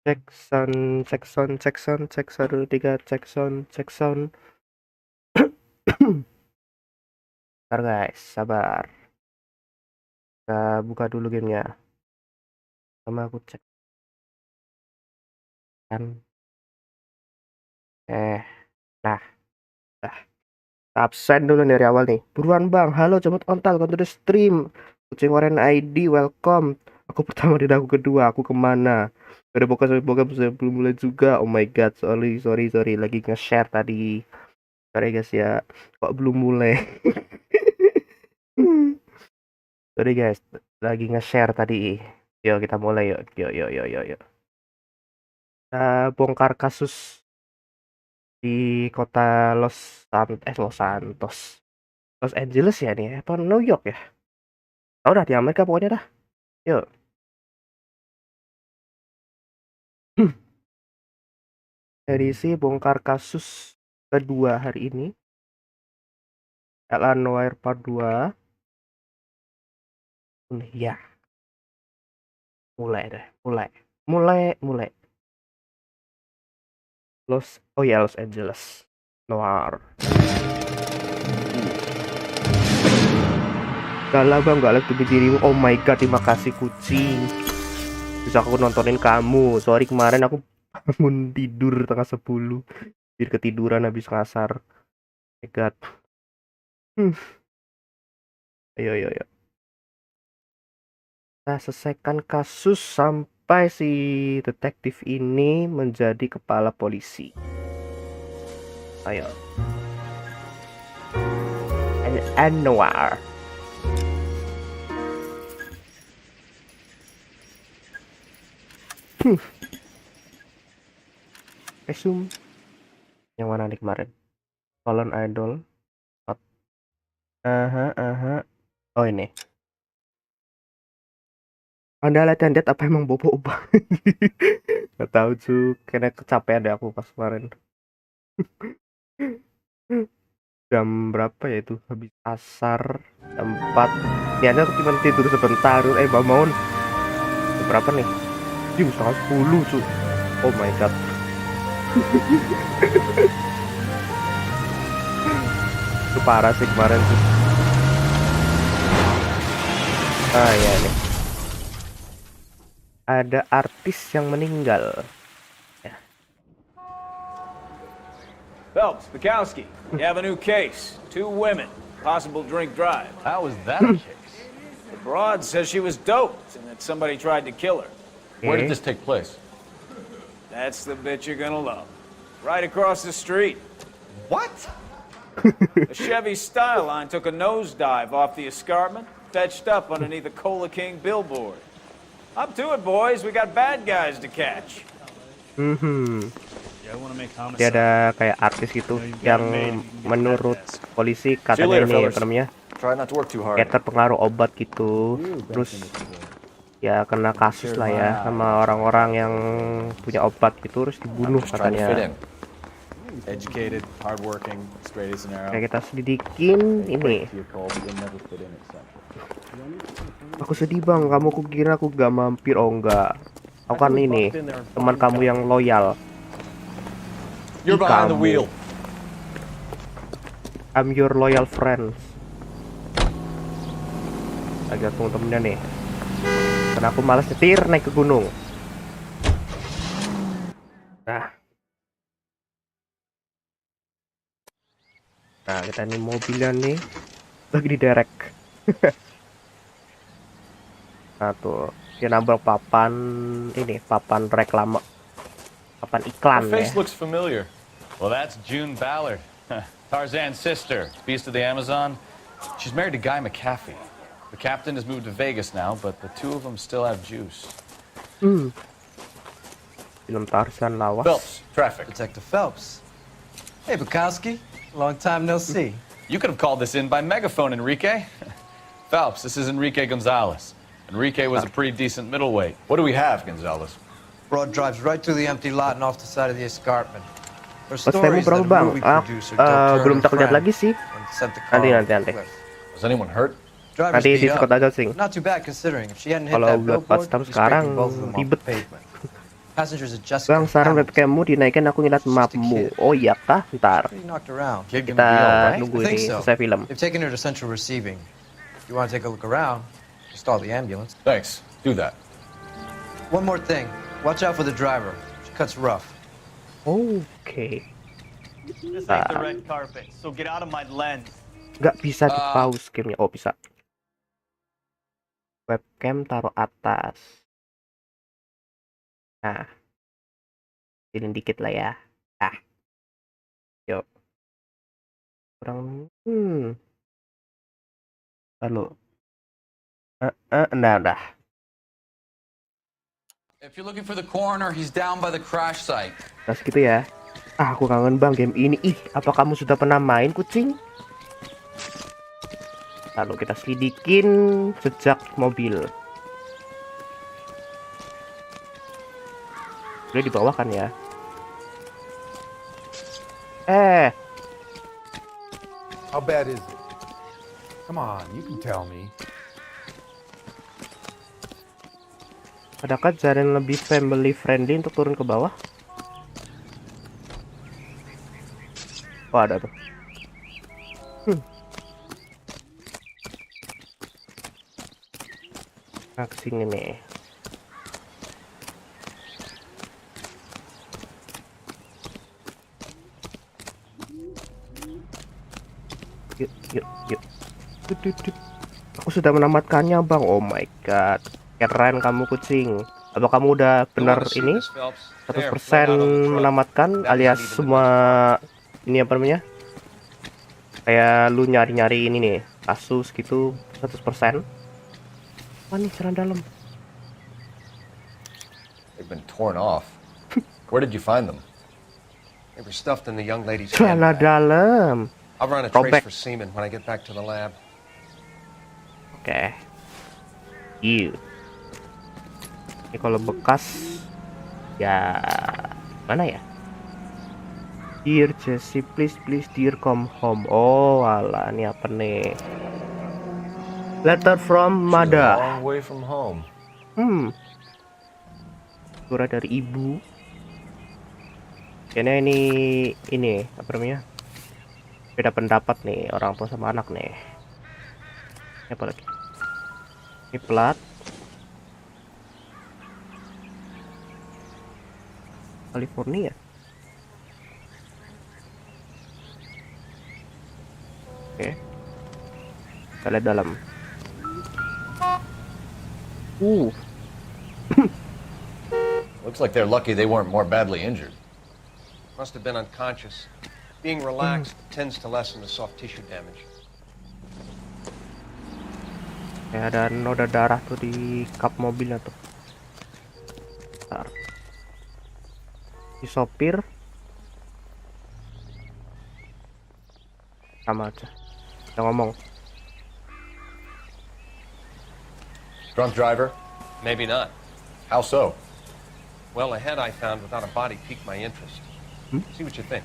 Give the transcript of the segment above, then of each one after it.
Cek sound, cek sound, cek sound, cek 1, 2, 3, cek sound, cek sound. Sabar guys, sabar. Kita buka dulu gamenya. Sama aku cek kan. Nah, dah. Absen dulu dari awal nih. Buruan bang, halo cepet ontal konten stream. Kucing warna ID, welcome. Aku pertama dan aku kedua, aku kemana? Ada bokap belum mulai juga. Oh my god, sorry. Lagi nge-share tadi. Sorry guys ya, kok belum mulai. Sorry guys, lagi nge-share tadi. Yuk kita mulai yuk. Yuk. Kita bongkar kasus di kota Los Santos. Los Angeles ya nih, apa New York ya? Oh, udah di Amerika pokoknya dah. Yuk. Edisi bongkar kasus kedua hari ini. Lanoire part 2. Ya, mulai deh. Mulai. Los Angeles. Noire. Galah bang, gak like dirimu. Oh my god, terima kasih kucing. Bisa aku nontonin kamu. Sorry kemarin aku bangun tidur tengah 10. Biar ketiduran habis ngasar. Oh my god. Ayo. Kita selesaikan kasus sampai si detektif ini menjadi kepala polisi. Ayo. Noire. Resume. Yang mana nih kemarin? Fallen Idol. Oh ini. Anda lihat apa emang bobo banget? Gak tahu cuy, karena kecapean deh aku pas kemarin. Jam berapa ya itu? Habis asar jam 4. Niatnya cuma tidur sebentar. Bangun. Jam berapa nih? Jam 9:30 cuy. Oh my god. Itu parah sih kemarin tuh. Ya nih. Ada artis yang meninggal. Ya. Phelps, Bukowski, you have a new case. 2 women, possible drink drive. How was that a case? The broad says she was doped and that somebody tried to kill her. Where did this take place? That's the bit you're gonna love. Right across the street. What? A Chevy Styline took a nosedive off the escarpment, fetched up underneath a Cola King billboard. Up to it, boys. We got bad guys to catch. Dia ada kayak artis gitu yang menurut polisi katanya ini apa namanya? Kayak terpengaruh obat gitu. Terus ya kena kasus lah ya sama orang-orang yang punya obat gitu, terus dibunuh katanya. Kayak kita selidikin ini. Aku sedih bang, kamu kira aku gak mampir. Oh enggak, aku kan ini teman kamu yang loyal. You're behind the wheel. I'm your loyal friend. Agak tunggu temennya nih, karena aku malas nyetir naik ke gunung. Nah kita nih mobilnya nih lagi diderek. Nah tuh dia nambah papan reklame, papan iklan ya. Face looks familiar. Well, that's June Ballard, Tarzan's sister, beast of the Amazon. She's married to Guy McAfee. The captain has moved to Vegas now, but the two of them still have juice. Film Tarzan lawas. Phelps, traffic. Detective Phelps. Hey, Bukowski. Long time no see. You could have called this in by megaphone, Enrique. Phelps, this is Enrique Gonzalez. Enrique was a pretty decent middleweight. What do we have, Gonzalez? Broad drives right through the empty lot and off the side of the escarpment. Her Pas story is that berapa a bang? movie producer doped her Belum and a terlihat friend lagi sih. and sent the car Nanti. off the cliff. Was anyone hurt? Driver's Nanti beat di Scott up. aja sih. Not too bad considering. If she hadn't hit Kalau that buat pas billboard, tahun she's sekarang scraping both of them off ribet. the pavement. Passengers adjust Bang, their saran panels. webcammu dinaikin, aku ngeliat mapmu. Oh iya kah? Ntar Pretty knocked around. Kid gonna be all kita right? nunggu I think ini so. selesai film. They've taken her to central receiving. If you want to take a look around, just call the ambulance. Thanks. Do that. One more thing. Watch out for the driver. She cuts rough. Oke. This ain't the red carpet, so get out of my lens. Nggak bisa di pause gamenya. Oh bisa. Webcam taruh atas. Nah, pilih dikit lah ya. Ah, yuk. Kurang. Lalu. Nah, udah. If you're looking for the coroner, he's down by the crash site. Nah segitu ya. Ah, aku kangen bang game ini. Ih, apa kamu sudah pernah main kucing? Lalu kita selidikin jejak mobil. Udah di bawah kan ya? How bad is it? Come on, you can tell me. Adakah jalan lebih family friendly untuk turun ke bawah? Oh ada tuh. Nah kesini nih. Yuk, yuk, yuk. Tut. Aku sudah menamatkannya bang. Oh my god, keren kamu kucing. Apa kamu udah benar ini 100% menamatkan, alias semua ini apa namanya? Kayak lu nyari-nyari ini nih, kasus gitu 100%. Wah nih celana dalam. They've been torn off. Where did you find them? They were stuffed in the young lady's Celana handbag. dalam. I'll run a Throwback. trace for semen when I get back to the lab. Oke. Ini kalau bekas ya mana ya? Dear Jessie, please dear come home. Oh alah, ini apa nih? Letter from A mother. long way from home. Surat dari ibu. Kayaknya ini apa namanya? Beda pendapat nih orang tua sama anak nih. Ini apa lagi? Ini plat. California. Oke. Kita lihat dalam. Looks like they're lucky they weren't more badly injured. Must have been unconscious. Being relaxed tends to lessen the soft tissue damage. Ya, ada noda darah tuh di kap mobilnya tuh. Bentar. Di sopir sama aja. Kita ngomong. Drunk driver? Maybe not. How so? Well, a head I found without a body piqued my interest. See what you think.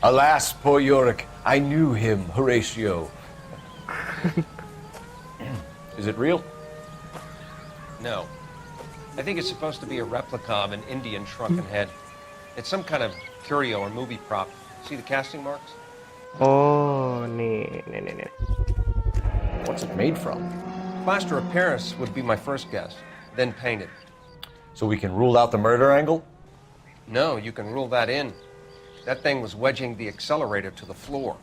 Alas, poor Yorick. I knew him, Horatio. Is it real? No. I think it's supposed to be a replica of an Indian shrunken head. It's some kind of curio or movie prop. See the casting marks? Oh, nih. What's it made from? Plaster of Paris would be my first guess, then painted. So we can rule out the murder angle? No, you can rule that in. That thing was wedging the accelerator to the floor.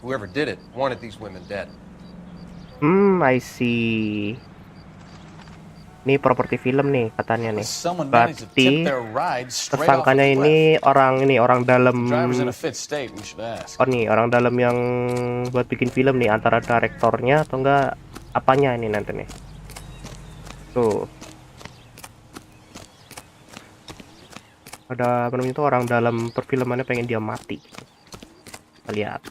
Whoever did it wanted these women dead. I see. Ini properti film nih katanya nih. Someone managed to tip Berarti their ride straight off tersangkanya a cliff. ini orang dalam. Driver's in a fit state, we should ask. Oh nih orang dalam yang buat bikin film nih, antara direktornya atau enggak apanya ini nanti nih. Tuh. Ada apa namanya itu orang dalam perfilmannya pengen dia mati. Kita lihat.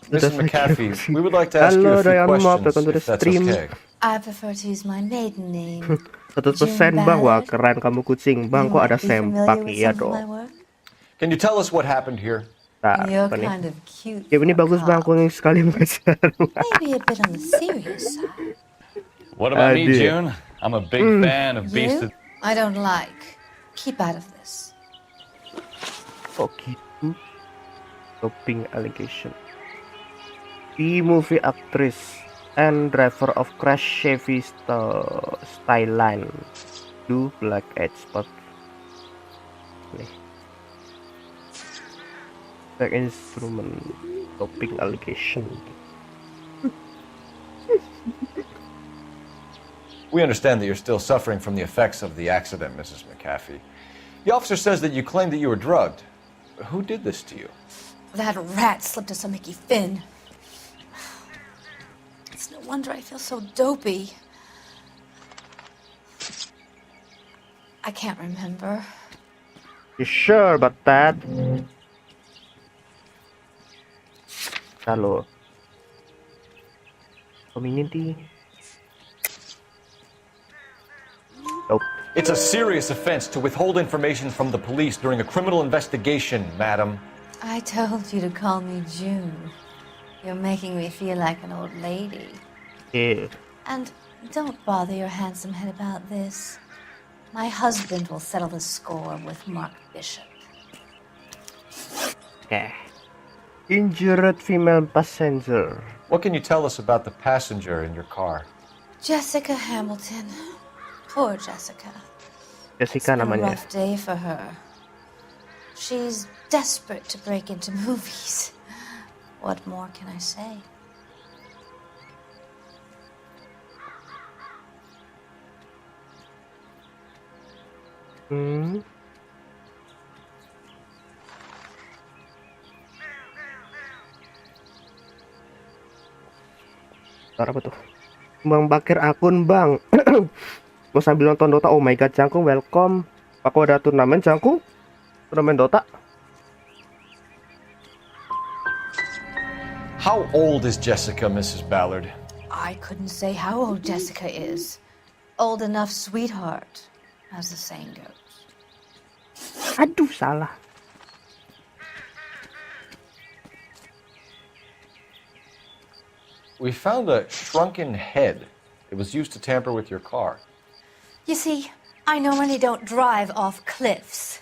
Mrs. McAfee, we would like to ask you Halo, a few Ryan, maaf, questions, welcome to the if that's stream. okay. I prefer to use my maiden name. 100% bang, wah keren kamu kucing bang, kok ada sempak iya dong. Can you tell us what happened here? Nah, You're apa nih? kind of cute. Game ini for a bagus bang, cop. aku ingin sekali mengejar. Maybe a bit on the serious side. What about me, Aduh. June? I'm a big fan of Beast You? of... I don't like. Keep out of this. Oh gitu. Doping allegation. B-movie actress and driver of crash Chevy Skyline do black edge spot. Nih. Back instrument doping allegation. We understand that you're still suffering from the effects of the accident, Mrs. McAfee. The officer says that you claimed that you were drugged. Who did this to you? That rat slipped us a Mickey Finn. It's no wonder I feel so dopey. I can't remember. You sure about that? Halo. Community. Nope. It's a serious offense to withhold information from the police during a criminal investigation, madam. I told you to call me June. You're making me feel like an old lady. Yeah. And don't bother your handsome head about this. My husband will settle the score with Mark Bishop. Okay. Injured female passenger. What can you tell us about the passenger in your car? Jessica Hamilton. Poor Jessica. It's Jessica been a namanya. rough day for her. She's desperate to break into movies. What more can I say? Hmm. Suara apa tuh? Bang Bakir akun bang. Mau sambil nonton Dota. Oh my god, Cangkung welcome. Aku ada turnamen Cangkung. Turnamen Dota. How old is Jessica, Mrs. Ballard? I couldn't say how old Jessica is. Old enough, sweetheart, as the saying goes. Aduh, salah. We found a shrunken head. It was used to tamper with your car. You see, I normally don't drive off cliffs.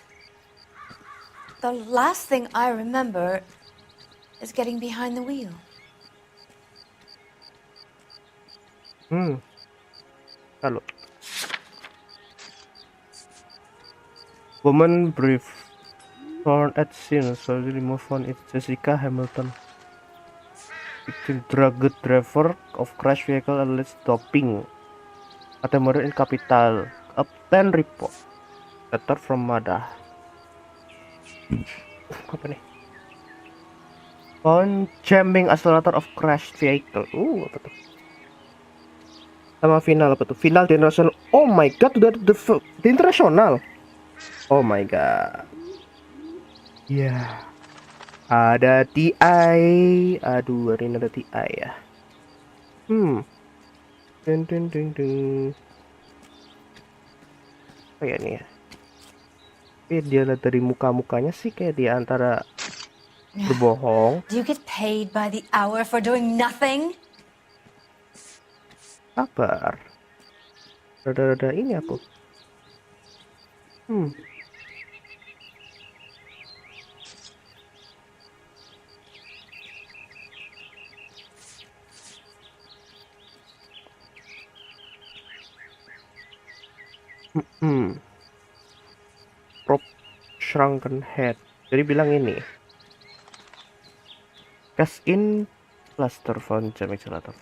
The last thing I remember is getting behind the wheel. Halo. Woman brief found at scene, so remove on it. Jessica Hamilton. Victim drugged driver of crash vehicle alleged doping. Attempted in capital. Obtain report. Letter from Mada. Apa nih? Found jamming accelerator of crash vehicle. Apa tuh? Sama final apa tuh? Final di internasional. Oh my god, udah di internasional. Oh my god. Ya. Yeah. Ada TI. Aduh, hari ini ada TI ya. Ding ding ding ding. Kayak nih ya. Dia lihat dari muka-mukanya sih kayak dia antara berbohong. Do you get paid by the hour for doing nothing? Sabar. Rada-rada ini aku. Prop shrunken head. Jadi bilang ini. Cash in cluster found jam accelerator.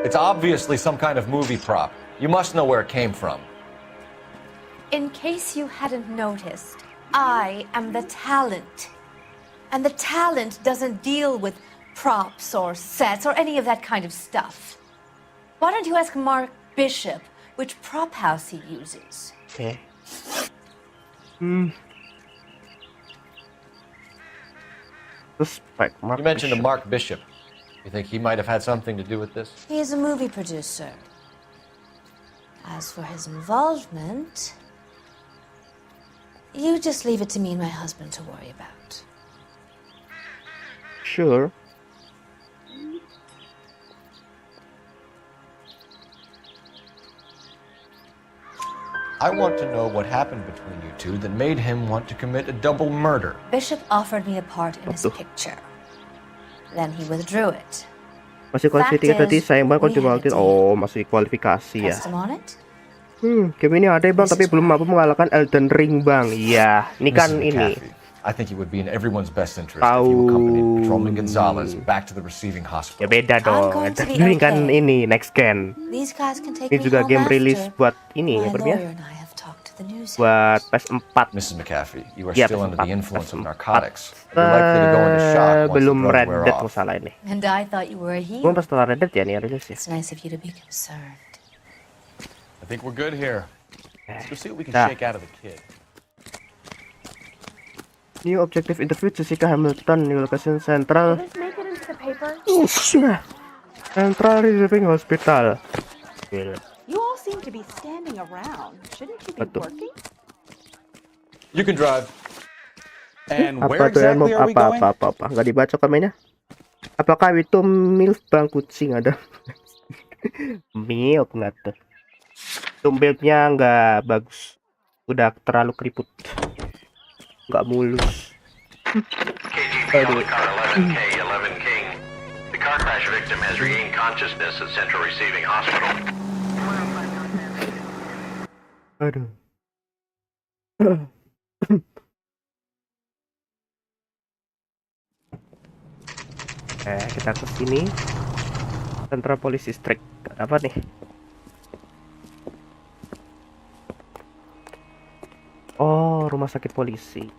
It's obviously some kind of movie prop. You must know where it came from. In case you hadn't noticed, I am the talent. And the talent doesn't deal with props or sets or any of that kind of stuff. Why don't you ask Mark Bishop which prop house he uses? Okay. The spec. You mentioned a Mark Bishop. You think he might have had something to do with this? He is a movie producer. As for his involvement, You just leave it to me and my husband to worry about. Sure. I want to know what happened between you two that made him want to commit a double murder. Bishop offered me a part in his picture. Then he withdrew it. Masih kualifikasi tadi, sayang banget kalau cuma oh masih kualifikasi ya. Pressed him on it. Game ini ada bang, tapi belum mampu mengalahkan Elden Ring bang. Iya, ini kan Mrs. ini. McAfee, I think it would be in everyone's best interest if you accompanied Patrolman Gonzalez back to the receiving Ya hospital. beda dong. going to Elden be Ring kan okay. ini next gen. These guys can take Ini me juga home game after. rilis buat ini My apa namanya? lawyer and I have talked to the news. Buat PS4. Mrs. McAfee, you are Yeah, still under the PS4, influence of PS4. narcotics. You're likely to go into shock once the Belum drugs Red wear Dead off. masalah ini. And I thought you were a Belum hero. pas setelah Red Dead ya nih rilis ya. It's nice of you to be concerned. I think we're good here. Let's go see what we can Dah. shake out of the kid. New objective interview Jessica Hamilton, new location Central. Central Receiving Hospital. Gila. You all seem to be standing around. Shouldn't you be Betul. working? You can drive. And Apa where tuh yang exactly are we going? apa? Nggak dibaca komennya. Apakah itu milf bang kucing ada? Milf nggak tuh? Tumbelnya nggak bagus. Udah terlalu keriput. Nggak mulus. KGP car 11K, 11 King. The car crash victim has regained consciousness at Central Receiving Hospital. Aduh. Kita ke sini. Central Police District. Apa nih? Oh, rumah sakit polisi.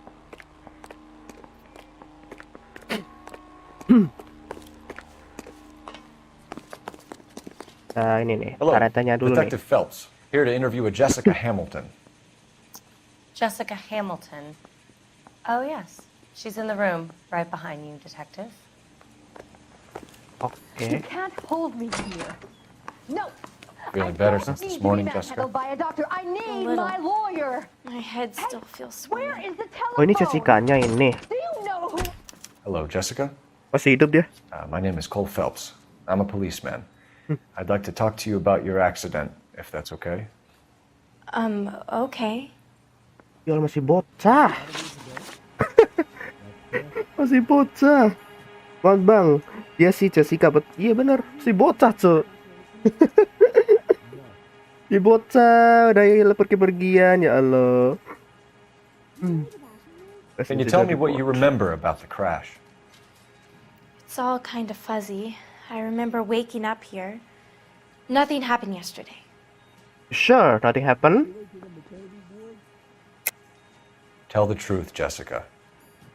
Nah, ini nih. Hello, Karetanya dulu nih. Detective Phelps, here to interview a Jessica Hamilton. Jessica Hamilton. Oh, yes. She's in the room right behind you, Detective. Oke. Can't hold me here. No. Feeling better since this morning, Jessica? By a doctor. I need little. my lawyer. My head still feels Where swimming. is the telephone? Oh, ini Jessica-nya ini. Do you know who? Hello, Jessica. Masih hidup dia? My name is Cole Phelps. I'm a policeman. I'd like to talk to you about your accident, if that's okay. Okay. Ya masih bocah. Masih bocah. Bang. Dia si Jessica, iya bener, si bocah cuy. Si bocah, udah pergi-pergian ya Allah. Can you tell me what you remember about the crash? It's all kind of fuzzy. I remember waking up here. Nothing happened yesterday. Sure, nothing happened. Tell the truth, Jessica.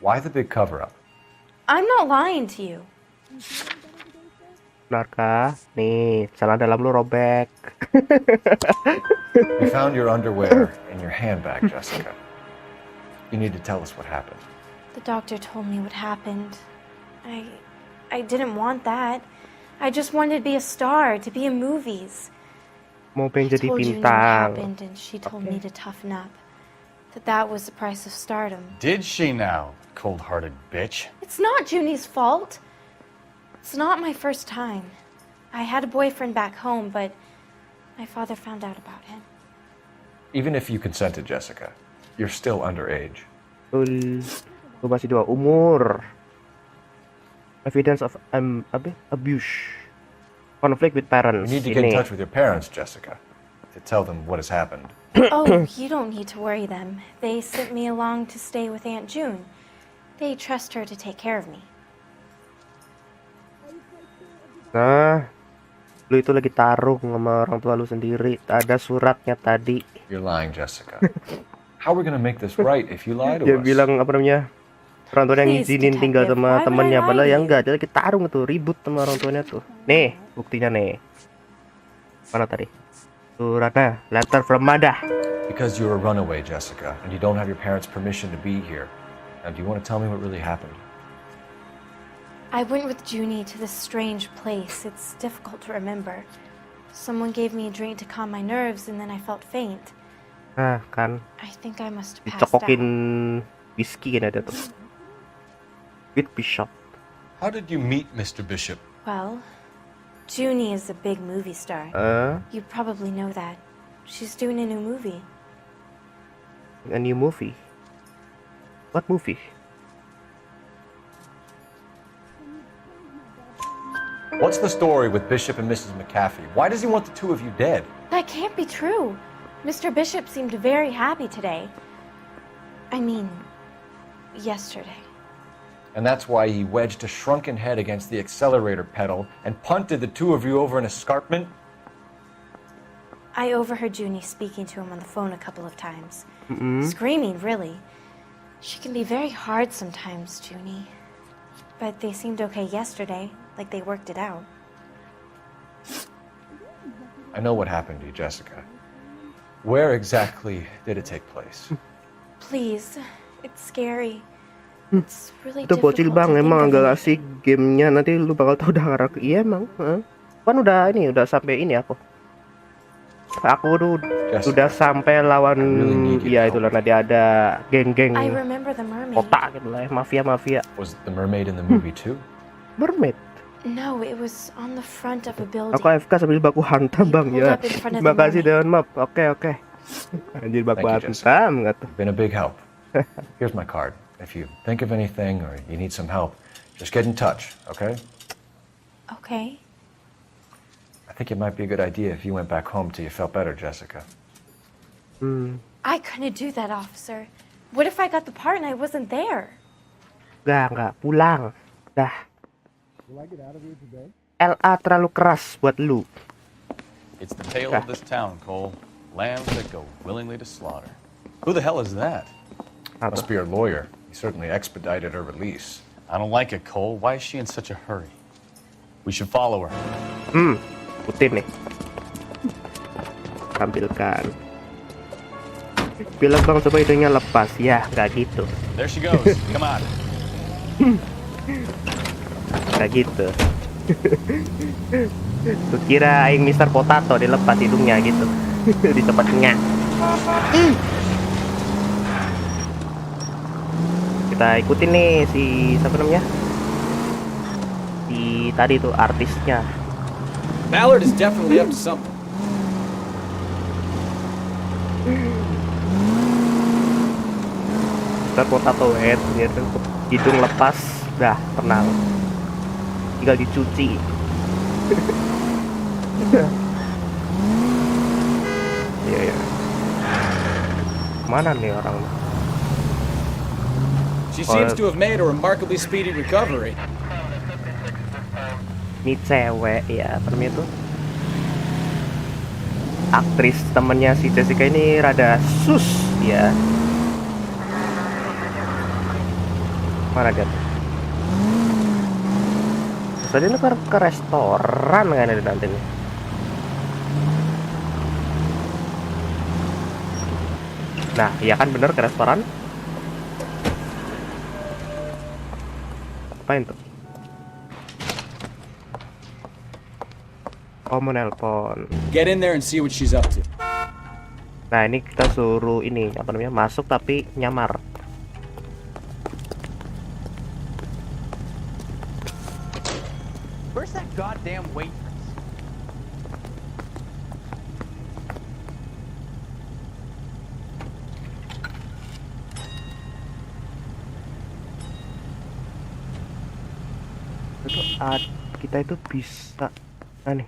Why the big cover-up? I'm not lying to you. Benarkah? Nih, celana dalam lu robek. We found your underwear in your handbag, Jessica. You need to tell us what happened. The doctor told me what happened. I didn't want that. I just wanted to be a star, to be in movies. Mau pengen I jadi told Junie what bintang. happened, and she told me to toughen up. That was the price of stardom. Did she now, cold-hearted bitch? It's not Junie's fault. It's not my first time. I had a boyfriend back home, but my father found out about him. Even if you consented, Jessica, you're still underage. Betul. Lu masih 2 umur. Evidence of abuse. Conflict with parents. You need to get in Ini. touch with your parents, Jessica, to tell them what has happened. Oh, you don't need to worry them. They sent me along to stay with Aunt June. They trust her to take care of me. Nah, lu itu lagi tarung sama orang tua lu sendiri. Ada suratnya tadi. You're lying, Jessica. How are we gonna make this right if you lie to Dia us? bilang apa namanya? Orang tuanya yang Please, ngizinin tinggal detective, sama why would temennya, I lie padahal to ya you? enggak, dia lagi tarung tuh, ribut sama orang tuanya tuh. Nih, buktinya nih. Mana tadi? Suratnya, letter from mother. Because you're a runaway, Jessica, and you don't have your parents' permission to be here. Now, do you want to tell me what really happened? I went with Junie to this strange place. It's difficult to remember. Someone gave me a drink to calm my nerves, and then I felt faint. Nah, kan I think I must have passed dicokokin out. whisky kan ada tuh. With Bishop. How did you meet Mr. Bishop? Well, Junie is a big movie star. You probably know that. She's doing a new movie. A new movie. What movie? What's the story with Bishop and Mrs. McAfee? Why does he want the two of you dead? That can't be true. Mr. Bishop seemed very happy today. I mean, yesterday. And that's why he wedged a shrunken head against the accelerator pedal and punted the two of you over an escarpment? I overheard Junie speaking to him on the phone a couple of times. Mm-mm. Screaming, really. She can be very hard sometimes, Junie. But they seemed okay yesterday, like they worked it out. I know what happened to you, Jessica. Where exactly did it take place? Please, it's scary. It's really Itu bocil difficult bang, to emang think of agak asik gamenya, nanti lu bakal tahu dah arah. Iya emang, kan udah sampai ini aku tuh udah sampai lawan ya itulah, nanti ada geng-geng I remember the mermaid. kota gitu lah, mafia. Was the mermaid in the movie too? Mermaid? No, it was on the front of a building. Aku AFK sambil baku hantam bang ya. pulled up in front of Terima the kasih Dewan Map. Oke. Anjir baku Thank you, Jessica. hantam nggak tuh. You've been a big help. Here's my card. If you think of anything or you need some help, just get in touch, okay? Okay. I think it might be a good idea if you went back home till you felt better, Jessica. I couldn't do that, officer. What if I got the part and I wasn't there? Enggak, pulang. Dah. LA terlalu keras buat lu. It's the tale of this town, Cole. Lambs that go willingly to slaughter. Who the hell is that? Must be her lawyer. He certainly expedited her release. I don't like it, Cole. Why is she in such a hurry? We should follow her. Putin nih. Tampilkan. Bilang bang coba hidungnya lepas. Ya, nggak gitu. There she goes. Come on. Nggak gitu. Tuh kira aing Mr. Potato dilepas hidungnya gitu. Dicepetnya. Kita ikutin nih si siapa namanya? Si tadi tuh artisnya. Ballard is definitely up to something. Mr. Potato head gitu. Hidung lepas, dah tenang. Tinggal dicuci. Iya. Mana nih orang? She seems to have made a remarkably speedy recovery. Ini cewek ya, apa namanya tuh? Aktris temennya si Jessica ini rada sus ya. Mana dia tuh? Tadi ini ke restoran kan ada nanti nih. Nah, iya kan bener ke restoran. Apain tuh? Oh, mau nelpon. Get in there and see what she's up to. Nah, ini kita suruh ini apa namanya? Masuk tapi nyamar. Where's that goddamn waitress? Itu kita itu bisa. Nah nih.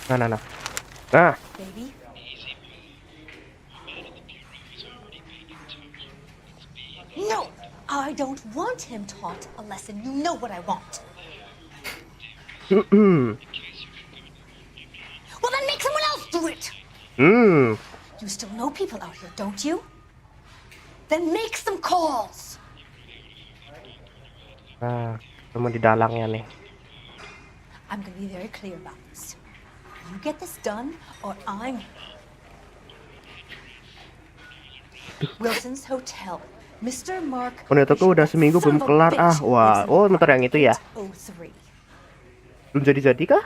Nah. Baby. No, I don't want him taught a lesson. You know what I want. Well, then make someone else do it. You still know people out here, don't you? Then make some calls. Nah, cuma di dalangnya nih. I'm going to be very clear about this. You get this done, or I'm... Wilson's Hotel. Mr. Mark... Pendetaku udah seminggu belum kelar. Wah. Oh, bentar yang itu ya. Belum jadi kah?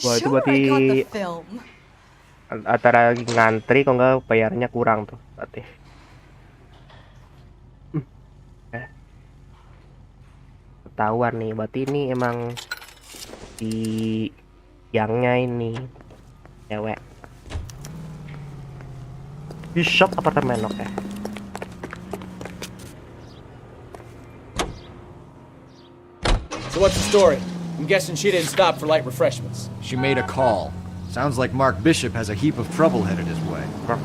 Wah, itu berarti Antara ngantri kok nggak bayarnya kurang tuh berarti. Ketahuan nih, berarti ini emang di yangnya ini cewek. Bishop apartemen, oke. So what's the story? I'm guessing she didn't stop for light refreshments. She made a call. Sounds like Mark Bishop has a heap of trouble headed his way.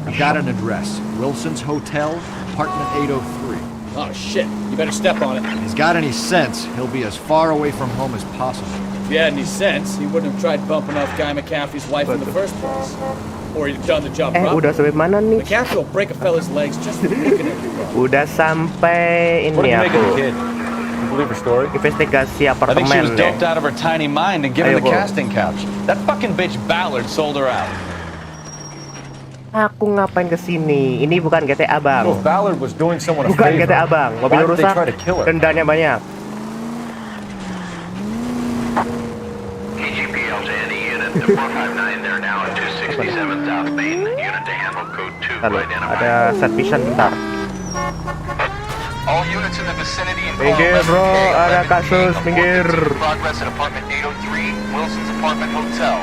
He got an address. Wilson's Hotel, apartment 803. Oh shit, you better step on it. If he's got any sense, he'll be as far away from home as possible. If he had any sense, he wouldn't have tried bumping off Guy McCaffrey's wife in the first place. Or he'd have done the job properly. Udah sampai mana nih? McCaffrey will break a fella's legs just for looking at you. Udah sampai What did ini you make of the aku. kid? You believe her story? Investigasi I think she was apartemen doped deh. out of her tiny mind and given Ayo, the Bo. casting couch. That fucking bitch Ballard sold her out. Aku ngapain kesini? Ini bukan GTA bang. So if Ballard was doing someone a Bukan favor, GTA bang. why Mobil did they rusak, try to kill her? dendanya banyak. KGPL to any unit to 459, they're now at 267 South Main. Unit to handle code 2 Lalu identified. ada set mission bentar. All units in the vicinity in Minggir bro, ada kasus, minggir. progress at apartment 803, Wilson's Apartment Hotel,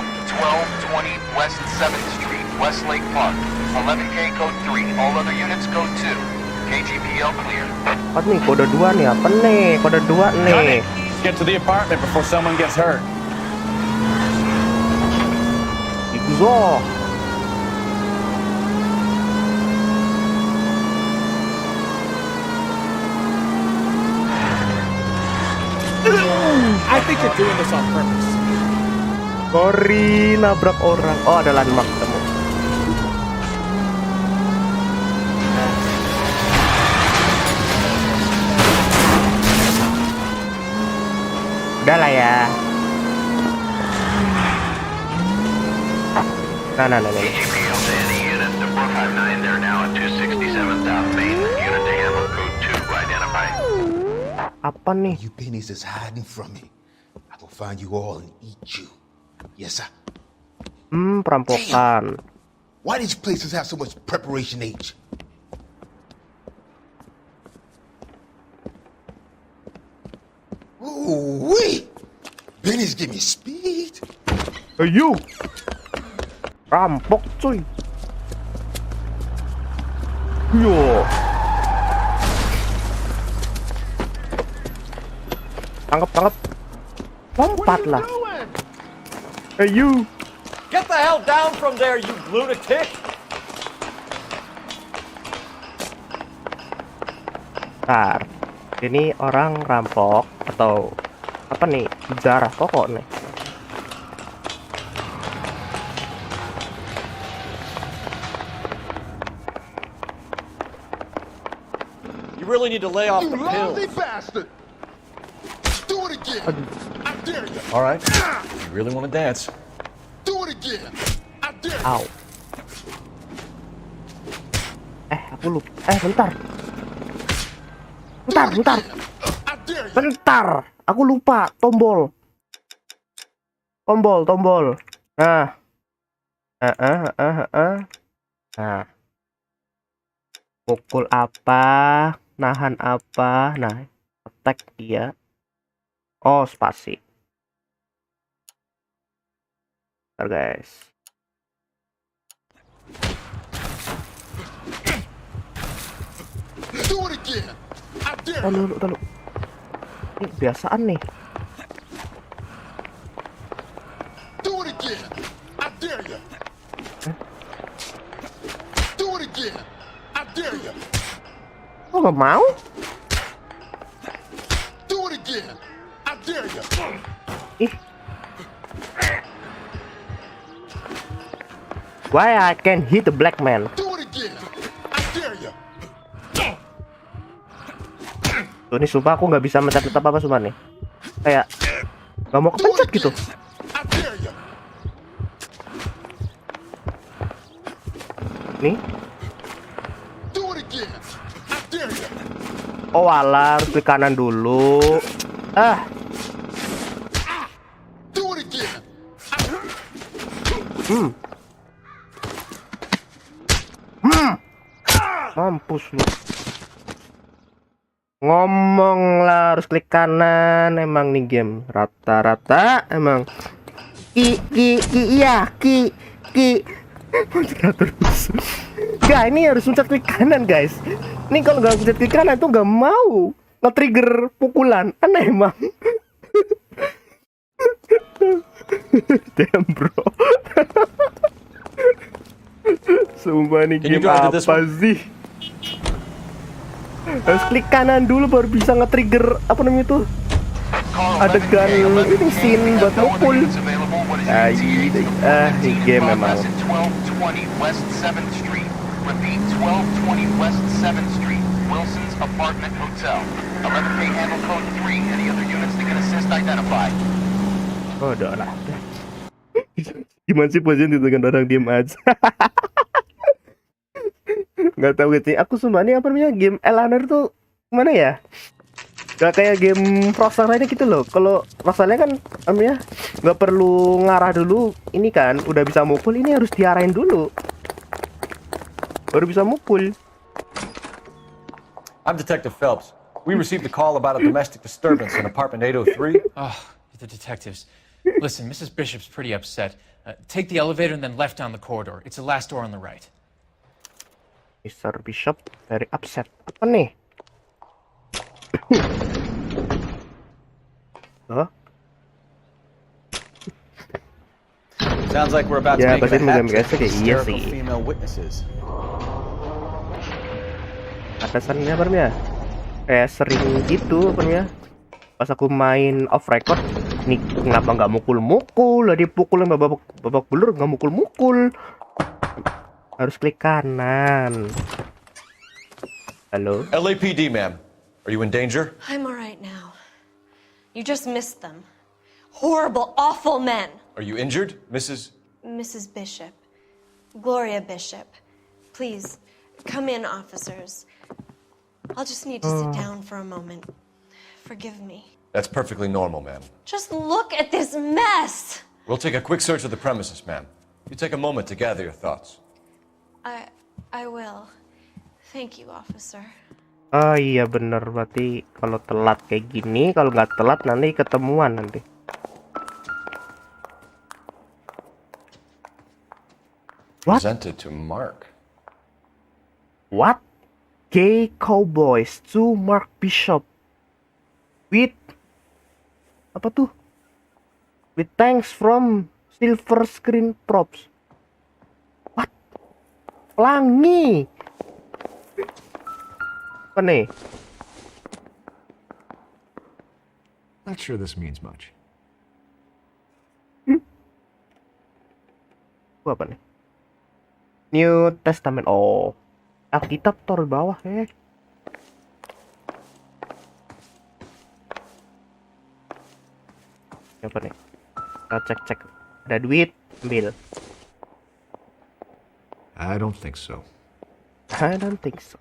1220 West 7th Street, Westlake Park. 11K code 3, all other units code 2. KGPL clear. Apa nih kode 2 nih? Apa nih? Kode 2 nih. Let's get to the apartment before someone gets hurt. Iku I think you're doing this on purpose. Sorry, nabrak orang. Oh, ada landmark ketemu. Udah lah ya. Nah. KGPL to any unit to 459, they're now at 267 South Main. Unit to handle code 2 identified. Apa nih? You pennies is hiding from me. I will find you all and eat you. Yes, sir. Perampokan. Why these places have so much preparation H? Ooh, wee! Benny's give me speed. Hey, you! Rampok cuy. Yo. Tangkap. Lompat lah. Hey you. Get the hell down from there, you lunatic! Bentar. Ini orang rampok atau apa nih? Darah pokok nih. You really need to lay off the You lousy pills. bastard! Do it again! I dare you! All right. You really want to dance? Do it again! I dare you! Au. Aku lupa. Bentar. Aku lupa tombol. Nah. Nah. Pukul apa? Nahan apa? Nah, attack dia. Oh, spasi. Bentar, guys. Do it again! I dare Oh, you! dulu. Ini kebiasaan nih. Do it again! I dare you! Do it again! I dare you! Oh, nggak mau? Do it again! I dare you! Ih. Why I can hit the black man? Do it again! I dare you! Tuh, ini sumpah aku nggak bisa mencet apa sumpah nih. Kayak nggak mau kepencet gitu. I dare you! Nih. Do it again! I dare you! Oh, alah, harus klik kanan dulu. Do it again! Mampus lu. Ngomong lah harus klik kanan emang nih game rata-rata emang iya ki muncrat terus. Gak, ini harus muncrat klik kanan guys. Ini kalau nggak muncrat klik kanan tuh nggak mau nge-trigger pukulan, aneh emang. Damn bro. Sumpah nih game apa sih? Harus klik kanan dulu baru bisa nge-trigger apa namanya itu? Adegan ini scene buat mukul. Ini game memang. 1220 West 7th Street. Repeat, 1220 West 7th Street. Wilson's Apartment Hotel. 11K handle code 3. Any other units that can assist identify. Oh, udah lah. Gimana sih posisi dengan orang diem aja? Nggak tahu gitu. Aku sumpah ini apa namanya game lanoire tuh mana ya? Gak kayak game Rockstar lainnya gitu loh. Kalau Rockstarnya kan namanya nggak perlu ngarah dulu. Ini kan udah bisa mukul. Ini harus diarahin dulu baru bisa mukul. I'm Detective Phelps. We received a call about a domestic disturbance in apartment 803. Oh, the detectives. Listen, Mrs. Bishop's pretty upset. Take the elevator and then left down the corridor. It's the last door on the right. Mr. Bishop very upset. Apa nih? Huh? Sounds like we're about to Ya, make pasti it a hat guys trick of kayak iya hysterical sih. female witnesses. Atasannya apa namanya? Kayak sering gitu apa namanya? Pas aku main off record, nih kenapa nggak mukul-mukul? Lah dipukulin babak belur nggak mukul-mukul. Harus klik kanan. Halo? LAPD, ma'am. Are you in danger? I'm all right now. You just missed them. Horrible, awful men. Are you injured, Mrs. Mrs. Bishop. Gloria Bishop. Please, come in, officers. I'll just need to sit down for a moment. Forgive me. That's perfectly normal, ma'am. Just look at this mess! We'll take a quick search of the premises, ma'am. You take a moment to gather your thoughts. I will. Thank you, officer. Oh iya bener, berarti kalau telat kayak gini, kalau nggak telat nanti ketemuan nanti. What? Presented to Mark. What? Gay cowboys to Mark Bishop with apa tuh? With thanks from silver screen props. What? Pelangi. Apa nih? Not sure this means much. Apa nih? New Testament. Oh, Alkitab taruh di bawah ya. Apa nih? Kita cek. Ada duit, ambil. I don't think so. I don't think so.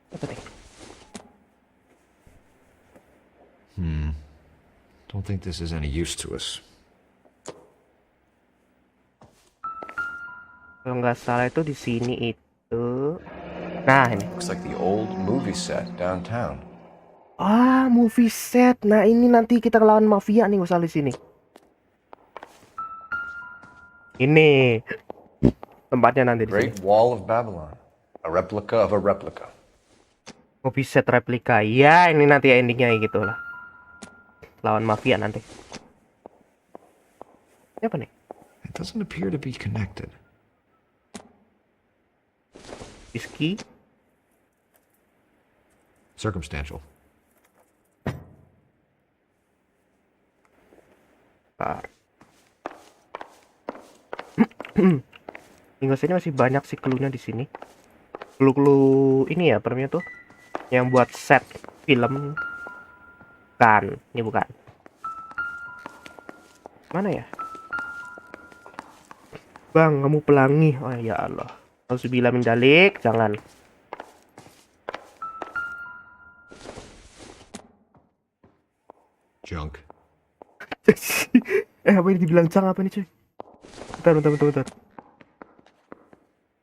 Apa nih? Don't think this is any use to us. Kalau nggak salah itu di sini itu. Nah ini. Looks like the old movie set downtown. Ah, movie set. Nah ini nanti kita lawan mafia nih usah di sini. Ini tempatnya nanti di sini. Great Wall of Babylon. A replica of a replica. Movie set replika. Ya ini nanti endingnya gitu lah. Lawan mafia nanti. Ini apa nih? It doesn't appear to be connected. Whiskey. Circumstantial. Hingga sini masih banyak sih clue-nya di sini. Clue-clue ini ya, permnya tuh yang buat set film. Bukan, ini bukan. Mana ya? Bang, kamu pelangi. Oh ya Allah. Auzubillah min dzalik, jangan. Junk. Apa ini dibilang junk apa nih cuy? Bentar.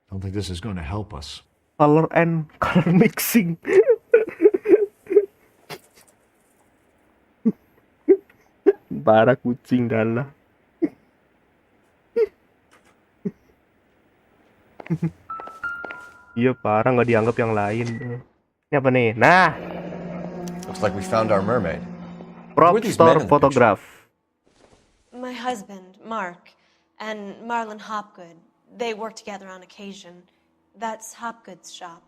Don't think this is going to help us. color and color mixing. Parah kucing galah. Iya parah, nggak dianggap yang lain. Ini apa nih? Nah, Looks like we found our mermaid. prop Who are these men store in the picture? photograph. My husband, Mark, and Marlon Hopgood. They work together on occasion. That's Hopgood's shop.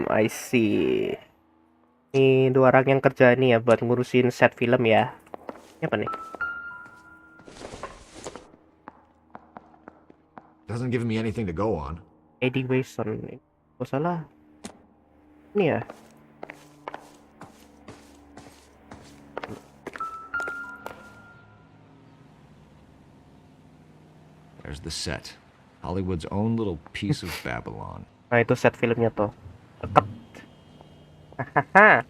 I see. Ini 2 orang yang kerja nih ya buat ngurusin set film ya. Ini apa nih? Doesn't give me anything to go on. Eddie Wilson. Oh salah. Ini ya. There's the set. Hollywood's own little piece of Babylon. Nah itu set filmnya tuh. Deket. Hahaha.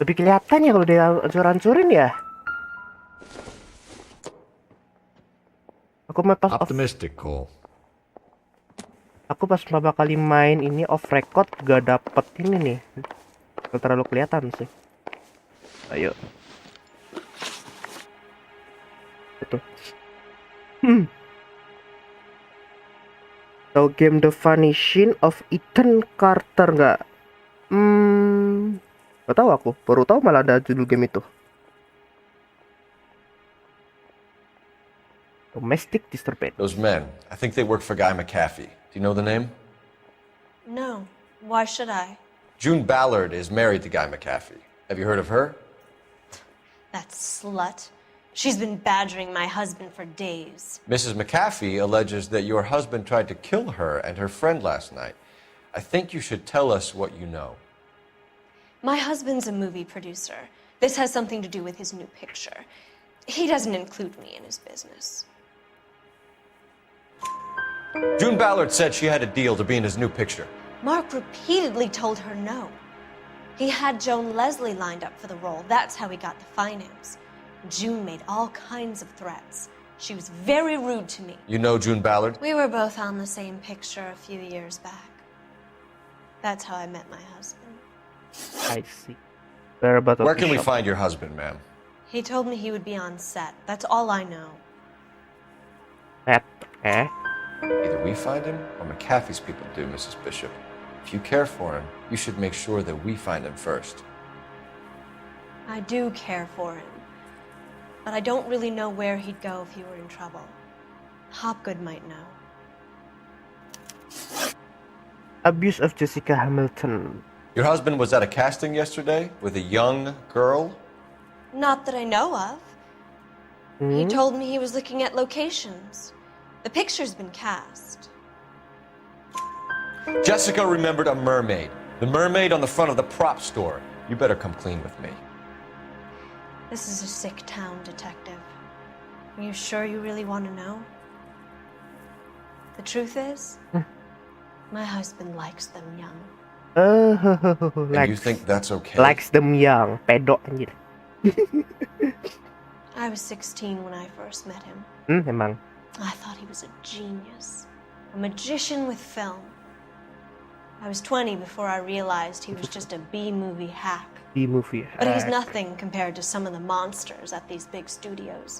Lebih kelihatan ya kalau dia hancur-hancurin ya. Aku pas Optimistic, Cole. Aku pas pertama kali main ini off record gak dapet ini nih. Gak terlalu kelihatan sih. Ayo. Itu. Tahu game The Vanishing of Ethan Carter nggak? Gak tahu aku. Baru tahu malah ada judul game itu. Domestic disturbance. Those men, I think they work for Guy McAfee. Do you know the name? No. Why should I? June Ballard is married to Guy McAfee. Have you heard of her? That slut. She's been badgering my husband for days. Mrs. McAfee alleges that your husband tried to kill her and her friend last night. I think you should tell us what you know. My husband's a movie producer. This has something to do with his new picture. He doesn't include me in his business. June Ballard said she had a deal to be in his new picture. Mark repeatedly told her no. He had Joan Leslie lined up for the role. That's how he got the finance. June made all kinds of threats. She was very rude to me. You know June Ballard? We were both on the same picture a few years back. That's how I met my husband. I see. Where can we find your husband, ma'am? He told me he would be on set. That's all I know. Set, Either we find him or McAfee's people do, Mrs. Bishop. If you care for him, you should make sure that we find him first. I do care for him. But I don't really know where he'd go if he were in trouble. Hopgood might know. Abuse of Jessica Hamilton. Your husband was at a casting yesterday with a young girl? Not that I know of. He told me he was looking at locations. The picture's been cast. Jessica remembered a mermaid. The mermaid on the front of the prop store. You better come clean with me. This is a sick town, Detective. Are you sure you really want to know? The truth is, my husband likes them young. And you think that's okay? Likes them young. Pedok anjir. I was 16 when I first met him. Emang. I thought he was a genius, a magician with film. I was 20 before I realized he was just a B-movie hack. B-movie hack. But he's nothing compared to some of the monsters at these big studios.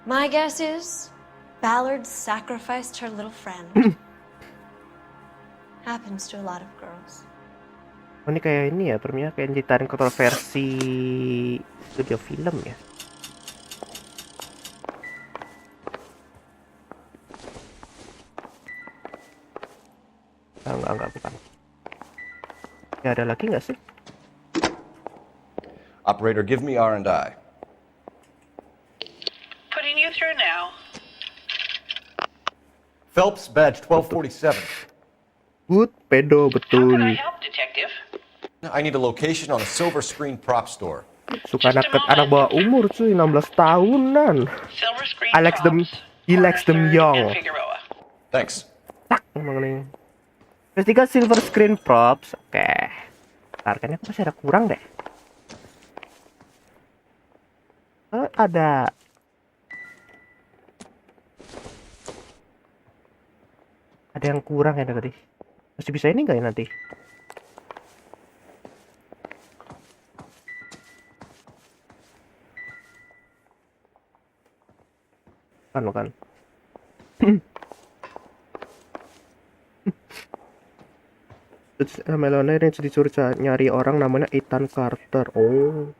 My guess is Ballard sacrificed her little friend. Happens to a lot of girls. Oh, ini kayak ini ya, permia kayak ceritain kontroversi studio film ya. Enggak, bukan. Ya ada lagi nggak sih? Operator, give me R&I. Putting you through now. Phelps, badge 1247. Good, pedo, betul. Help, Detective. I need a location on a silver screen prop store. Suka anak bawah umur cuy, 16 tahunan. He likes them young. Thanks. Tak, emang nih. Terus 3 silver screen props. Oke. Ntar kayaknya masih ada kurang deh. Ada ada yang kurang ya tadi. Masih bisa ini nggak ya nanti? Kan. Melone yang disuruh nyari orang namanya Ethan Carter. Oh.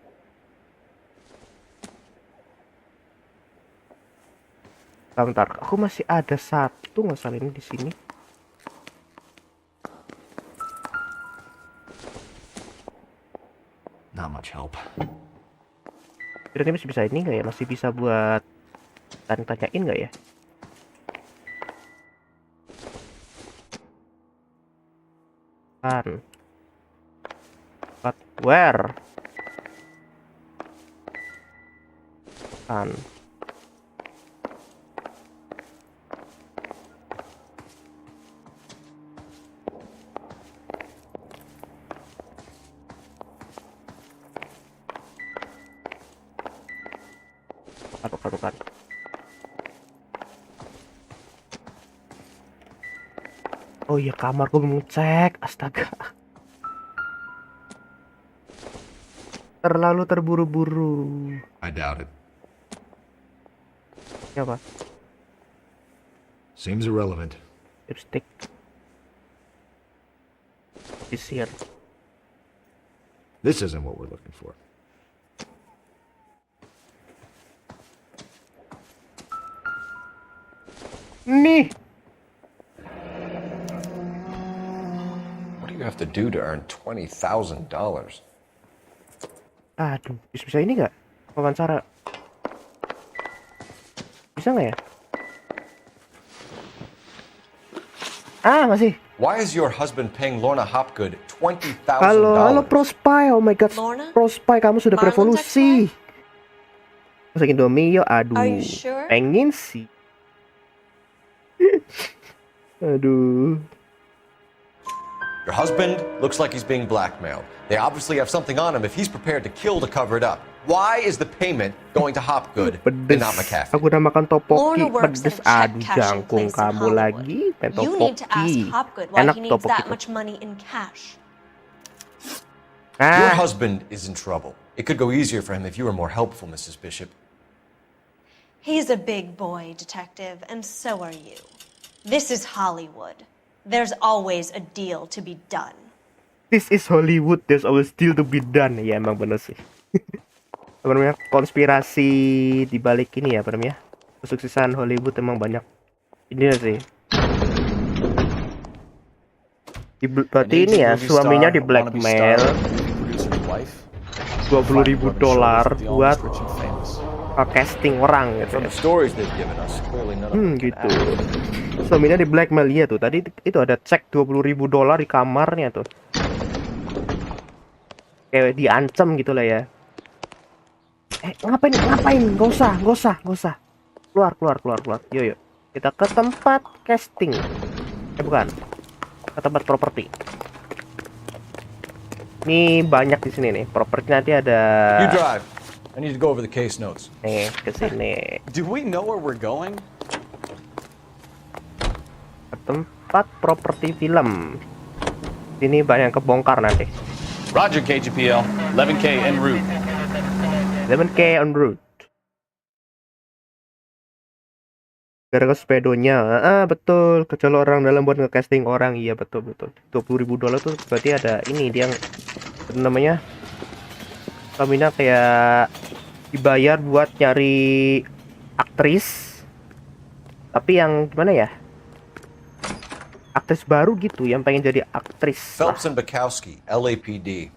Bentar, aku masih ada satu nggak salah ini di sini. Not much help. Kira-kira masih bisa ini nggak ya? Masih bisa buat tanya-tanyain nggak ya? But where? Bukan. Oh iya, kamar gue belum cek. Astaga. Terlalu terburu-buru. I doubt it. Apa? Seems irrelevant. Lipstick. Sisir. This isn't what we're looking for. Nih. What do you have to do to earn $20,000? Aduh, bisa ini nggak? Wawancara. Bisa nggak ya? Masih. Why is your husband paying Lorna Hopgood $20,000? Halo Prospy. Oh my god. Lorna? Prospy, kamu sudah Marlon berevolusi. Masak Indomie yuk. Aduh. Are you sure? Pengen sih. Aduh. Your husband looks like he's being blackmailed. They obviously have something on him if he's prepared to kill to cover it up. Why is the payment going to Hopgood and not McCaffrey? Aku udah makan topoki Lorna works pedes. at a check Aduh, cashing jangkung place in kamu Hollywood. lagi. Pengen You need to ask topoki. Hopgood why Enak he needs topoki that tuh. much money in cash. Your husband is in trouble. It could go easier for him if you were more helpful, Mrs. Bishop. He's a big boy, detective, and so are you. This is Hollywood. There's always a deal to be done. This is Hollywood, there's always still to be done. Ya emang bener sih. Apa namanya, konspirasi di balik ini ya, apa namanya, kesuksesan Hollywood emang banyak ini sih. Berarti ini ya, suaminya di blackmail $20,000 buat casting orang gitu ya. Gitu. Suaminya di blackmail ya tuh. Tadi itu ada cek $20,000 di kamarnya tuh. Kayak diancam gitu lah ya. Ngapain? Gak usah. Keluar. Yuk. Kita ke tempat casting. Bukan. Ke tempat properti. Ini banyak di sini nih. Properti nanti ada. You drive. I need to go over the case notes. Nih, ke sini. Do we know where we're going? Ke tempat properti film. Ini banyak yang kebongkar nanti. Roger, KGPL. 11K en route. 11K en route. Gara-gara sepedonya. Betul. Kecuali orang dalam buat nge-casting orang. Iya, betul. $20,000 tuh berarti ada ini dia yang namanya Kamina kayak dibayar buat nyari aktris. Tapi yang gimana ya? Aktris baru gitu yang pengen jadi aktris. Phelps and Bukowski, LAPD.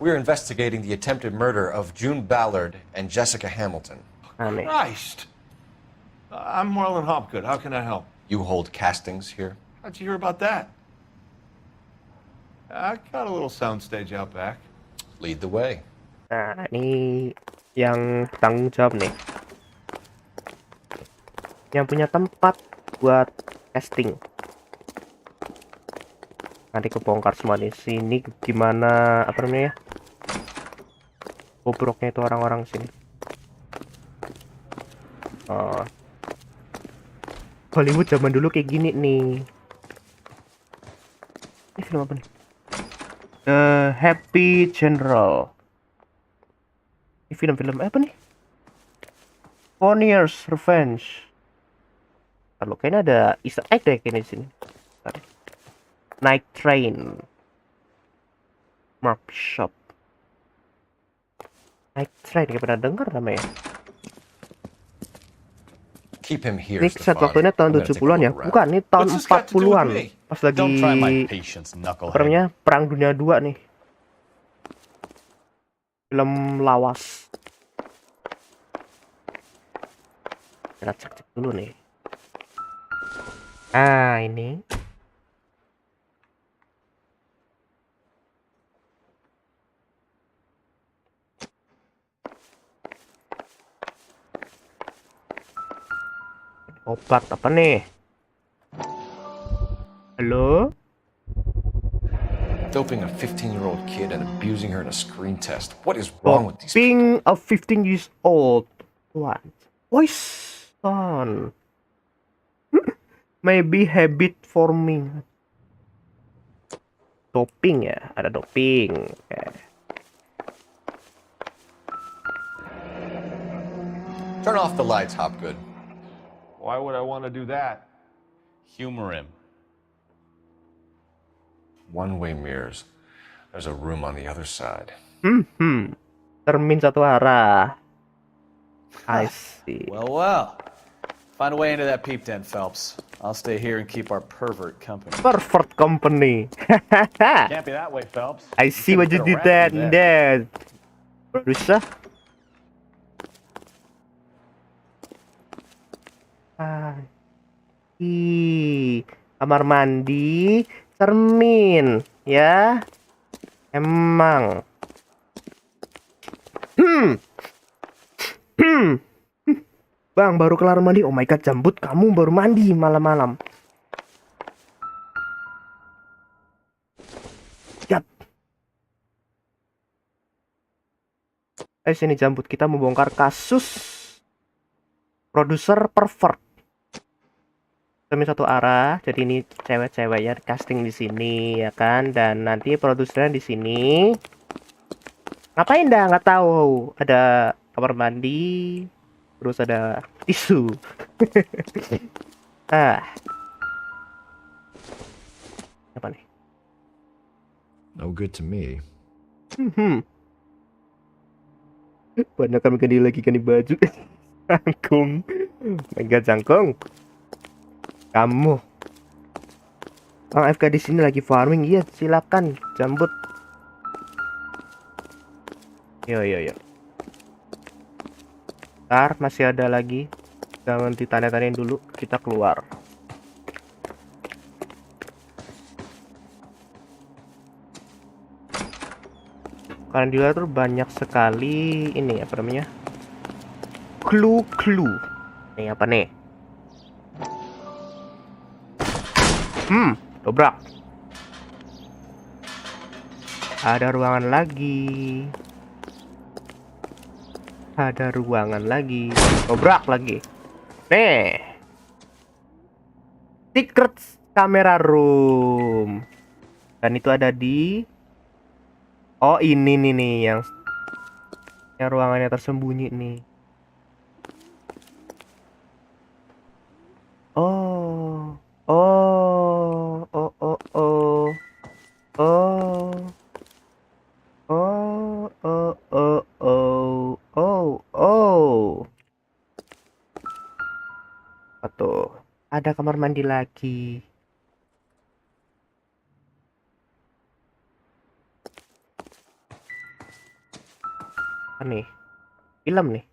We're investigating the attempted murder of June Ballard and Jessica Hamilton. Aneh. Christ. I'm Marlon Hopgood. How can I help? You hold castings here? How'd you hear about that? I got a little soundstage out back. Lead the way. Nah, ini yang bertanggung jawab nih. Yang punya tempat buat casting. Nanti kebongkar semua di sini gimana apa namanya? Bobroknya itu orang-orang sini. Hollywood zaman dulu kayak gini nih. Ini film apa nih? The Happy General. Ini film-film apa nih? Pioneers Revenge. Kalau kayaknya ada Easter egg deh kayaknya di sini. Night Train. Mark Shop. Night Train, kayak pernah dengar namanya. Keep him here, Ini set waktunya tahun 70-an ya? Bukan, ini tahun 40-an. Pas lagi namanya Perang Dunia 2 nih. Film lawas. Kita cek dulu nih. Ah, ini. Obat apa nih? Halo? Doping a 15-year-old kid and abusing her in a screen test. What is wrong with these Doping a 15 years old. What? Poison. Maybe habit forming. Doping ya, ada doping. Okay. Turn off the lights, Hopgood. Why would I want to do that? Humor him. One-way mirrors. There's a room on the other side. Cermin satu arah. I see. Well. Find a way into that peep den, Phelps. I'll stay here and keep our pervert company. Pervert company. Can't be that way, Phelps. I see what you did there. Bisa? Kamar mandi, cermin, ya. Emang. Bang, baru kelar mandi. Oh my god, jambut, kamu baru mandi malam-malam. Yap. Sini jambut, kita membongkar kasus produser pervert. Cermin satu arah, jadi ini cewek-cewek ya casting di sini ya kan, dan nanti produsernya di sini. Ngapain dah? Nggak tahu. Ada kamar mandi, terus ada tisu. Apa nih? No good to me. Banyak kan ganti lagi ganti baju. Jangkung. Mega jangkung. Kamu. Bang FK di sini lagi farming. Iya, silakan jambut. Yo. Ntar masih ada lagi. Jangan ditanya-tanyain dulu. Kita keluar. Karena di luar tuh banyak sekali ini apa namanya? Clue. Ini apa nih? Dobrak. Ada ruangan lagi. Dobrak lagi. Nih. Secret camera room. Dan itu ada di oh, ini nih yang ruangannya tersembunyi nih. Tuh, ada kamar mandi lagi. Nih, film nih.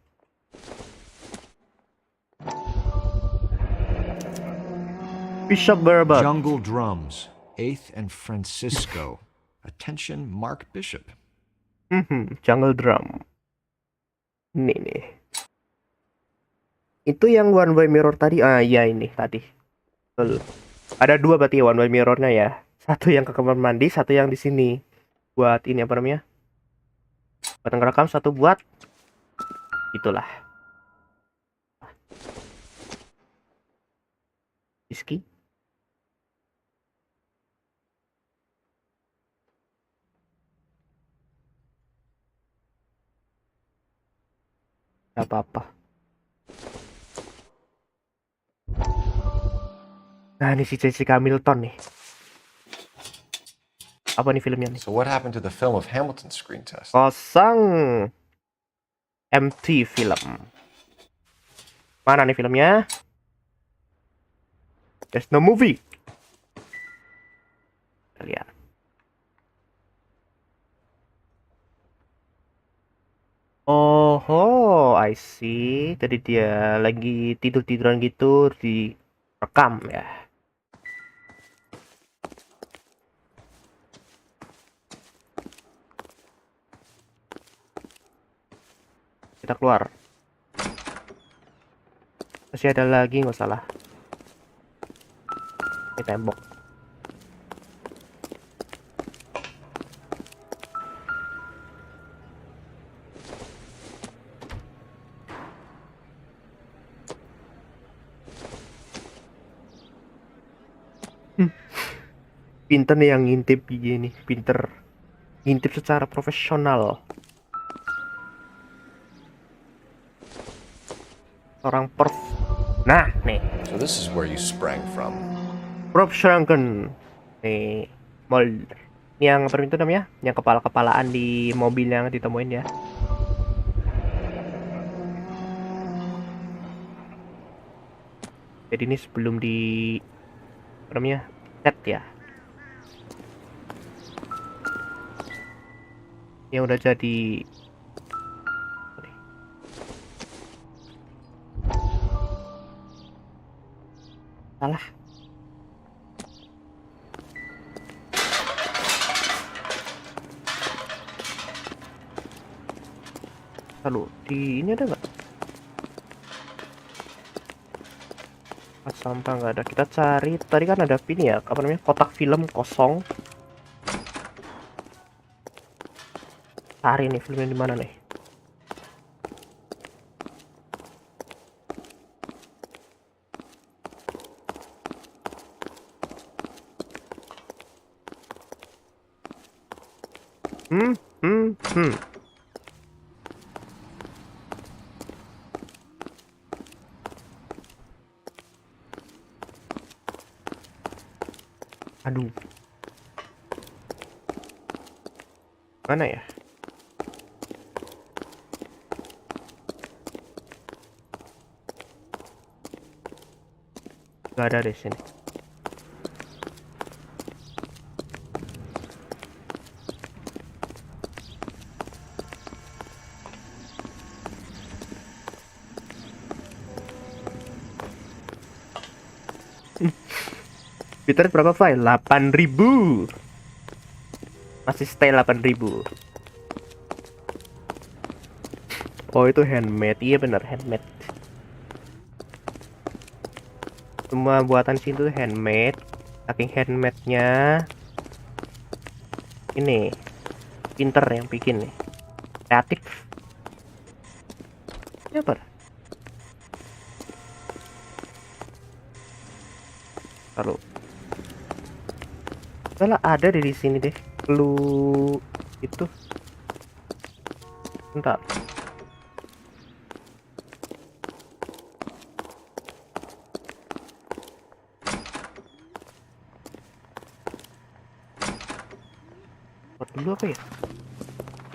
Bishop Berber. Jungle Drums, 8th and Francisco. Attention, Mark Bishop. Jungle Drum. Nih. Itu yang one way mirror tadi. Iya ini tadi. Betul. Ada dua berarti one way mirrornya ya. Satu yang ke kamar mandi, satu yang di sini. Buat ini apa namanya? Buat ngerekam, satu buat itulah. Rizky. Gak apa-apa. Nah, ini si Jessica Hamilton nih. Apa nih filmnya nih? So what happened to the film of Hamilton's screen test? Kosong. Empty film. Mana nih filmnya? There's no movie. Kita lihat. Oh, I see. Tadi dia lagi tidur-tiduran gitu direkam ya. Kita keluar. Masih ada lagi, nggak salah. Ini tembok. Pinter nih yang ngintip gini, pinter ngintip secara profesional. Orang perf. Nah, nih. So this is where you sprang from. Profsranken. Nih, mold. Ini yang apa itu namanya? Yang kepala-kepalaan di mobil yang ditemuin ya. Jadi ini sebelum di apa namanya? Set ya. Yang udah jadi salah. Lalu di ini ada nggak? Pas sampah nggak ada. Kita cari. Tadi kan ada ini ya, apa namanya? Kotak film kosong. Cari nih filmnya di mana nih? Aduh. Mana ya? Gak ada di sini. Peter berapa file? 8.000. Masih stay 8.000. Oh, itu handmade. Iya bener, handmade. Semua buatan sini tuh handmade. Saking handmade-nya. Ini pinter yang bikin nih. Kreatif. Siapa? Lalu salah ada di sini deh. Lu itu. Bentar. Dulu apa ya?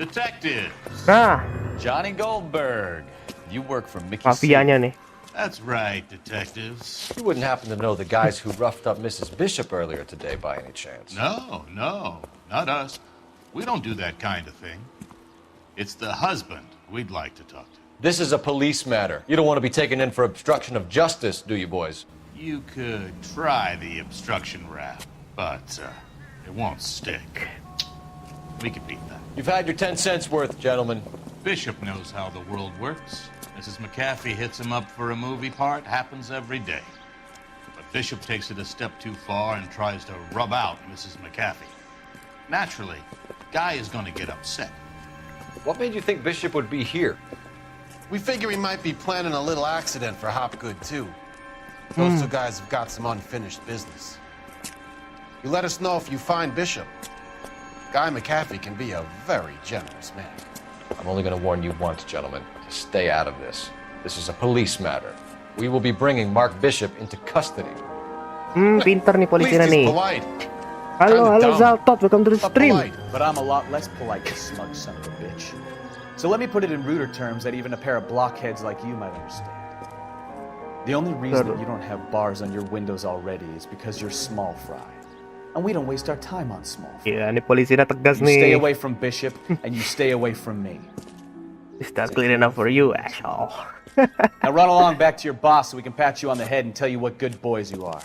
Detective. Nah, Johnny Goldberg. You work for Mickey mafianya nih. That's right, detectives. You wouldn't happen to know the guys who roughed up Mrs. Bishop earlier today by any chance? No, not us. We don't do that kind of thing. It's the husband we'd like to talk to. This is a police matter. You don't want to be taken in for obstruction of justice, do you, boys? You could try the obstruction rap, but it won't stick. We could beat that. You've had your 10 cents worth, gentlemen. Bishop knows how the world works. Mrs. McAfee hits him up for a movie part. Happens every day. But Bishop takes it a step too far and tries to rub out Mrs. McAfee. Naturally, Guy is going to get upset. What made you think Bishop would be here? We figure he might be planning a little accident for Hopgood, too. Those two guys have got some unfinished business. You let us know if you find Bishop. Guy McAfee can be a very generous man. I'm only going to warn you once, gentlemen, to stay out of this. This is a police matter. We will be bringing Mark Bishop into custody. Pinter nih polisinya nih. Polite. Halo Zaltot, welcome to the stream. But I'm a lot less polite, you smug son of a bitch. So let me put it in ruder terms that even a pair of blockheads like you might understand. The only reason that you don't have bars on your windows already is because you're small fry. And we don't waste our time on small fry. Iya, ini polisinya tegas You nih. stay away from Bishop, and you stay away from me. Is that clear enough for you, asshole? Now run along back to your boss so we can pat you on the head and tell you what good boys you are.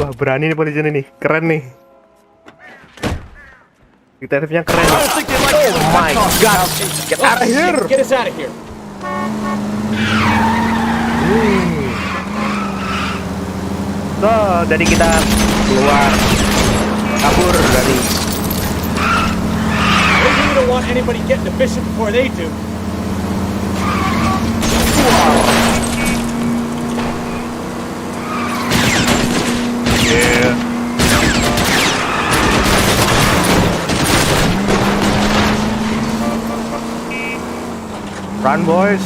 Wah, berani nih polisinya nih, keren nih. Detektifnya keren. Oh my god, get out of here! Get us out of here! So, jadi kita keluar, kabur dari. We don't want anybody getting to Bishop before they do. Yeah. Run, boys.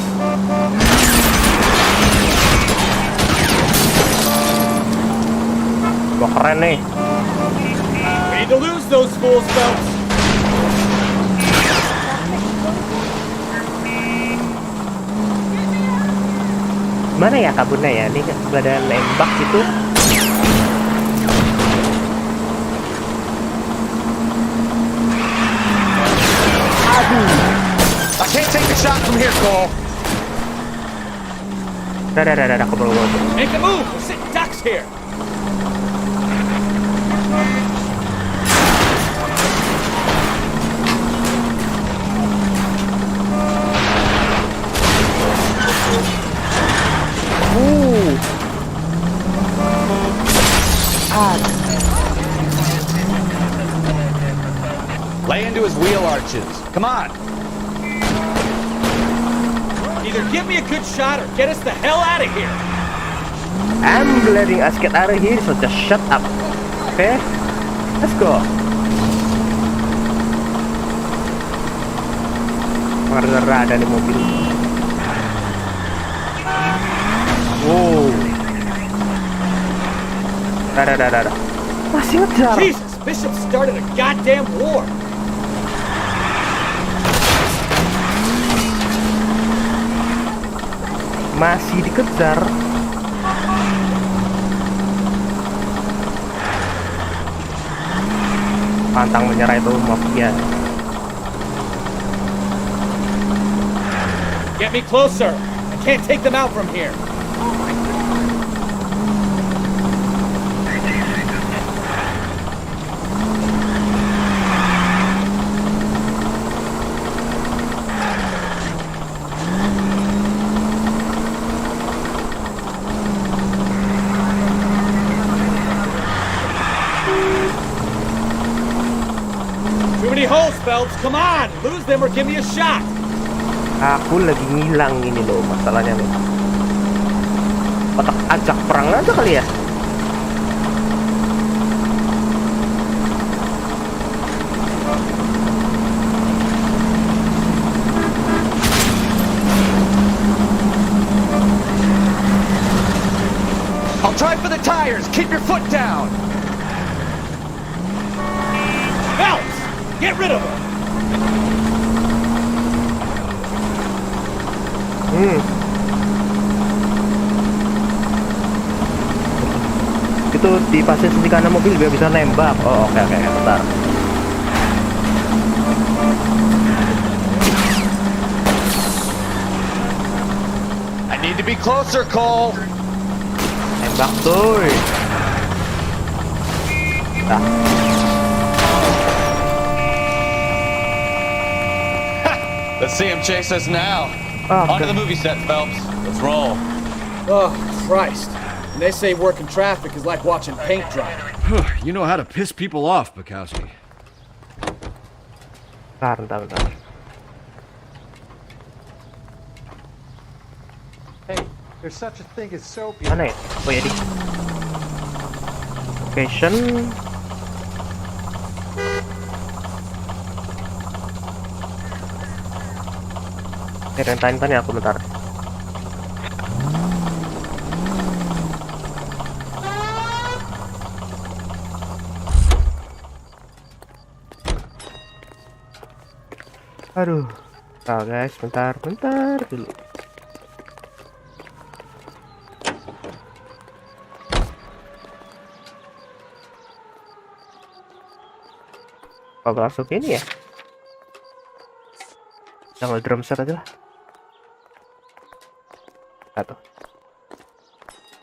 Wah, keren nih. We need to lose those fools, Phelps. Mana ya kaburnya ya? Ini gak ada nembak gitu. I can't take the shot from here, Cole. Dah, kabur. Make a move. We're sitting ducks here. Lay into his wheel arches. Come on. Either give me a good shot or get us the hell out of here. I'm letting us get out of here, so just shut up. Okay? Let's go. Murder ada di mobil. Wow. Dah. Masih ngejar. Jesus, Bishop started a goddamn war. Masih dikejar. Pantang menyerah itu mafia. Get me closer. I can't take them out from here. Too many holes, Phelps. Come on, lose them or give me a shot. Aku lagi ngilang ini loh masalahnya nih. Otak ajak perang aja kali ya. I'll try for the tires. Keep your foot down. Phelps, get rid of them. Itu di pasir kanan mobil biar bisa nembak. Oh oke, bentar. I need to be closer, Cole. Tembak tuh. Nah. Let's see him chase us now. Okay. Onto the movie set, Phelps. Let's roll. Oh, Christ. And they say working traffic is like watching paint dry. You know how to piss people off, Bukowski. Bentar. Hey, there's such a thing as soap. Mana ya? Oh ya di location. rentain ya aku bentar. Aduh. Nah guys, bentar dulu. Apa langsung ini ya? Jangan drum set aja lah. Atau.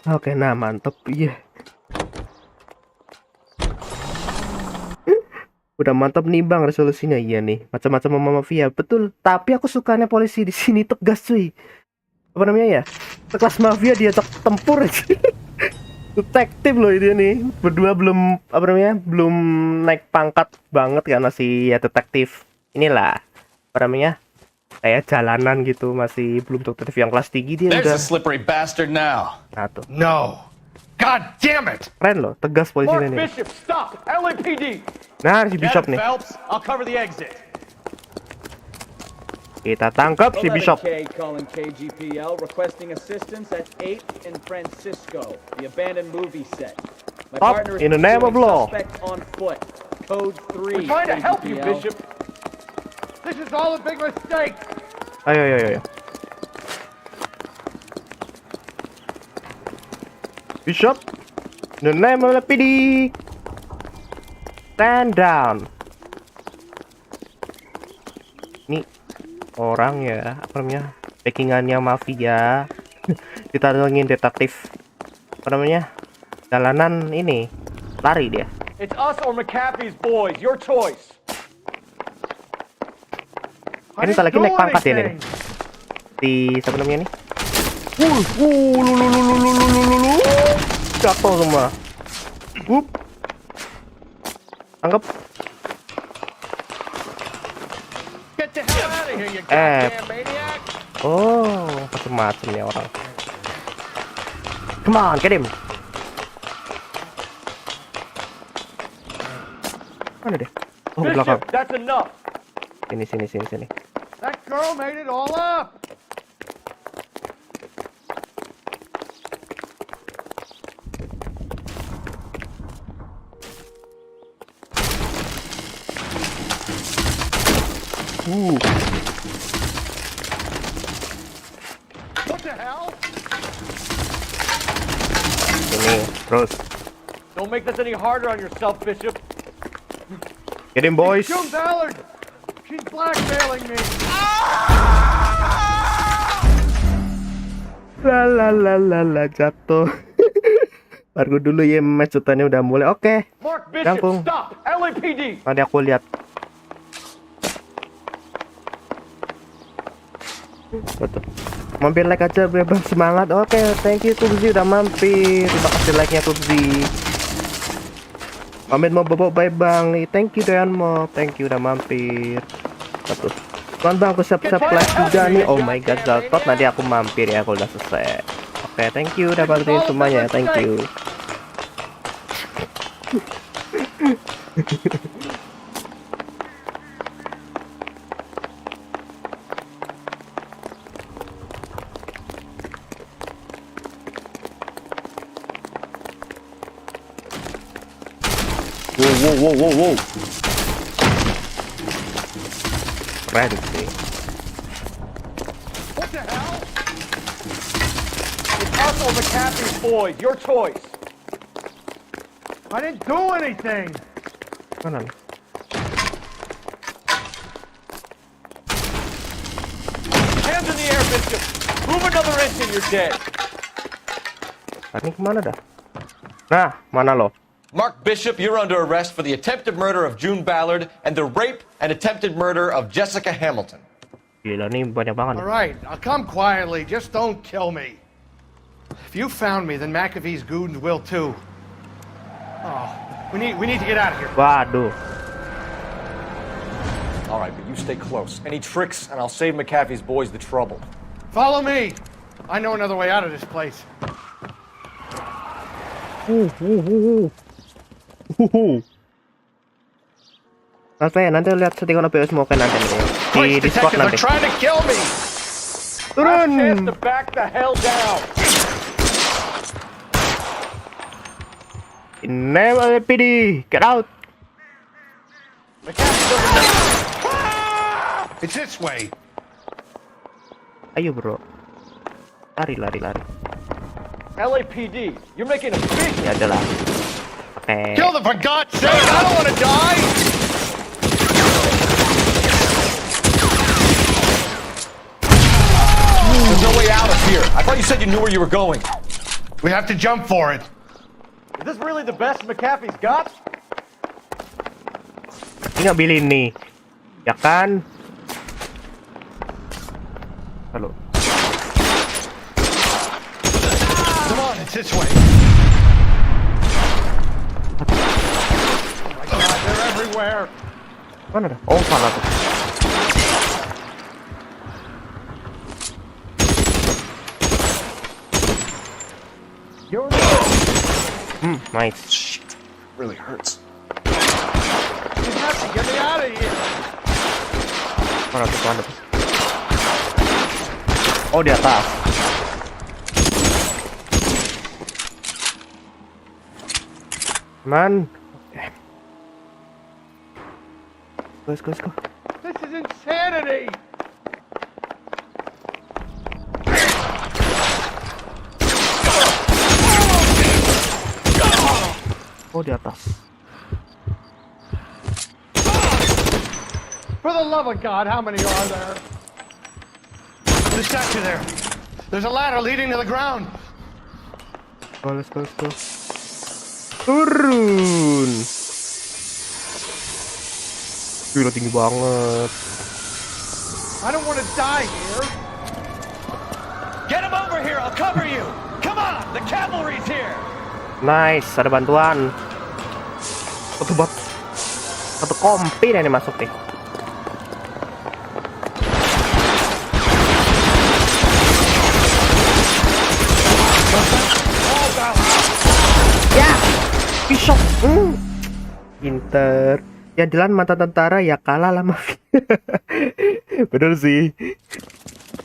Oke, nah mantep, iya. Udah mantap nih bang resolusinya, iya nih. Macam-macam sama mafia, betul. Tapi aku sukanya polisi di sini tegas cuy. Apa namanya ya? Kelas mafia diajak tempur aja. Detektif loh ini nih. Berdua belum apa namanya? Belum naik pangkat banget karena si ya detektif. Inilah apa namanya? Kayak jalanan gitu, masih belum detektif yang kelas tinggi dia There's udah. a slippery bastard now. Nah, tuh. No. God damn it! Keren loh, tegas polisinya nih. Bishop, stop! LAPD! Nah, si Bishop nih. Phelps, I'll cover the exit. Kita tangkap si Bishop. 11K calling KGPL requesting assistance at 8 in Francisco, the abandoned movie set. My Stop partner is in the name of law. suspect on foot. Code 3. We're trying to help you, KGPL. Bishop. This is all a big mistake. Ayo. Bishop, in the name of the PD, stand down. Ini orang ya, apa namanya, backingannya mafia. Ditantangin detektif, apa namanya, jalanan ini, lari dia. It's us or McAfee's boys, your choice. Ini tak lagi naik pangkat ya nih. Di siapa namanya nih? Jatuh semua. Anggap. Get the hell out of here, you goddamn maniac! Oh, macam-macam nih orang. Come on, get him. Mana dia? Oh, belakang. Bishop, that's enough. Sini. That girl made it all up. What the hell? Sini, terus. Don't make this any harder on yourself, Bishop. Get him, boys. June Ballard! She's blackmailing me! La jatuh. Baru dulu ya match utannya udah mulai. Oke. Mark Bishop, Jangkung. stop! LAPD! Nanti aku lihat. Betul. Mampir like aja biar semangat. Oke, thank you Kubzi udah mampir. Terima kasih like-nya Kubzi. Pamit mau bobo bye bang. Thank you Dean Mo. Thank you udah mampir. Betul. Bang aku siap-siap live juga nih. Oh my god, Zaltot nanti aku mampir ya kalau udah selesai. Oke, thank you udah bantuin semuanya. Thank you. Wow. Keren sih. What the hell? It's us or McAfee's boys, your choice. I didn't do anything. Mana? Hands in the air, Bishop. Move another inch and you're dead. Ini kemana dah? Nah, mana lo? Mark Bishop, you're under arrest for the attempted murder of June Ballard and the rape and attempted murder of Jessica Hamilton. Gila nih banyak banget. All right, I'll come quietly. Just don't kill me. If you found me, then McAfee's goons will too. Oh, we need to get out of here. Waduh. All right, but you stay close. Any tricks, and I'll save McAfee's boys the trouble. Follow me. I know another way out of this place. Nanti lihat settingan OBS mau nanti nih di Discord nanti. Trying to kill me. Turun. Chance to back the hell down. In name of the PD, get out. It's this way. Ayo bro. Lari. LAPD, you're making a big. Ya adalah. Oke. Kill them for God's sake! I don't want to die! There's no way out of here. I thought you said you knew where you were going. We have to jump for it. Is this really the best McAfee's got? Ini nggak bilin nih, ya kan? Halo. Come on, it's this way. Oh my God, they're everywhere. Mana dah? Oh, salah tuh. Nice. Shit, really hurts. You have to get me out of here. Mana tuh? Oh, di atas. Man. Let's go. This is insanity. Oh, di atas. For the love of God, how many are there? The statue there. There's a ladder leading to the ground. Oh, let's go. Turun. Gila, tinggi banget. I don't want to die here. Get him over here, I'll cover you. Come on, the cavalry's here. Nice, ada bantuan. Satu kompi nih masuk nih. Ya, pisau. Pinter. Ya jalan mantan tentara ya kalah lah mafia. Bener sih.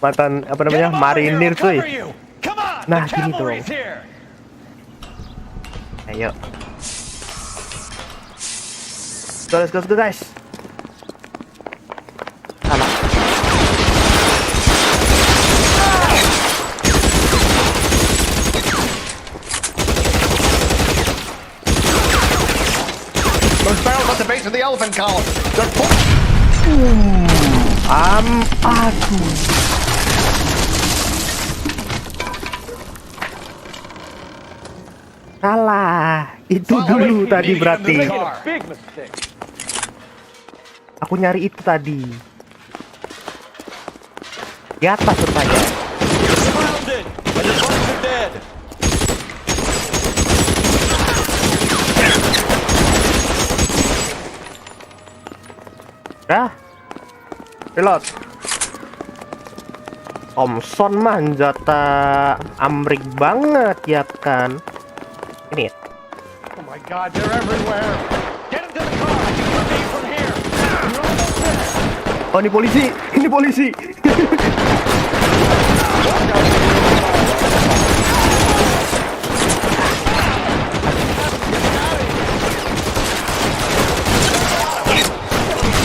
Mantan apa namanya marinir cuy. Nah gini dong. Ayo. Let's go guys. Salah. Those barrels at the base of the elephant column. They're Aduh. Salah. Itu dulu tadi berarti. Aku nyari itu tadi. Di atas rupanya. Dah. Reload. Thompson mah senjata Amrik banget ya kan. Ini ya. Oh my God, they're everywhere. Get them to the car. You can be from here. You're almost there. Oh, ini polisi.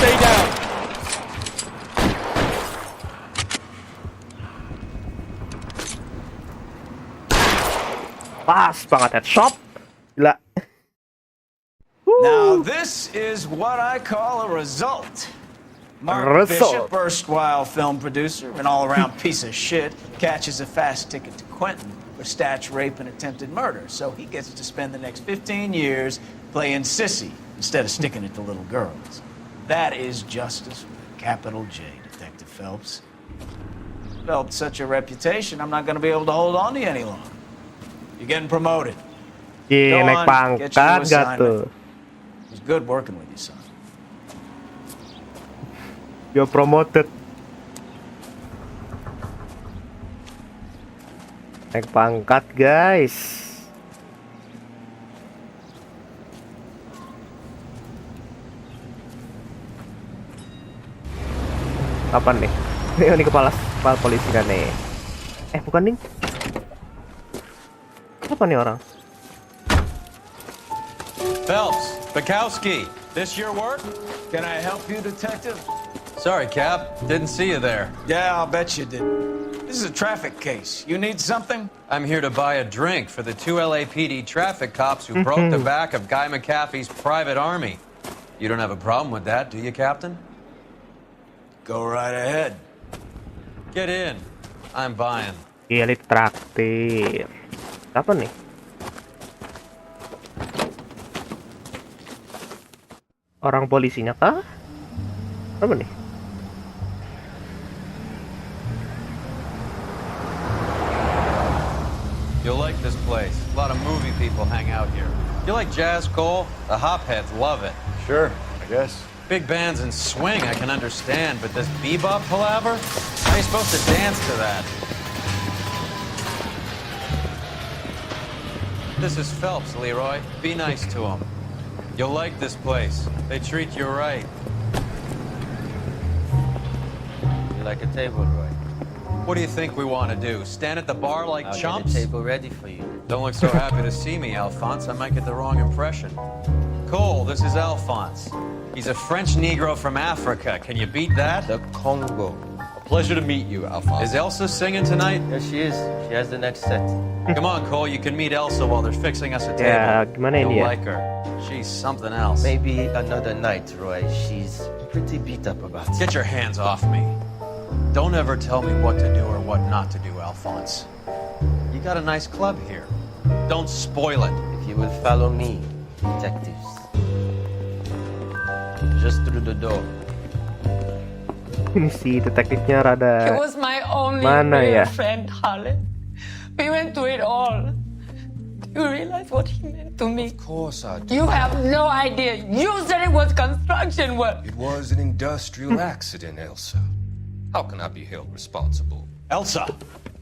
Stay down. Pas banget headshot. Gila. Now this is what I call a result. Mark Bishop, erstwhile film producer and all-around piece of shit, catches a fast ticket to Quentin for snatch, rape, and attempted murder. So he gets to spend the next 15 years playing sissy instead of sticking it to little girls. That is justice with a capital J, Detective Phelps. Developed such a reputation, I'm not going to be able to hold on to you any longer. You're getting promoted. Iya, naik pangkat gak tuh? It was good working with you, son. You're promoted. Naik pangkat, guys. Kapan nih? Ini kepala polisi kan nih. Bukan nih. Apa nih orang? Phelps, Bukowski, this your work? Can I help you, detective? Sorry, Cap. Didn't see you there. Yeah, I'll bet you did. This is a traffic case. You need something? I'm here to buy a drink for the 2 LAPD traffic cops who broke the back of Guy McAfee's private army. You don't have a problem with that, do you, Captain? Go right ahead. Get in. I'm buying. Iya, traktir. Apa nih? Orang polisinya kah? Apa nih? You'll like this place. A lot of movie people hang out here. You like jazz, Cole? The hopheads love it. Sure, I guess. Big bands and swing I can understand, but this bebop palaver? How are you supposed to dance to that? This is Phelps, Leroy. Be nice to him. You'll like this place. They treat you right. You like a table, Roy? What do you think we want to do? Stand at the bar like I'll chumps? get a table ready for you. Don't look so happy to see me, Alphonse. I might get the wrong impression. Cole, this is Alphonse. He's a French Negro from Africa. Can you beat that? The Congo. A pleasure to meet you, Alphonse. Is Elsa singing tonight? Yes, she is. She has the next set. Come on, Cole. You can meet Elsa while they're fixing us a table. Ya, gimana ini You'll ya? like her. She's something else. Maybe another night, Roy. She's pretty beat up about it. Get your hands off me. Don't ever tell me what to do or what not to do, Alphonse. You got a nice club here. Don't spoil it. If you will follow me, detectives. Just through the door. Ini si detektifnya rada He was my only mana real ya? friend, Harlan. We went through it all. Do you realize what he meant to me? Of course I do. You have no idea. You said it was construction work. It was an industrial accident, Elsa. How can I be held responsible? Elsa,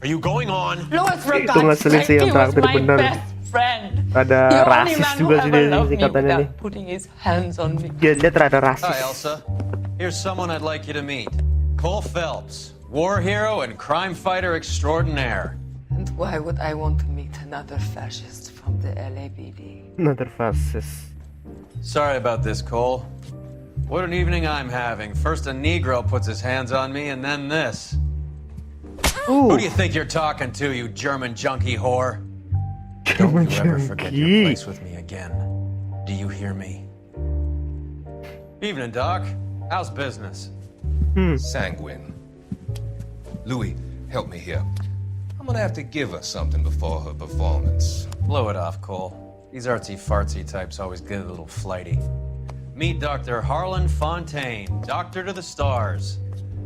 are you going on? Louis, for Itu God's ngeselin sake, sih he yang was traktir my bener. best friend. Rada The only rasis man who juga sih ever dari loved me singkatannya nih. without putting his hands on me. Dia rada rasis. Hi, Elsa. Here's someone I'd like you to meet. Cole Phelps, war hero and crime fighter extraordinaire. And why would I want to meet another fascist from the LAPD? Another fascist. Sorry about this, Cole. What an evening I'm having. First a Negro puts his hands on me, and then this. Who do you think you're talking to, you German junkie whore? Don't you ever forget your place with me again. Do you hear me? Evening, Doc. How's business? Sanguine. Louis, help me here. I'm gonna have to give her something before her performance. Blow it off, Cole. These artsy-fartsy types always get a little flighty. Meet Dr. Harlan Fontaine, doctor to the stars.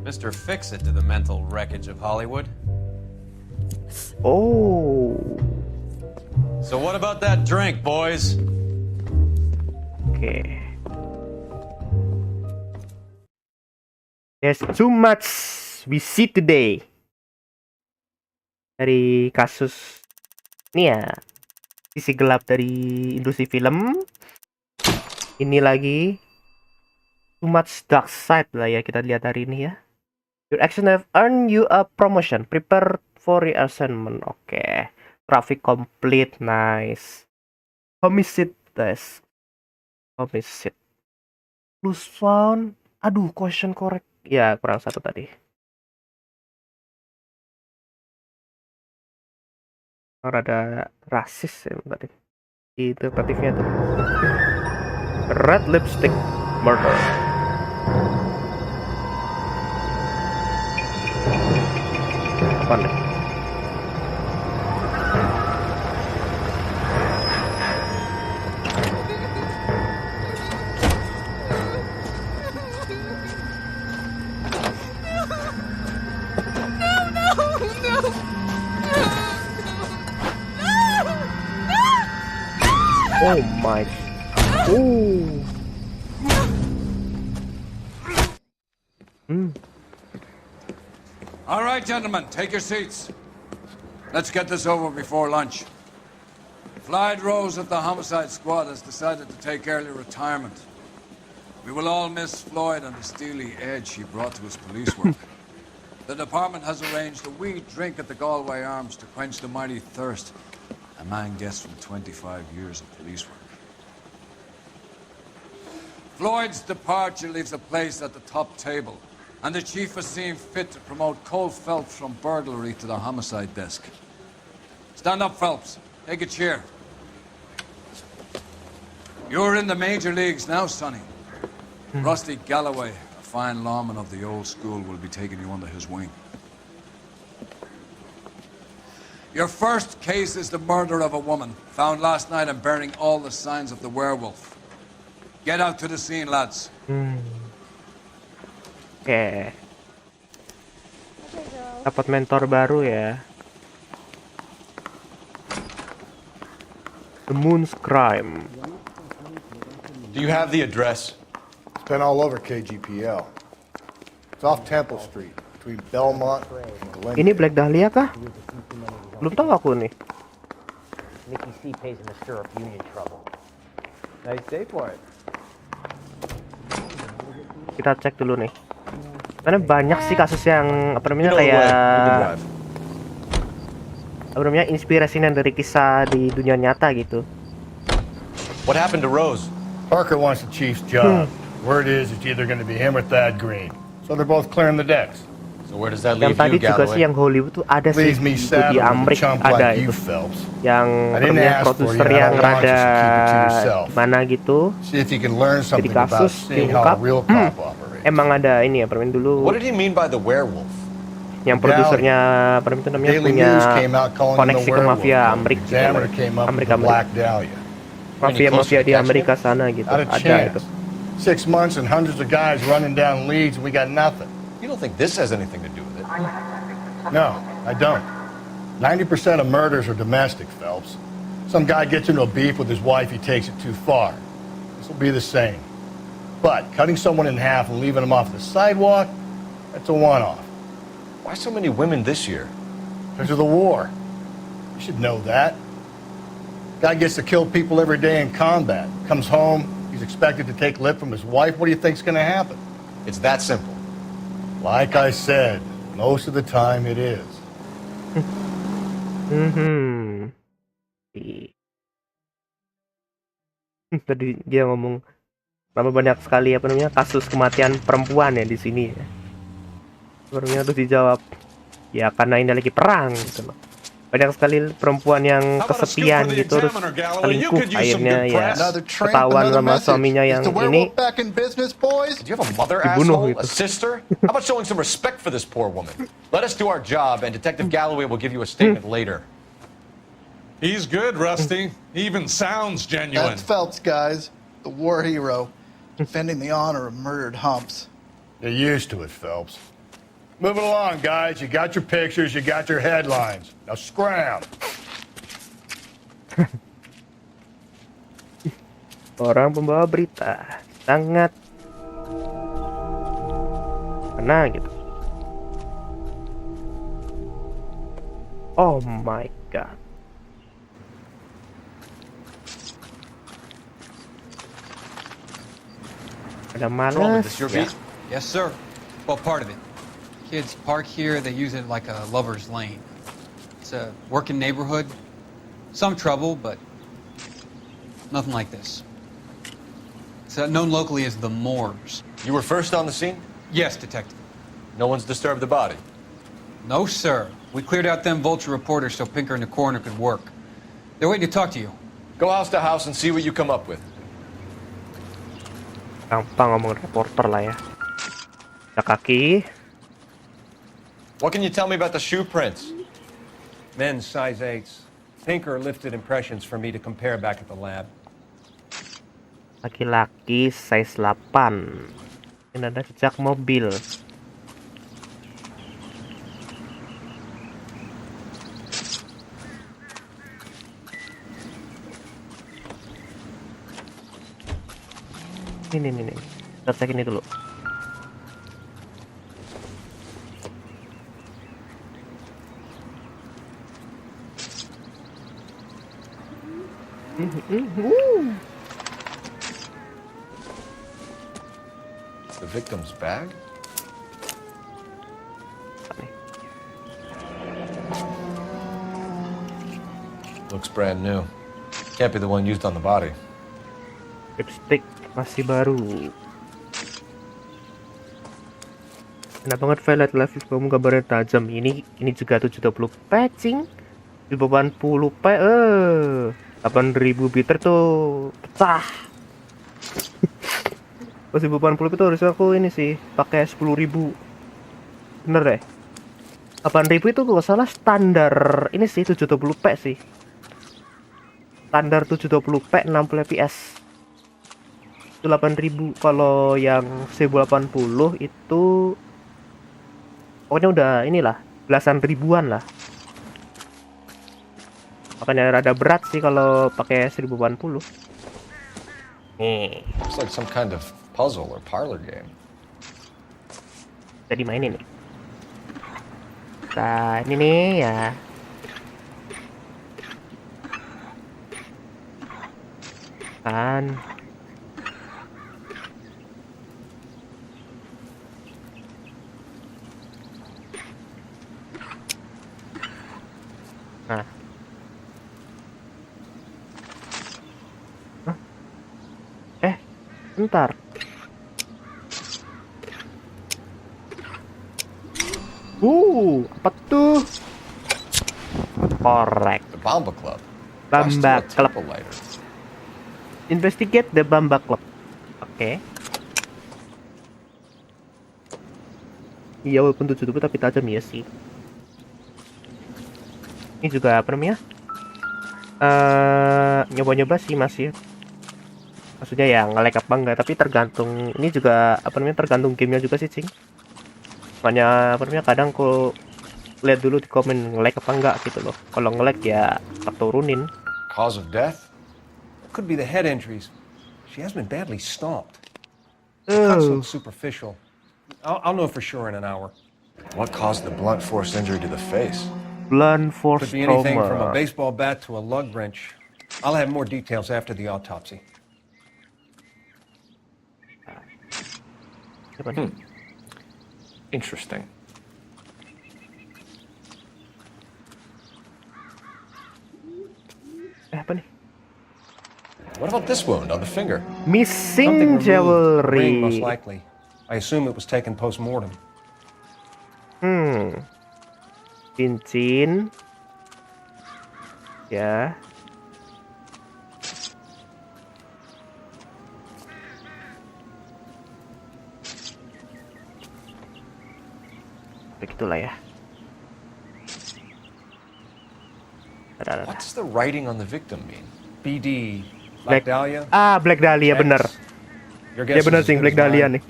Mr. Fix-It to the mental wreckage of Hollywood. Oh. So what about that drink, boys? Okay. There's too much we see today. Dari kasus ini ya, sisi gelap dari industri film. Ini lagi too much dark side lah ya, kita lihat hari ini ya. Your action have earned you a promotion. Prepare for reassignment. Oke. Traffic complete. Nice. Homicide test. Homicide. Plus found. Aduh, question correct. Ya, kurang satu tadi. Rada rasis ya tadi. Itu motifnya tuh. Red lipstick murder. Apa nih? Oh my. Oh. All right, gentlemen, take your seats. Let's get this over before lunch. Floyd Rose of the Homicide Squad has decided to take early retirement. We will all miss Floyd and the steely edge he brought to his police work. The department has arranged a wee drink at the Galway Arms to quench the mighty thirst a man gets from 25 years of police work. Floyd's departure leaves a place at the top table, and the chief has seen fit to promote Cole Phelps from burglary to the homicide desk. Stand up, Phelps. Take a chair. You're in the major leagues now, Sonny. Rusty Galloway, a fine lawman of the old school, will be taking you under his wing. Your first case is the murder of a woman, found last night and bearing all the signs of the werewolf. Get out to the scene, lads. Oke. Dapat mentor baru ya. The Moon's Crime. Do you have the address? It's been all over KGPL. It's off Temple Street, between Belmont and Glen. Ini Black Dahlia kah? Belum tahu aku nih. Mickey C pays in the stirrup union trouble. Nice day for it. Kita cek dulu nih. Karena banyak sih kasus yang apa namanya kayak apa namanya inspirasinya dari kisah di dunia nyata gitu. What happened to Rose? Parker wants the chief's job. Word is it's either going to be him or Thad Green. So they're both clearing the decks. So where does that leave Yang tadi you, juga Galloway? sih yang Hollywood tuh ada sih Leaves me itu sad di with a Amerika chump ada like you, itu. Phelps. Yang I didn't punya ask for you, produser and I yang don't want you rada to keep it to yourself. mana gitu. See if you can learn Jadi something about kasus seeing how diungkap. a real cop operates. Emang ada ini ya permen dulu. What did he mean by the werewolf? Yang produsernya permen itu namanya Daily punya News came out calling him the koneksi ke werewolf. mafia Amerika. Examiner came up with the Black Dahlia. Mafia di Amerika sana gitu. Not a Ada itu. chance. 6 months and hundreds of guys running down leads and we got nothing. You don't think this has anything to do with it? No, I don't. 90% of murders are domestic, Phelps. Some guy gets into a beef with his wife, he takes it too far. This will be the same. But cutting someone in half and leaving them off the sidewalk, that's a one-off. Why so many women this year? Because of the war. You should know that. Guy gets to kill people every day in combat. Comes home, he's expected to take lip from his wife. What do you think's going to happen? It's that simple. Like I said, most of the time it is. Tadi dia ngomong berapa banyak sekali apa namanya kasus kematian perempuan ya di sini ya. Sebenarnya terus dijawab ya karena ini lagi perang gitu loh. Banyak sekali perempuan yang kesepian gitu terus selingkuh akhirnya ya ketahuan sama suaminya yang ini Do you have a mother, dibunuh asshole? gitu. A sister? How about showing some respect for this poor woman? Let us do our job, and Detective Galloway will give you a statement later. He's good, Rusty. He even sounds genuine. That's Phelps, guys. The war hero. Defending the honor of murdered humps. You're used to it, Phelps. Moving along, guys. You got your pictures, you got your headlines. Now scram. Orang pembawa berita sangat kena gitu. Oh my god. Ada malas. Yes, sir. Well, part of it. Kids park here, they use it like a lover's lane. It's a working neighborhood. Some trouble, but nothing like this. It's known locally as the Moors. You were first on the scene? Yes, Detective. No one's disturbed the body? No, sir. We cleared out them vulture reporters so Pinker and the coroner could work. They're waiting to talk to you. Go house to house and see what you come up with. Gampang ngomong reporter lah ya. Ada kaki. What can you tell me about the shoe prints? Men's size 8s. Pinker lifted impressions for me to compare back at the lab. Laki-laki size 8. Ini ada jejak mobil. Ini. Kita cek ini dulu. The victim's bag? Looks brand new. Can't be the one used on the body. Lipstick masih baru. Enak banget Violet Live kamu gambarnya tajam. Ini juga 720p cing. 80p 8000 biter tuh pecah. Pas 1080p itu harusnya aku ini sih pakai 10.000. Bener deh. 8000 itu kalau salah standar ini sih 720p sih. Standar 720p 60 fps. Itu 8000. Kalau yang 1080 itu pokoknya udah inilah belasan ribuan lah. Makanya rada berat sih kalau pakai 1080. Nih. It's like some kind of puzzle or parlor game. Jadi mainin nih. Nah, ini nih ya. Kan. Nah. Hah? Bentar. Apa tuh? Korek. The Bamba Club. Bamba Club. Investigate the Bamba Club. Oke. Iya walaupun 720 tapi tajam ya sih. Ini juga apa namanya? Nyoba-nyoba sih masih. Maksudnya ya nge-lag apa enggak, tapi tergantung ini juga apa namanya tergantung gamenya juga sih, Cing. Makanya apa namanya kadang aku lihat dulu di komen nge-lag apa enggak gitu loh. Kalau nge-lag ya tak turunin. Cause of death? Could be the head injuries. She has been badly stomped. The cuts look superficial. I'll know for sure in an hour. What caused the blunt force injury to the face? Blunt force Could be anything from a baseball bat to a lug wrench. I'll have more details after the autopsy. Interesting. Apa nih? What about this wound on the finger? Missing jewelry. Most likely. I assume it was taken post-mortem. Cincin. Ya. Begitulah ya. What's the writing on the victim mean? BD. Black Dahlia? Black Dahlia bener. Ya bener sih Black Dahlia nih.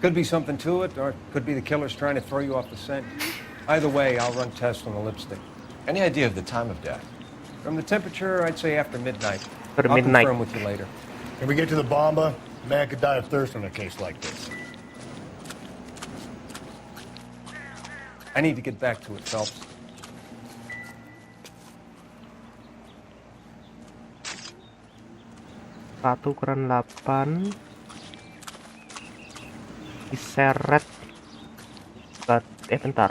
Could be something to it, or it could be the killer's trying to throw you off the scent. Either way, I'll run tests on the lipstick. Any idea of the time of death? From the temperature, I'd say after midnight. After I'll midnight. confirm with you later. Can we get to the Bamba? A man could die of thirst in a case like this. I need to get back to it, Phelps. Satu ukuran 8 diseret. Bentar.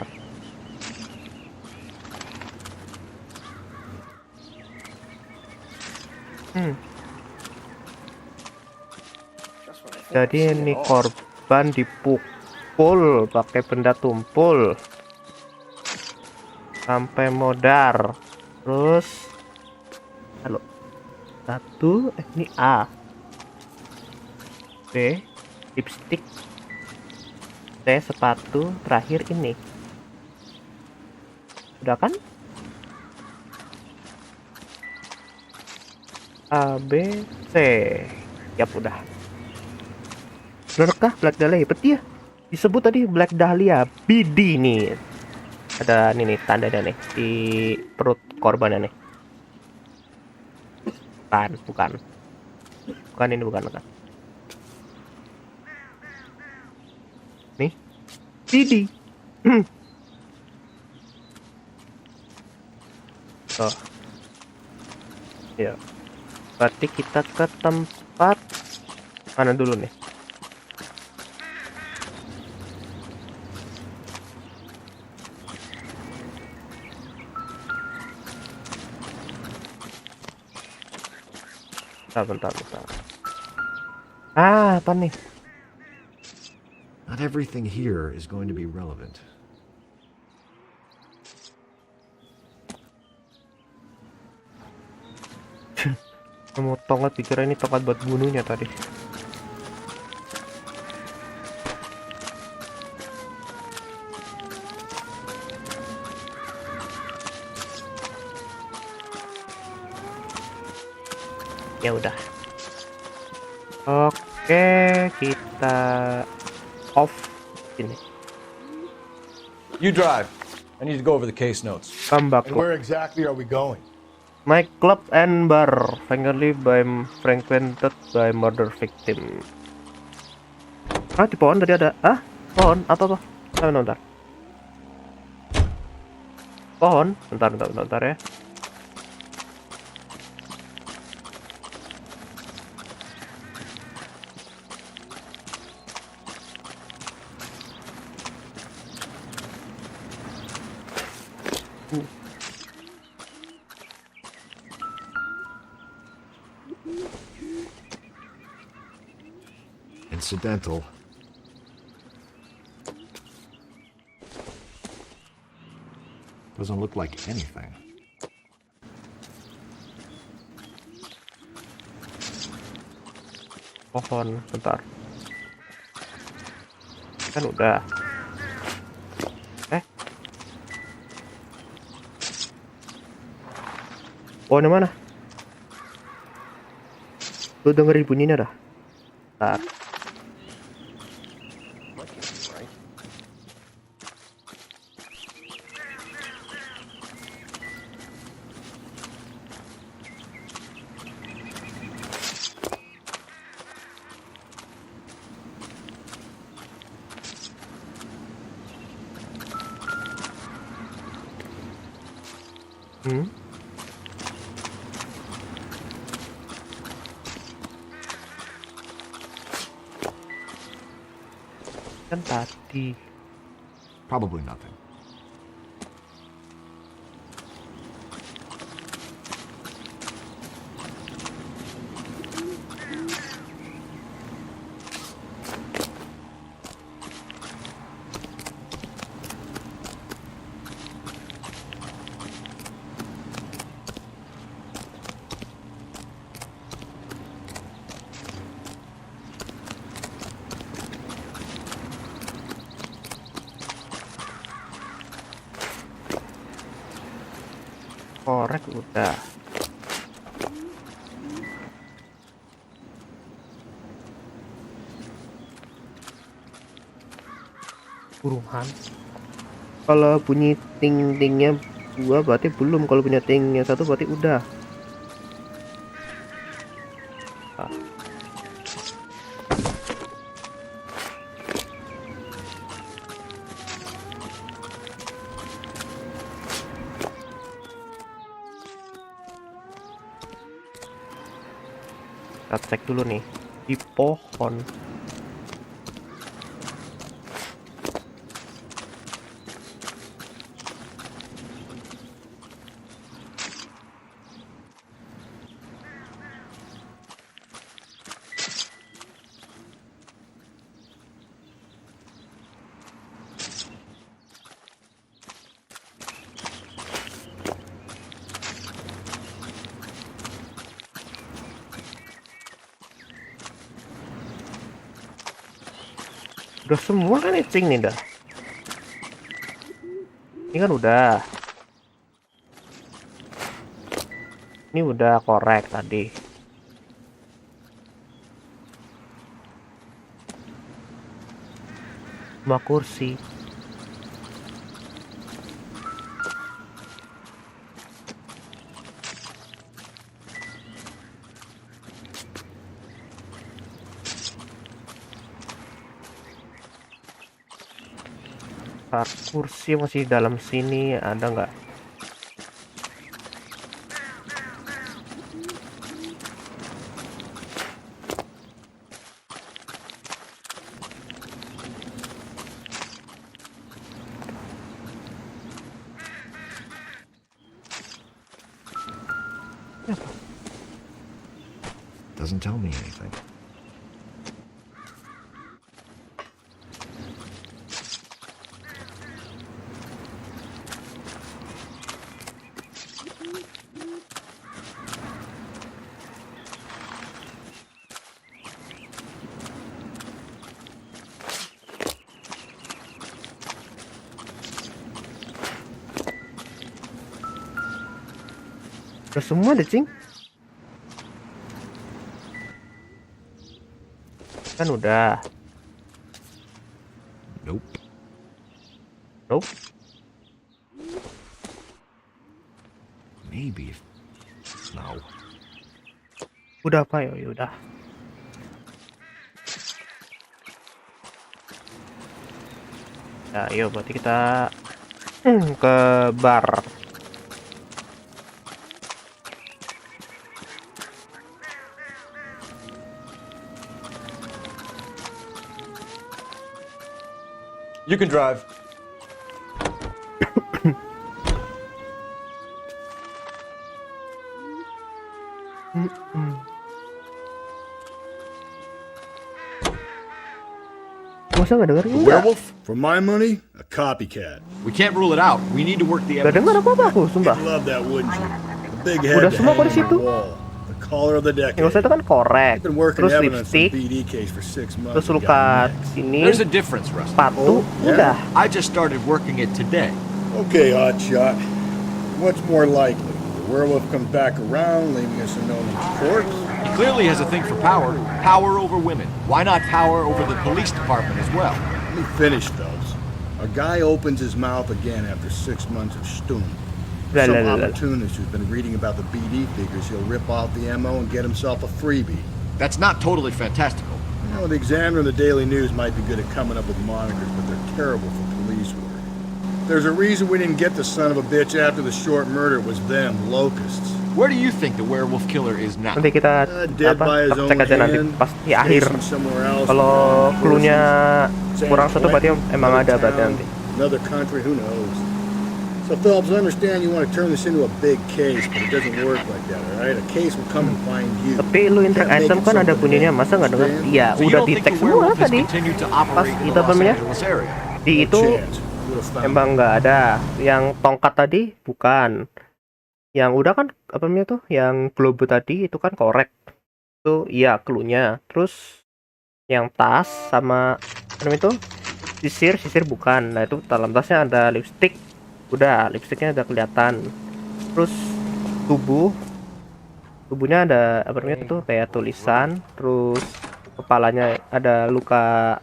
Jadi ini korban dipukul pakai benda tumpul sampai modar. Terus halo. Satu, ini A. B, lipstick. C, sepatu. Terakhir ini. Udah kan? A, B, C. Yap, udah. Benarkah Black Dahlia hebat ya? Disebut tadi Black Dahlia BD nih. Ada nih tandanya nih di perut korbannya nih. Bukan ini bukan. Nih BD. Oh ya, berarti kita ke tempat mana dulu nih? Bentar. Ah, apa nih? Not everything here is going to be relevant. Mau tongkat, dikira ini tongkat buat bunuhnya tadi. Ya udah. Oke, kita off ini. You drive. I need to go over the case notes. Come back. And where exactly are we going? My club and bar frequented by murder victim. Ah, di pohon tadi ada. Ah, pohon apa? Bentar. Pohon. Bentar ya. Incidental. Doesn't look like anything. Pohon, bentar. Kan udah. Pohonnya mana? Lu dengerin bunyinya dah. Bentar. Kan tadi. Probably nothing. Korek udah. Buruan. Kalau bunyi ting-tingnya 2 berarti belum. Kalau punya tingnya 1 berarti udah. Kita cek dulu nih di pohon. Udah semua kan ecing nih dah. Ini kan udah. Ini udah korek tadi. Sama kursi. Kursi masih dalam sini, ada nggak? Doesn't tell me anything. Udah semua deh, Cing. Kan udah. Nope. Nope. Maybe. No. Udah apa ya? Udah. Nah, yuk berarti kita ke bar. You can drive. Masa nggak denger? A werewolf? For my money, a copycat. We can't rule it out. We need to work the Gak evidence. denger apa-apa aku, sumpah. You'd love that, wouldn't you? The big head Udah to semua hang kok di on situ. the wall. The collar of the decade. Yang itu kan korek, Been working terus evidence in lipstick, BD case for 6 months. terus and luka got next. sini, There's a difference, Rusty. sepatu, udah. I just started working it today. Okay, hotshot. What's more likely? The werewolf comes back around, leaving us a known corpse? He clearly has a thing for power. Power over women. Why not power over the police department as well? Let me finish, Phelps. A guy opens his mouth again after 6 months of stewing. Some opportunist who's been reading about the BD figures, he'll rip off the MO and get himself a freebie. That's not totally fantastical. You know, the Examiner and the Daily News might be good at coming up with monikers, but they're terrible for police work. There's a reason we didn't get the son of a bitch after the short murder. It was them, locusts. Where do you think the werewolf killer is now? Nanti kita Dead by his own cek aja nanti hand, pas di akhir. chasing somewhere else. Kalau cluenya kurang satu berarti emang ada berarti nanti. Another country, who knows? So Phelps, I understand you want to turn this into a big case, but it doesn't work like that, all right? A case will come and find you. Tapi lu interact item kan ada bunyinya, masa nggak denger? Iya, udah di tag semua tadi. Pas itu apa namanya? Di itu emang nggak ada. Yang tongkat tadi bukan. Yang udah kan apa namanya tuh? Yang globe tadi itu kan korek. Itu iya cluenya. Terus yang tas sama apa namanya itu? Sisir bukan. Nah itu dalam tasnya ada lipstick. Udah, lipstiknya udah kelihatan. Terus tubuhnya ada apa namanya tuh kayak tulisan. Terus kepalanya ada luka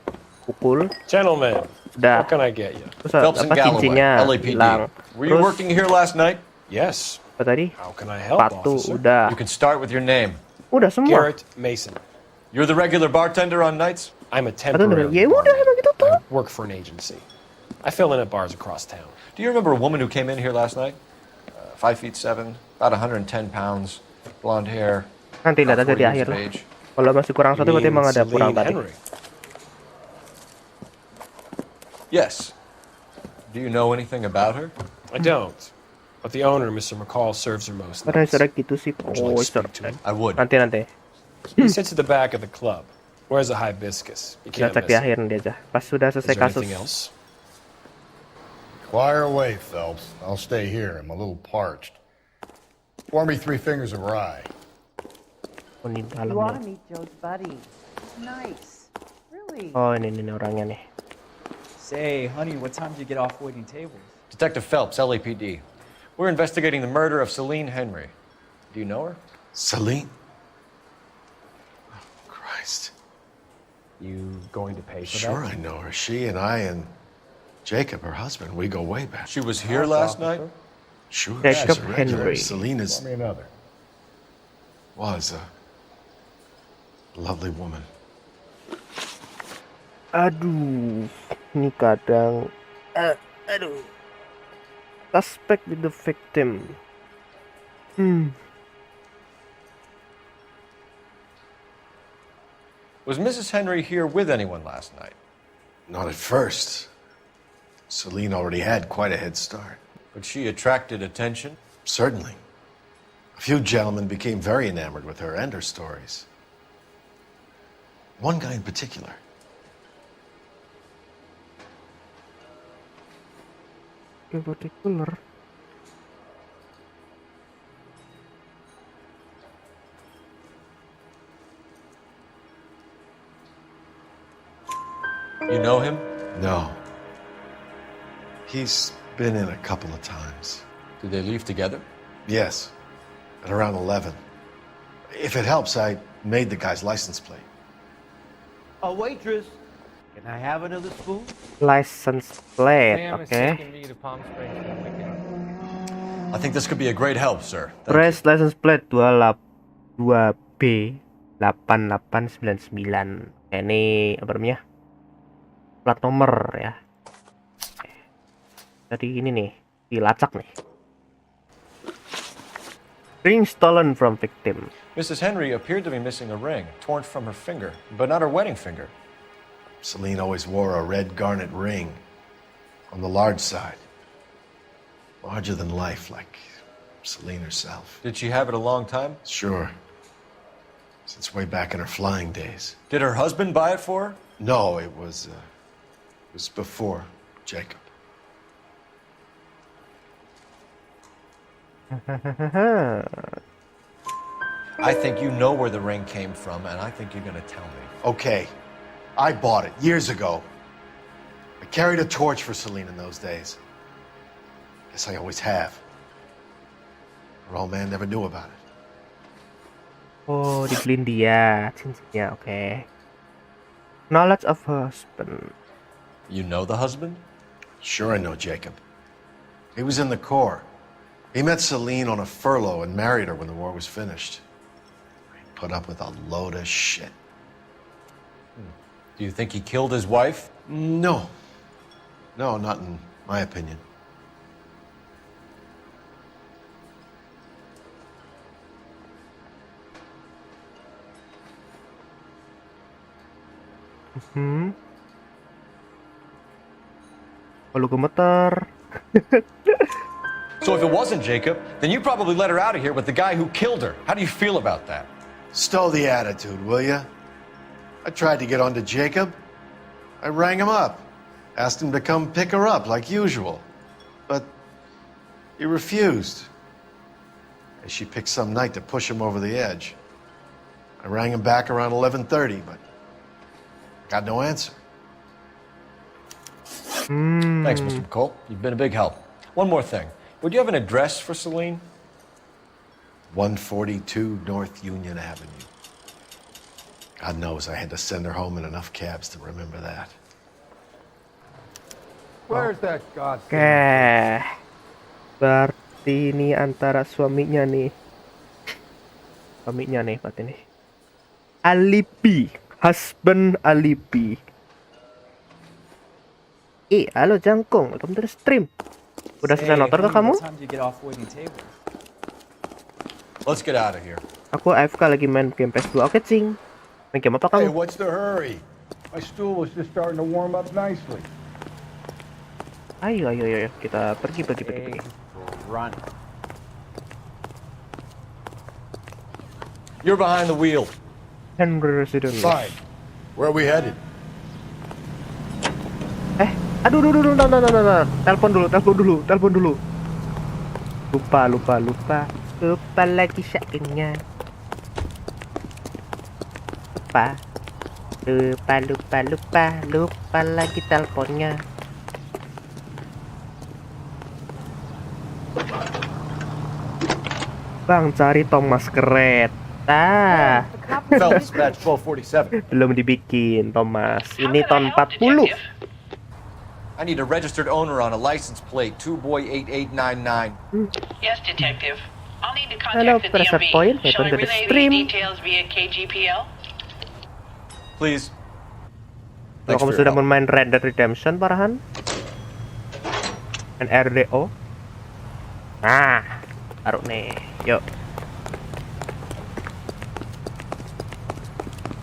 pukul. Gentlemen, udah. what can I get you? Terus apa cincinnya hilang. Were you working here last night? Yes. Apa tadi? How can I help, Sepatu officer? udah. You can start with your name. Udah semua. Garrett Mason. You're the regular bartender on nights? I'm a temporary. Ya udah emang gitu tuh. I work for an agency. I fill in at bars across town. Do you remember a woman who came in here last night? 5'7", about 110 pounds, blonde hair. Nanti lihat aja di akhir lah. Kalau masih kurang satu berarti emang ada kurang tadi. Yes. Do you know anything about her? I don't. But the owner, Mr. McCall, serves her most Karena nights. cara gitu sih. Oh, I would. Nanti. He sits at the back of the club. Wears a hibiscus. You Kita can't cek di miss akhir it. nanti aja. Pas sudah Is selesai there kasus. anything else? Fire away, Phelps. I'll stay here. I'm a little parched. Pour me 3 fingers of rye. Oh, ini You dalam ought to nih. meet Joe's buddy. It's nice. Really. Oh, ini orangnya nih. Say, honey, what time did you get off waiting tables? Detective Phelps, LAPD. We're investigating the murder of Celine Henry. Do you know her? Celine? Oh, Christ. You going to pay for Sure, that? I know her. She and I and Jacob, her husband, we go way back. She was here last night? Sure, Jacob she's a regular. Henry. Celine is, Pour me another. was a lovely woman. Aduh, ini kadang aduh. Suspect with the victim. Was Mrs. Henry here with anyone last night? Not at first. Celine already had quite a head start. But she attracted attention? Certainly. A few gentlemen became very enamored with her and her stories. One guy in particular. In particular. You know him? No. He's been in a couple of times. Did they leave together? Yes, at around 11. If it helps, I made the guy's license plate. A waitress, can I have another spoon? License plate, Sam is okay. taking me to Palm Springs for the weekend. I think this could be a great help, sir. Press license plate 2B 8899. Ini apa namanya? Plat nomor ya. Tadi ini nih, dilacak nih. Ring stolen from victim. Mrs. Henry appeared to be missing a ring, torn from her finger, but not her wedding finger. Celine always wore a red garnet ring on the large side. Larger than life, like Celine herself. Did she have it a long time? Sure. Since way back in her flying days. Did her husband buy it for her? No, it was before Jacob. I think you know where the ring came from, and I think you're gonna tell me. Okay, I bought it years ago. I carried a torch for Celine in those days. Guess I always have. Her old man never knew about it. Oh, dibeliin dia cincinnya, oke. Knowledge of husband. You know the husband? Sure I know Jacob. He was in the Corps. He met Celine on a furlough and married her when the war was finished. He put up with a load of shit. Do you think he killed his wife? No. No, not in my opinion. Lalu gemeter. So if it wasn't Jacob, then you probably let her out of here with the guy who killed her. How do you feel about that? Stow the attitude, will ya? I tried to get onto Jacob. I rang him up. Asked him to come pick her up like usual. But he refused. And she picked some night to push him over the edge. I rang him back around 11:30, but got no answer. Thanks, Mr. McCall. You've been a big help. One more thing. Would you have an address for Celine? 142 North Union Avenue. God knows I had to send her home in enough cabs to remember that. Where's that god? Oke. Berarti ini antara suaminya nih. Suaminya nih berarti nih. Alibi. Husband alibi. Halo Jangkung, welcome to the stream. Udah selesai nonton ke kamu? Let's get out of here. Aku AFK lagi main game PS2. Oke, Cing. Main game apa kamu? Hey, what's the hurry? My stool was just starting to warm up nicely. Ayo. Kita pergi. Run. You're behind the wheel. Henry Resident. Fine. Where are we headed? Aduh, telepon dulu. Lupa lagi syaknya. Lupa lagi teleponnya. Bang, cari Thomas kereta. Phelps, badge 1247. Belum dibikin, Thomas. Ini tahun 40. I need a registered owner on a license plate, 2boy8899. Yes, detective. I'll need to Hello, contact the press a DMV. point. Shall I Welcome to the relay stream. these details via KGPL? Please. Kalau kamu sudah bermain Red Dead Redemption, parahan? NRDO. Nah, taruh nih. Yuk.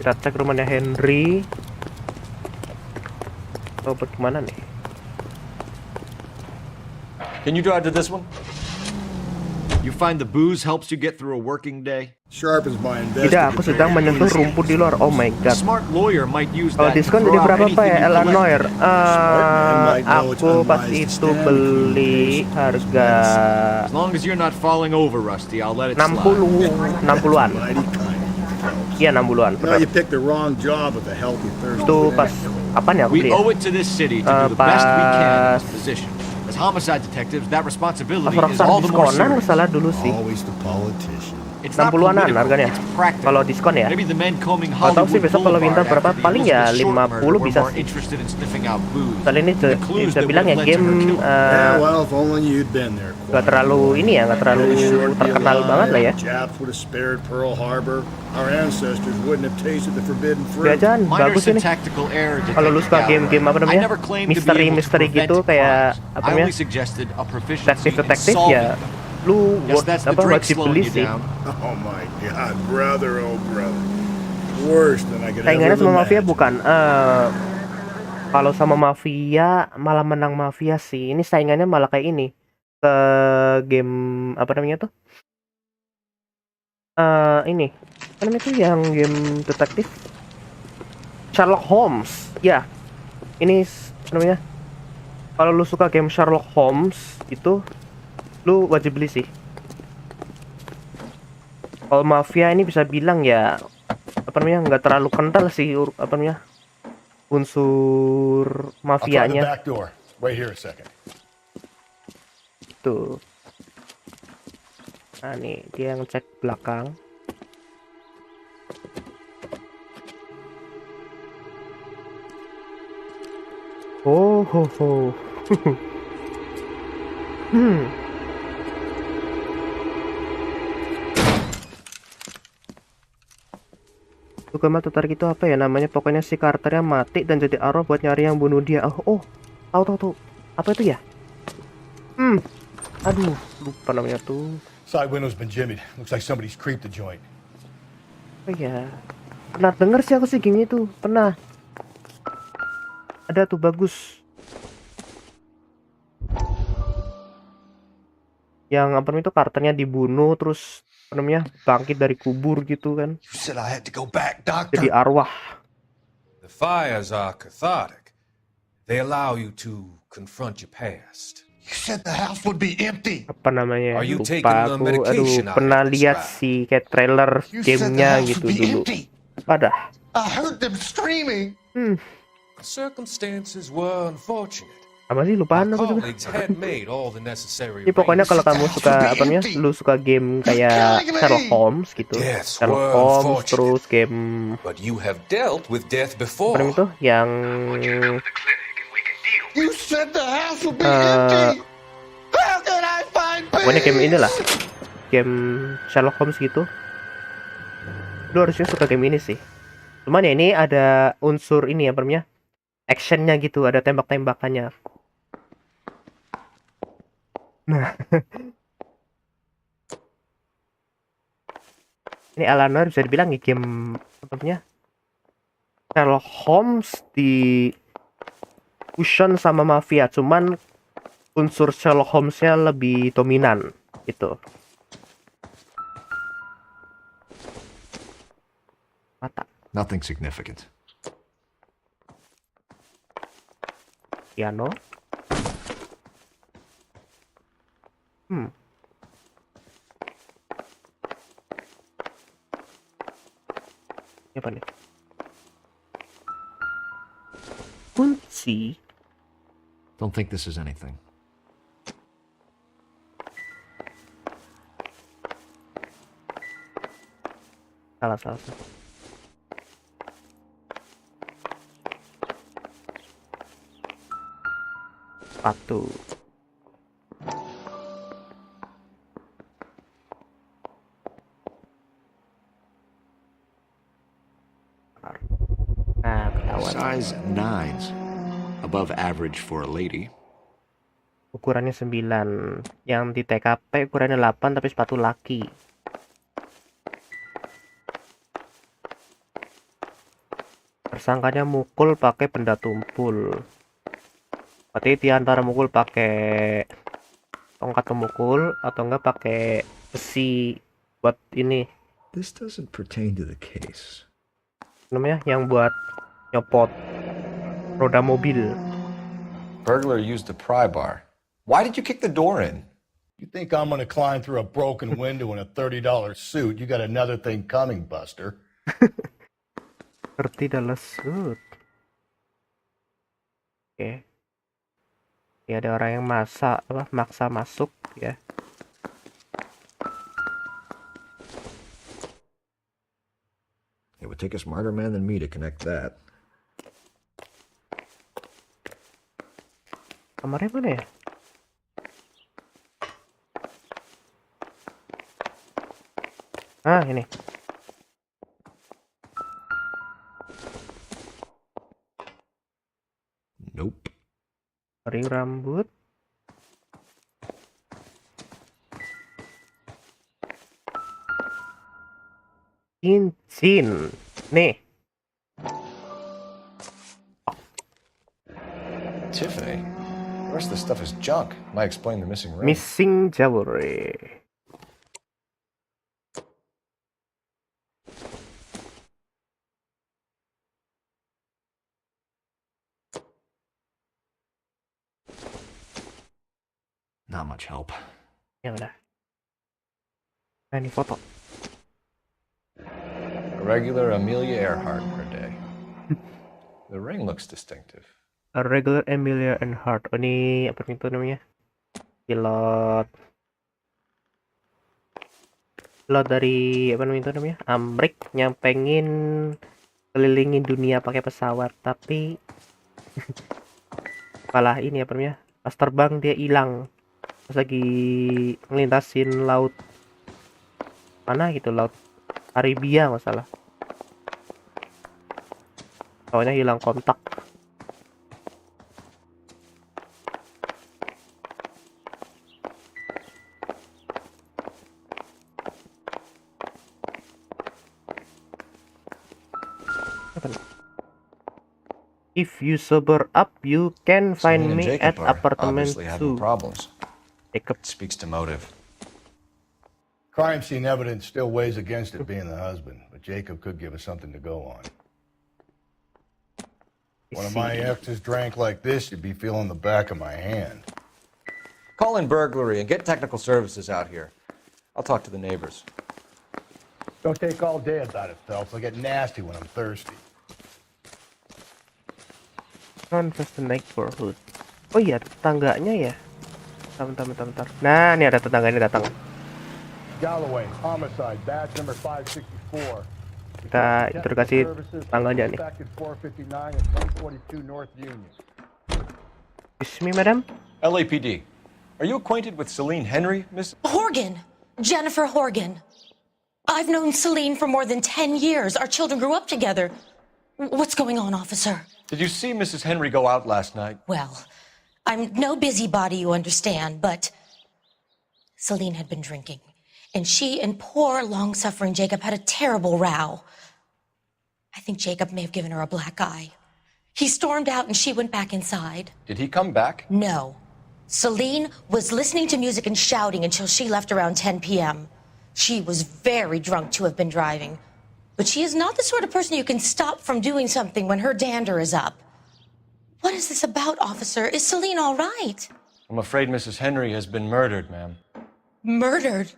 Kita cek rumahnya Henry. Oh, bagaimana nih? Can you drive to this one? You find the booze helps you get through a working day? Sharpens my Tidak, aku sedang menyentuh rumput di luar. Oh my god. Smart lawyer might use Kalau that to diskon throw jadi out berapa Pak anything ya? you collect. Lanoire. might know it's Aku pas unwise to itu stand beli between harga As long as you're not falling over, Rusty, I'll let it 60, slide. 60-an. Iya 60-an. No, you picked the wrong job with a healthy thirst. Itu pas apa nih aku We beli? owe it to this city to do the best we can in this position. As homicide detectives, that responsibility Pas is all the more diskonan serious. salah dulu sih. Always the politician. It's not 60-an political, harganya. it's practical. Kalau diskon ya. Maybe the men combing Nggak tahu sih Hollywood besok kalau minta Boulevard berapa, after the paling ya Elizabeth Short 50 murder were bisa more sih. interested in sniffing out booze. Soalnya ini The clues bisa that bilang ya would have led to game her killing. Yeah, well, if only you'd been there. nggak terlalu ini ya, nggak terlalu terkenal banget lah ya. Japs would have spared Pearl Harbor. Our ancestors wouldn't have tasted the forbidden fruit. Jajan bagus ini. Kalau lu suka game-game apa namanya, misteri gitu kayak apa namanya, detektif ya, lu apa wajib beli sih. Oh my God, brother, oh brother, worse than I could Saingannya ever sama Mafia imagine. bukan? Kalau sama Mafia malah menang Mafia sih. Ini saingannya malah kayak ini, ke game apa namanya tuh? Ini apa namanya tuh yang game detektif Sherlock Holmes. Ya, ini apa namanya? Kalau lu suka game Sherlock Holmes itu, lu wajib beli sih. Kalau Mafia ini bisa bilang ya apa namanya, nggak terlalu kental sih apa namanya, unsur I'll try the mafianya. back door. Wait here a second. Tuh. Nah nih dia ngecek belakang. Oh ho ho. Tukang tertarik itu apa ya namanya, pokoknya si karakternya mati dan jadi arwah buat nyari yang bunuh dia. Oh, tahu apa itu ya? Aduh, lupa namanya tuh. Side window's been jimmied. Looks like somebody's creeped the joint. Oh ya, pernah denger sih aku sih game itu, pernah. Ada tuh bagus. Yang apa namanya itu karakternya dibunuh terus apa namanya bangkit dari kubur gitu kan. You said I had to go back, Doctor. Jadi arwah. The fires are cathartic. They allow you to confront your past. You said the house would be empty. Apa namanya? Are you Lupa taking the aku. medication Aduh, pernah I lihat prescribed? sih kayak trailer You said the gamenya house gitu would be dulu. empty. Pada. I heard them screaming. The circumstances were unfortunate. Apa sih lupaan aku juga. Colleagues had made all the necessary Ini pokoknya kalau kamu suka apa namanya, lu suka game kayak Sherlock Holmes gitu. Deaths Sherlock were Holmes unfortunate. terus game But you have dealt with death apa before. namanya itu yang You said the house would be empty. How can I find pokoknya game peace? inilah, game Sherlock Holmes gitu. Lu harusnya suka game ini sih. Cuman ya ini ada unsur ini ya, apa namanya, actionnya gitu, ada tembak-tembakannya. Nah, ini Lanoire bisa dibilang ya game apa namanya, Sherlock Holmes di fusion sama Mafia, cuman unsur Sherlock Holmes-nya lebih dominan gitu. Mata Nothing significant. piano. Ini apa nih? Kunci. Don't think this is anything. Salah. Sepatu. Nah, ketahuan. Size 9s. Above average for a lady. Ukurannya 9. Yang di TKP ukurannya 8 tapi sepatu laki. Tersangkanya mukul pakai benda tumpul. Berarti di antara mukul pakai tongkat pemukul atau enggak pakai besi buat ini This doesn't pertain to the case. Namanya yang buat nyopot roda mobil. Burglar used a pry bar. Why did you kick the door in? You think I'm gonna climb through a broken window in a $30 suit? You got another thing coming, Buster. $30 suit. Oke. Ya ada orang yang maksa masuk ya. It would take a smarter man than me to connect that. Kamarnya mana ya? Ah, ini. Nope. Ring rambut. Cincin. Nih. Tiffany. The rest of the stuff is junk. Might explain the missing ring. Missing jewelry. Not much help. Ya udah. Nah, ini foto. A regular Amelia Earhart per day. The ring looks distinctive. A regular Amelia Earhart. Oh, ini apa itu namanya? Pilot dari apa namanya itu namanya? Amrik yang pengen kelilingin dunia pakai pesawat, tapi malah ini apa namanya? Pas terbang dia hilang. Pas lagi ngelintasin laut mana gitu, laut Arabia masalah. Soalnya hilang kontak. If you sober up, you can find me at apartment 2. Jacob speaks to motive. Crime scene evidence still weighs against it being the husband, but Jacob could give us something to go on. One of my exes drank like this, you'd be feeling the back of my hand. Call in burglary and get technical services out here. I'll talk to the neighbors. Don't take all day about it, Phelps. I get nasty when I'm thirsty. Confess the neighborhood. Oh iya, tetangganya ya. Bentar. Nah, ini ada tetangga ini datang. Galloway, homicide, badge number 564. Kita interogasi tetangganya nih. 459 at 142 North Union. Excuse me, madam? LAPD. Are you acquainted with Celine Henry, Miss? Horgan. Jennifer Horgan. I've known Celine for more than 10 years. Our children grew up together. What's going on, officer? Did you see Mrs. Henry go out last night? Well, I'm no busybody, you understand, but Celine had been drinking, and she and poor, long-suffering Jacob had a terrible row. I think Jacob may have given her a black eye. He stormed out, and she went back inside. Did he come back? No. Celine was listening to music and shouting until she left around 10 p.m. She was very drunk to have been driving. But she is not the sort of person you can stop from doing something when her dander is up. What is this about, officer? Is Celine all right? I'm afraid Mrs. Henry has been murdered, ma'am. Murdered?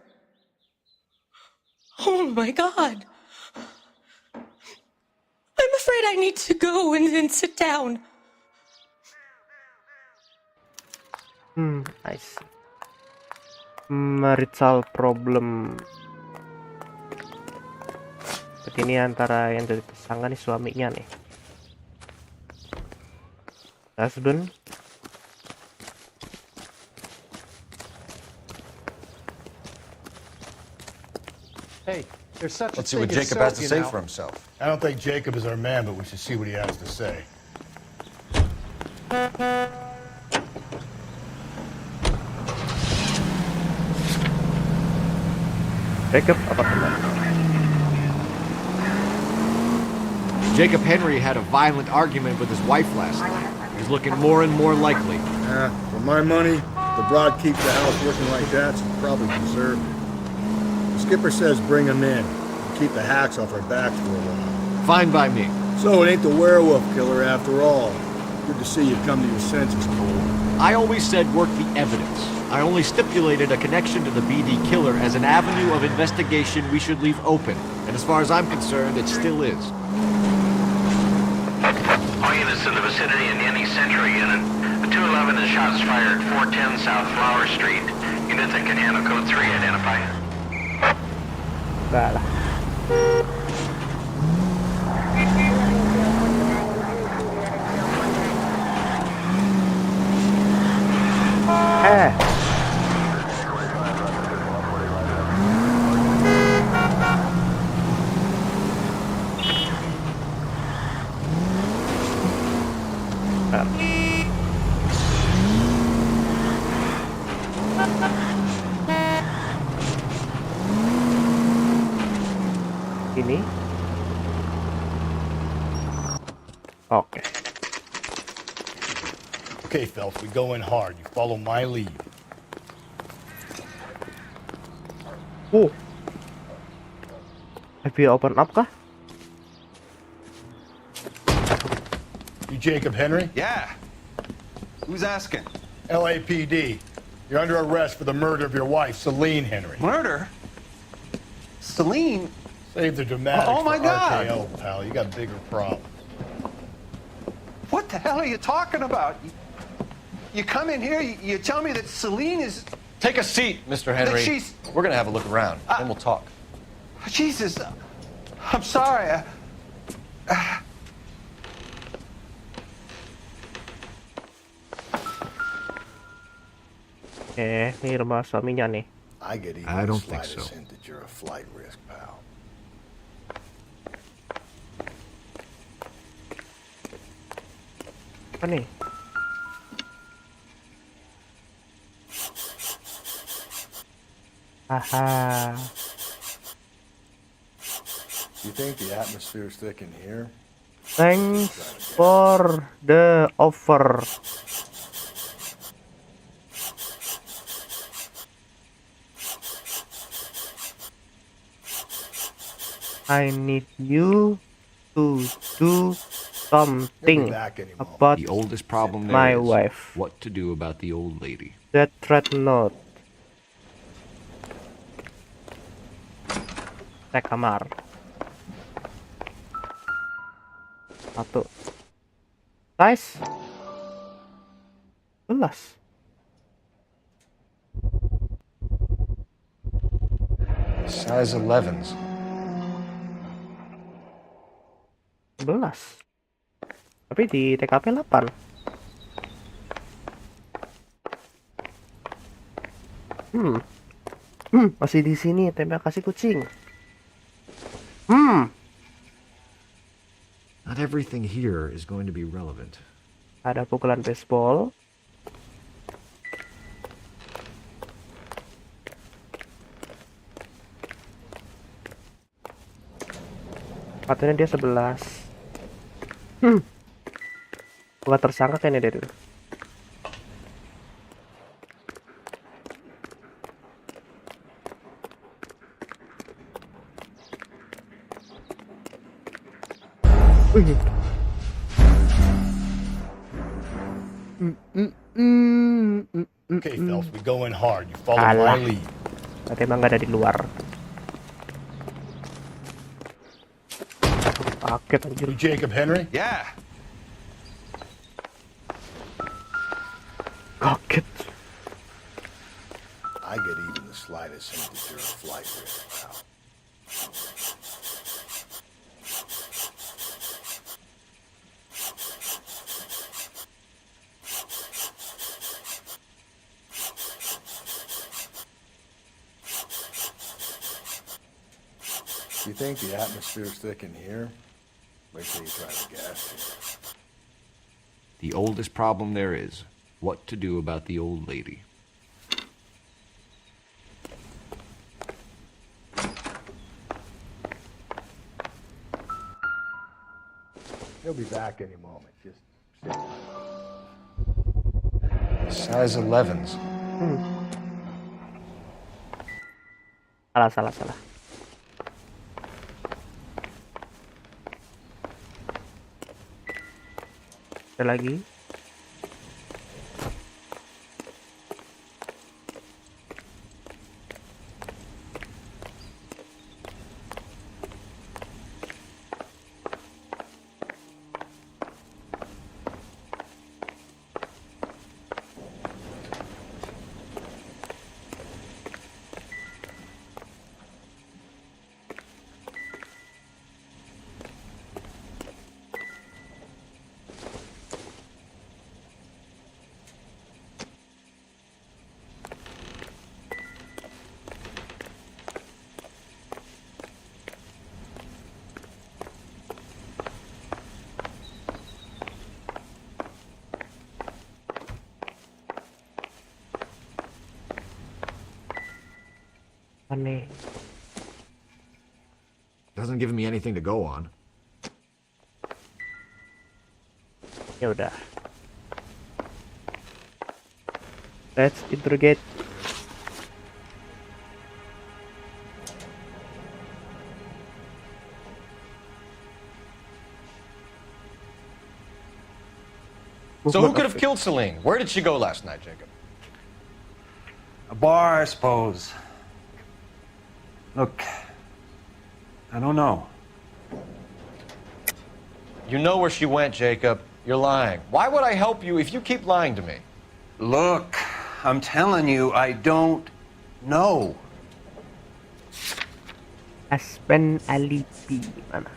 Oh, my God. I'm afraid I need to go and sit down. I see. Marital problem. Seperti ini antara yang dari tersangka nih, suaminya nih. Husband. Hey, there's such Let's a see what thing as Jacob has to soap, say you know. for himself. I don't think Jacob is our man, but we should see what he has to say. Jacob apartemen. Jacob Henry had a violent argument with his wife last night. He's looking more and more likely. For my money, the broad keeps the house looking like that, so probably deserved it. The skipper says bring him in. keep the hacks off our backs for a while. Fine by me. So it ain't the werewolf killer after all. Good to see you come to your senses, Cole. I always said work the evidence. I only stipulated a connection to the BD killer as an avenue of investigation we should leave open. And as far as I'm concerned, it still is. All units in the vicinity in any Century unit. The 211 is shots fired 410 South Flower Street. Units that can handle code 3 identify. Enggak lah. Ini. Oke. Okay, Phelps, we go in hard. You follow my lead. Have you open up kah? You Jacob Henry? Yeah. Who's asking? LAPD. You're under arrest for the murder of your wife, Celine Henry. Murder? Celine? Save the dramatics Oh, my for God. RKO, pal. You got bigger problems. What the hell are you talking about? You come in here, you tell me that Celine is... Take a seat, Mr. Henry. That she's... We're gonna have a look around, then we'll talk. Jesus, I'm sorry. Ini rumah suaminya nih. I get even I the don't think slightest so. hint that you're a flight risk, pal. Apa nih? Aha. You think the atmosphere's thick in here? Thanks for the offer. I need you to do something about The oldest problem there my is wife. what to do about the old lady. That threat note. Cek kamar. Satu. Size 11. Size 11s. 11. Tapi di TKP 8. Masih di sini, tembak kasih kucing. Not everything here is going to be relevant. Ada pukulan baseball. Katanya dia 11. Bukan tersangka kayaknya dia dulu. Okay, Phelps, we go in hard. You follow my lead. Berarti emang gak ada di luar. Kaget anjir. You Jacob Henry? Yeah. Kaget. I get even the slightest hint that you're a flight risk, pal. You think the atmosphere's thick in here? Wait till you try the gas chamber. The oldest problem there is what to do about the old lady. He'll be back any moment. Just sit tight. Size 11s. Salah. Ada lagi. Aneh. Doesn't give me anything to go on. Ya udah. Let's interrogate. So who could have killed Celine? Where did she go last night, Jacob? A bar, I suppose. Look, I don't know. You know where she went, Jacob. You're lying. Why would I help you if you keep lying to me? Look, I'm telling you, I don't know. Aspen alibi mana?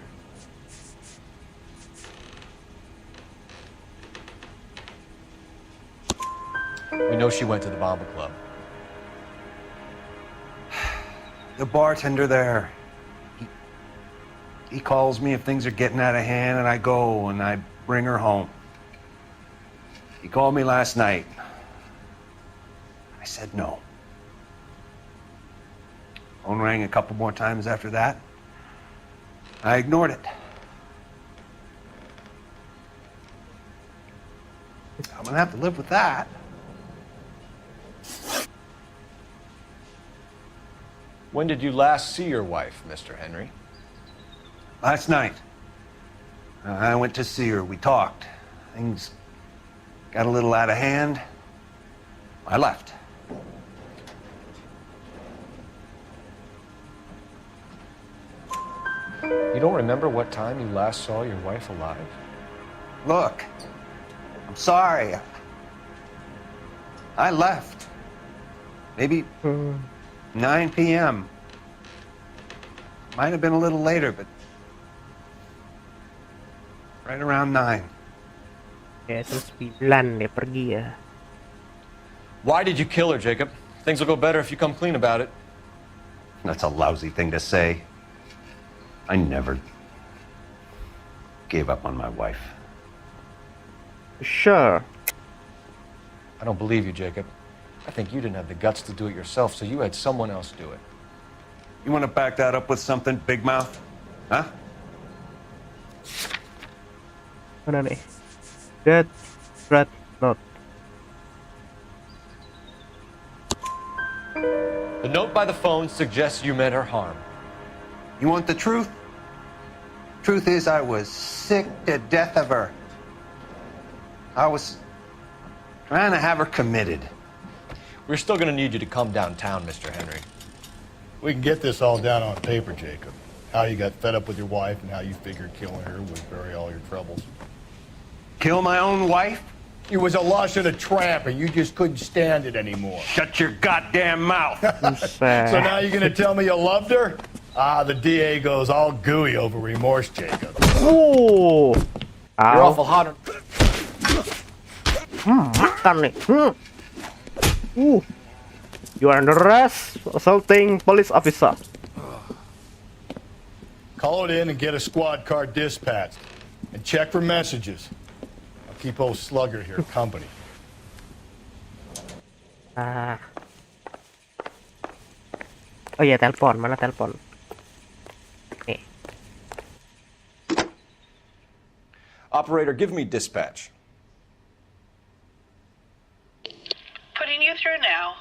We know she went to the Bomber Club. The bartender there, he calls me if things are getting out of hand, and I go and I bring her home. He called me last night. I said no. Phone rang a couple more times after that. I ignored it. I'm gonna have to live with that. When did you last see your wife, Mr. Henry? Last night. I went to see her. We talked. Things got a little out of hand. I left. You don't remember what time you last saw your wife alive? Look, I'm sorry. I left. Maybe 9 p.m. Might have been a little later, but right around 9. Ya, terus 9 dia pergi ya. Why did you kill her, Jacob? Things will go better if you come clean about it. That's a lousy thing to say. I never gave up on my wife. Sure. I don't believe you, Jacob. I think you didn't have the guts to do it yourself, so you had someone else do it. You want to back that up with something, Big Mouth? Huh? Mana nih? Death threat note. The note by the phone suggests you meant her harm. You want the truth? Truth is, I was sick to death of her. I was trying to have her committed. We're still going to need you to come downtown, Mr. Henry. We can get this all down on paper, Jacob. How you got fed up with your wife and how you figured killing her would bury all your troubles. Kill my own wife? You was a lush and a tramp, and you just couldn't stand it anymore. Shut your goddamn mouth. So now you're gonna tell me you loved her? Ah, the DA goes all gooey over remorse, Jacob. You're awful hot. Makan nih. You are under arrest, assaulting police officer. Call it in and get a squad car dispatched. And check for messages. I'll keep old Slugger here company. Oh iya, telepon. Mana telepon? Nih. Operator, give me dispatch. Putting you through now.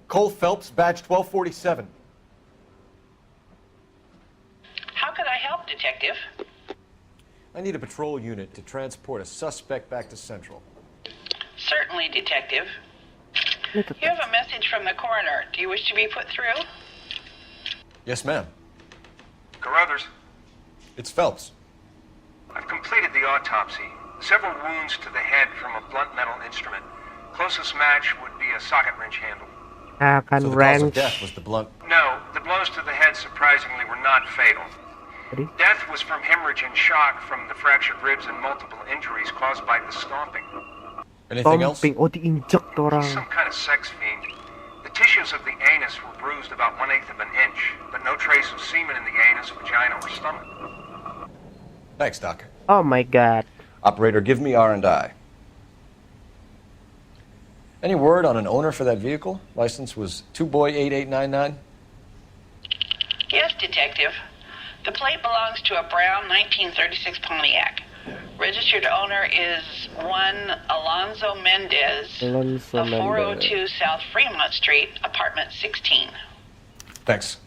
Cole Phelps, badge 1247. How could I help, Detective? I need a patrol unit to transport a suspect back to Central. Certainly, Detective. You have a message from the coroner. Do you wish to be put through? Yes, ma'am. Carruthers, It's Phelps. I've completed the autopsy. Several wounds to the head from a blunt metal instrument. Closest match would be a socket wrench handle. Akan So the cause of wrench. death was the blunt. No, the blows to the head surprisingly were not fatal. Death was from hemorrhage and shock from the fractured ribs and multiple injuries caused by the stomping. Anything else? Stomping. Oh, diinjek tuh orang. Some kind of sex fiend. The tissues of the anus were bruised about 1/8 of an inch, but no trace of semen in the anus, vagina, or stomach. Thanks, Doc. Oh my god. Operator, give me R&I. Any word on an owner for that vehicle? License was 2boy8899. Yes, Detective. The plate belongs to a brown 1936 Pontiac. Registered owner is one Alonzo Mendez of 402 South Fremont Street, apartment 16. Thanks.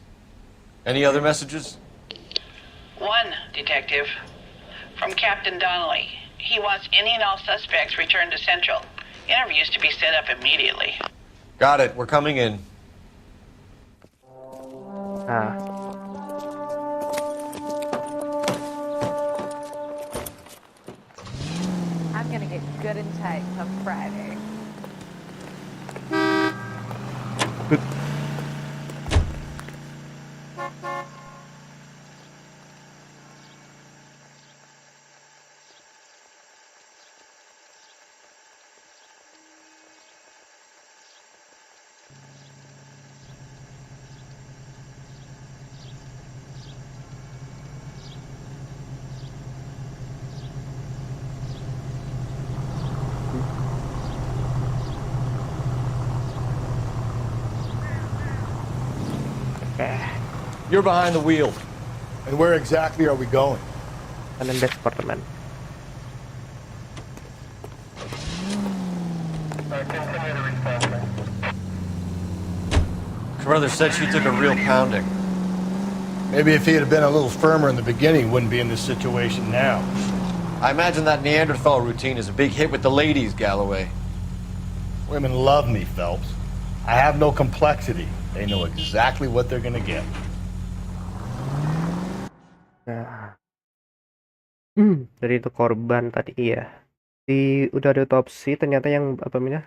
Any other messages? One, Detective. From Captain Donnelly. He wants any and all suspects returned to Central. Interviews to be set up immediately. Got it. We're coming in. I'm gonna get good and tight come Friday. You're behind the wheel. And where exactly are we going? Menendez apartemen. Carruthers said she took a real pounding. Maybe if he had been a little firmer in the beginning, he wouldn't be in this situation now. I imagine that Neanderthal routine is a big hit with the ladies, Galloway. Women love me, Phelps. I have no complexity. They know exactly what they're gonna get. Nah. Dari itu korban tadi iya. Udah ada otopsi, ternyata yang apa namanya?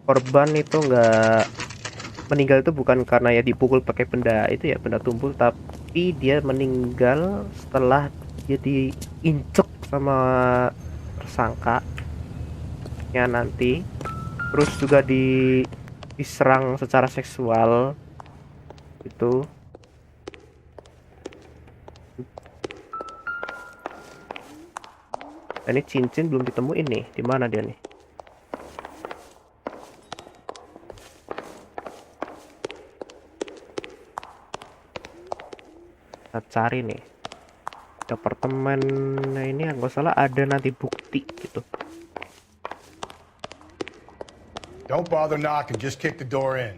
Korban itu nggak meninggal itu bukan karena ya dipukul pakai benda itu ya, benda tumpul, tapi dia meninggal setelah dia diinjek sama tersangka ya nanti. Terus juga diserang secara seksual itu. Nah, ini cincin belum ditemuin nih, di mana dia nih? Kita cari nih. Di apartemen, nah ini nggak salah ada nanti bukti gitu. Don't bother knocking, just kick the door in.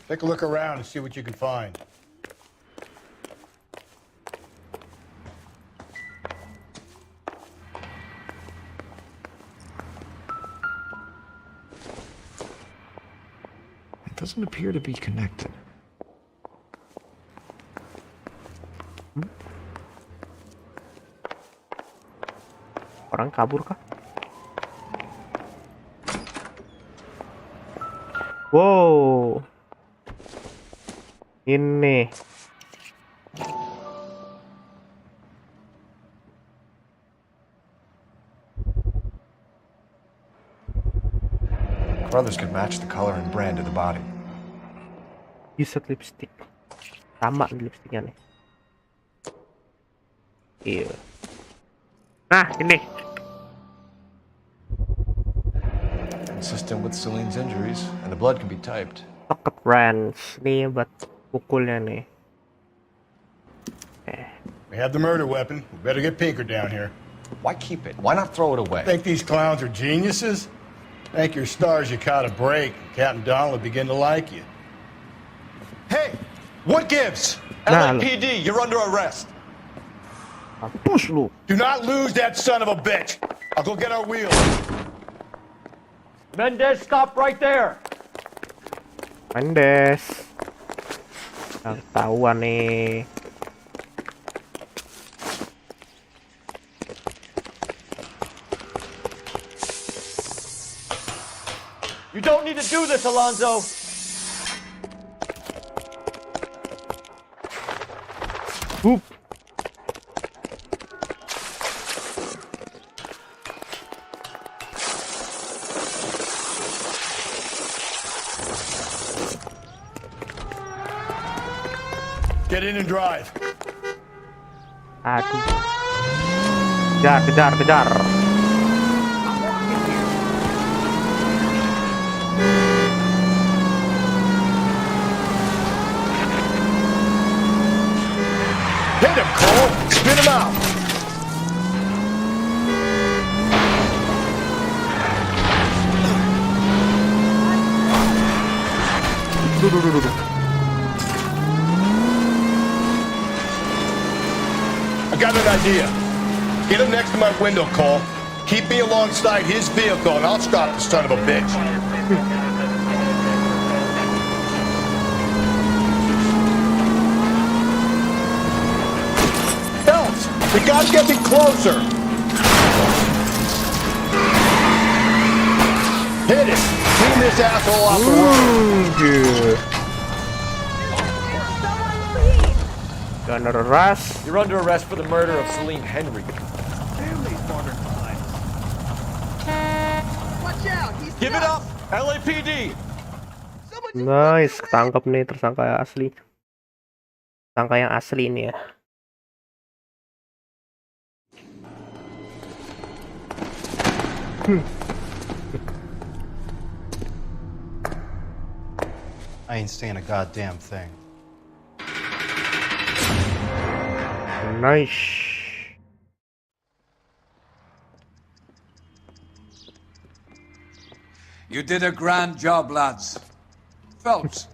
Take a look around and see what you can find. Doesn't appear to be connected. Orang kabur kah? Wow. Ini. Brothers could match the color and brand of the body. Used lipstick. Sama lipstiknya nih. Iya. Nah, ini. Consistent with Celine's injuries, and the blood can be typed. Pocket wrench. Nih buat pukulnya nih. We have the murder weapon. We better get Pinker down here. Why keep it? Why not throw it away? Think these clowns are geniuses? Thank your stars you caught a break. Captain Donald will begin to like you. Hey, what gives? Nah, LAPD, you're under arrest. Push lu. Do not lose that son of a bitch. I'll go get our wheels. Mendez, stop right there. Mendes. Ketahuan nih. You don't need to do this, Alonzo. Whoop. Get in and drive. Aduh. Kejar. Hit him, Cole. Spin him out. Duh. I got an idea. Get him next to my window, Cole. Keep me alongside his vehicle, and I'll stop the son of a bitch. Phelps, you gotta get me closer. Hit it. Clean this asshole off the road. You're under arrest. You're under arrest for the murder of Celine Henry. Give it up, LAPD. Nice, ketangkep nih tersangka yang asli. Tersangka yang asli ini ya. I ain't saying a goddamn thing. Nice. You did a grand job, lads. Phelps,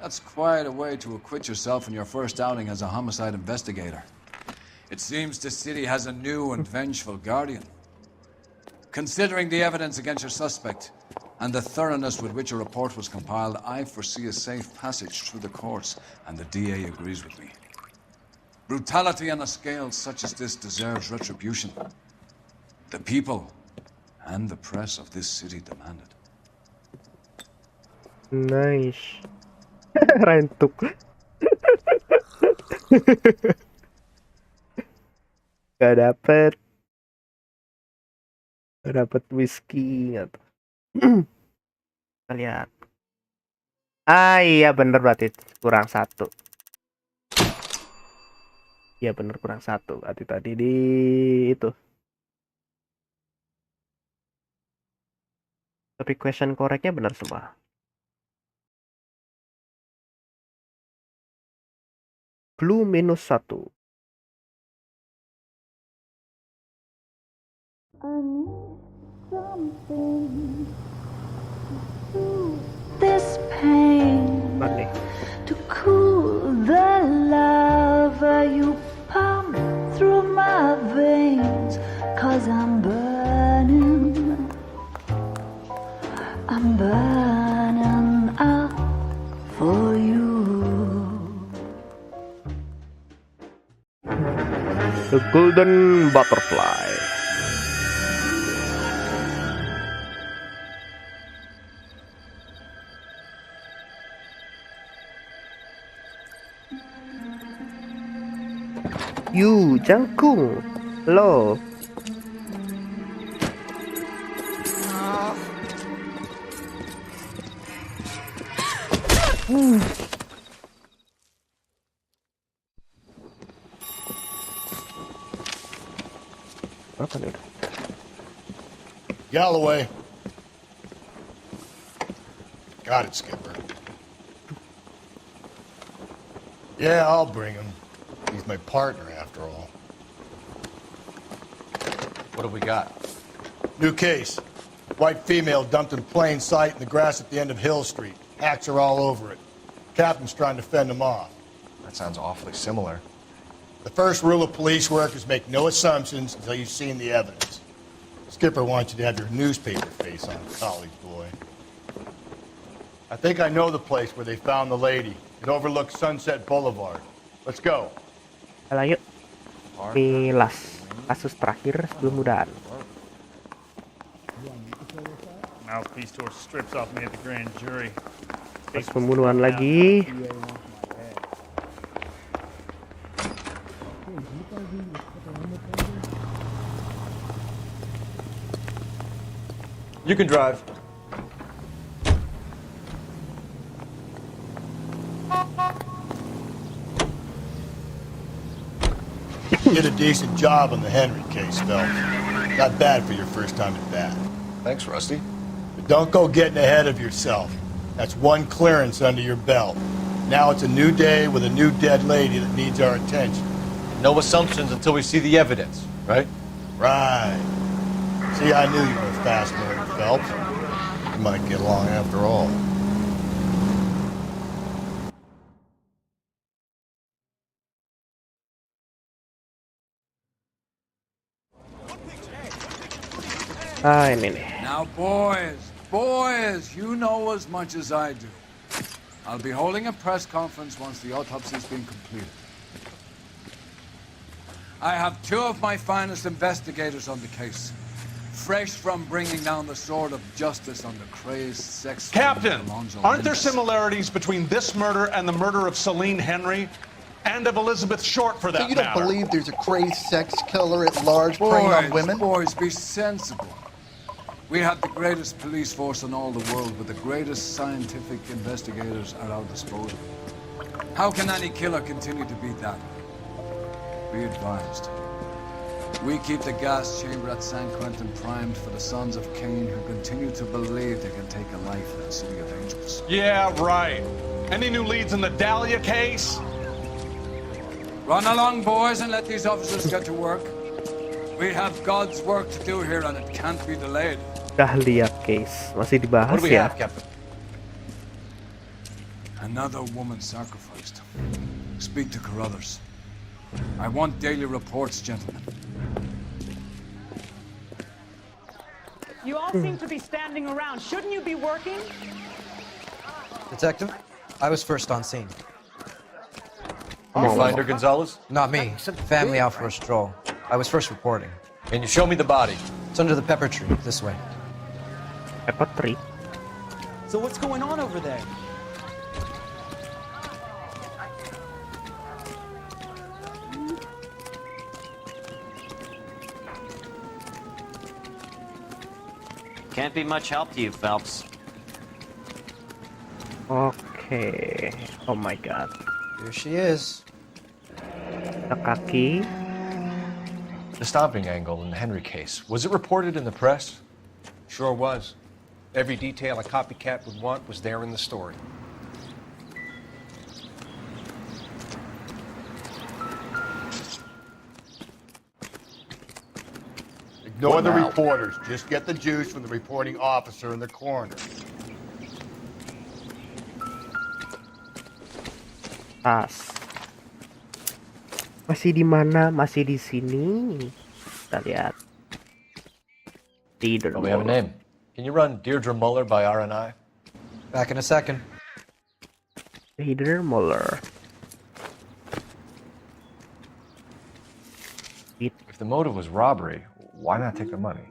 that's quite a way to acquit yourself in your first outing as a homicide investigator. It seems the city has a new and vengeful guardian. Considering the evidence against your suspect and the thoroughness with which a report was compiled, I foresee a safe passage through the courts, and the DA agrees with me. Brutality on a scale such as this deserves retribution. The people and the press of this city demand it. Nice. Rentuk. Gak dapet whisky nggak tuh. Kita lihat. Iya bener berarti kurang satu. Iya bener kurang satu. Berarti tadi di itu. Tapi question correctnya benar semua. Clue -1. This pain to cool the lava you pump through my veins, 'cause I'm burning up for you. The golden butterfly. Yu Jangkung, lo. Apa nih? Galloway. Got it, Skipper. Yeah, I'll bring him. He's my partner, after all. What have we got? New case. White female dumped in plain sight in the grass at the end of Hill Street. Hacks are all over it. Captain's trying to fend him off. That sounds awfully similar. The first rule of police work is make no assumptions until you've seen the evidence. Skipper wants you to have your newspaper face on, college boy. I think I know the place where they found the lady. It overlooks Sunset Boulevard. Let's go. Ayo, Milas. Kasus terakhir sebelum udahan. Mouthpiece tour strips off me at the grand jury. Pas pembunuhan lagi. You can drive. Did a decent job on the Henry case, Phelps. Not bad for your first time at bat. Thanks, Rusty. But don't go getting ahead of yourself. That's one clearance under your belt. Now it's a new day with a new dead lady that needs our attention. No assumptions until we see the evidence, right? Right. See, I knew you were a fast learner, Phelps. You might get along after all. Ah, ini nih. Now, boys, you know as much as I do. I'll be holding a press conference once the autopsy's been completed. I have two of my finest investigators on the case, fresh from bringing down the sword of justice on the crazed sex... Captain, aren't there Mendez. similarities between this murder and the murder of Celine Henry? And of Elizabeth Short, for that So you don't matter. believe there's a crazed sex killer at large preying on women? Boys, be sensible. We have the greatest police force in all the world, with the greatest scientific investigators at our disposal. How can any killer continue to be that? Be advised. We keep the gas chamber at San Quentin primed for the sons of Cain who continue to believe they can take a life in the city of angels. Yeah, right. Any new leads in the Dahlia case? Run along, boys, and let these officers get to work. We have God's work to do here, and it can't be delayed. Dahlia case masih dibahas What do we ya. have, Captain? Another woman sacrificed. Speak to Carruthers. I want daily reports, gentlemen. You all seem to be standing around. Shouldn't you be working? Detective, I was first on scene. You find her, Gonzalez? Not me. Family out for a stroll. I was first reporting. Can you show me the body? It's under the pepper tree, this way. Pepper tree. So what's going on over there? Can't be much help to you, Phelps. Oke. Oh my god. Here she is. The kaki. The stomping angle in the Henry case. Was it reported in the press? Sure was. Every detail a copycat would want was there in the story. Ignore the reporters. Just get the juice from the reporting officer in the corner. Tas. Masih di mana? Masih di sini. Kita lihat. Tidur. Oh, we have a name. Can you run Deirdre Muller by RNI? Back in a second. Deirdre Muller. If the motive was robbery, why not take the money?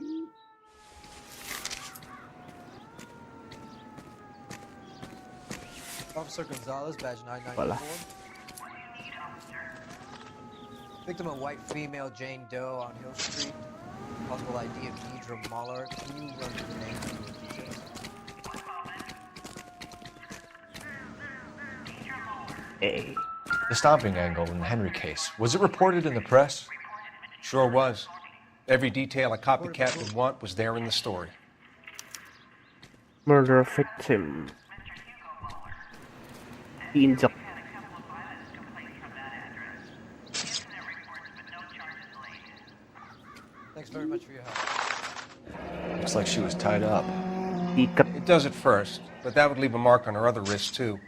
Officer Gonzalez, badge 994. Voila. Victim a white female Jane Doe on Hill Street. Possible ID of Deidre Muller. Can you run through the name and the details? Hey. The stomping angle in the Henry case. Was it reported in the press? Sure was. Every detail a copycat would want was there in the story. Murder victim. Diinjek. Thanks very much for your help. Looks like she was tied up. It does at first, but that would leave a mark on her other wrist, too.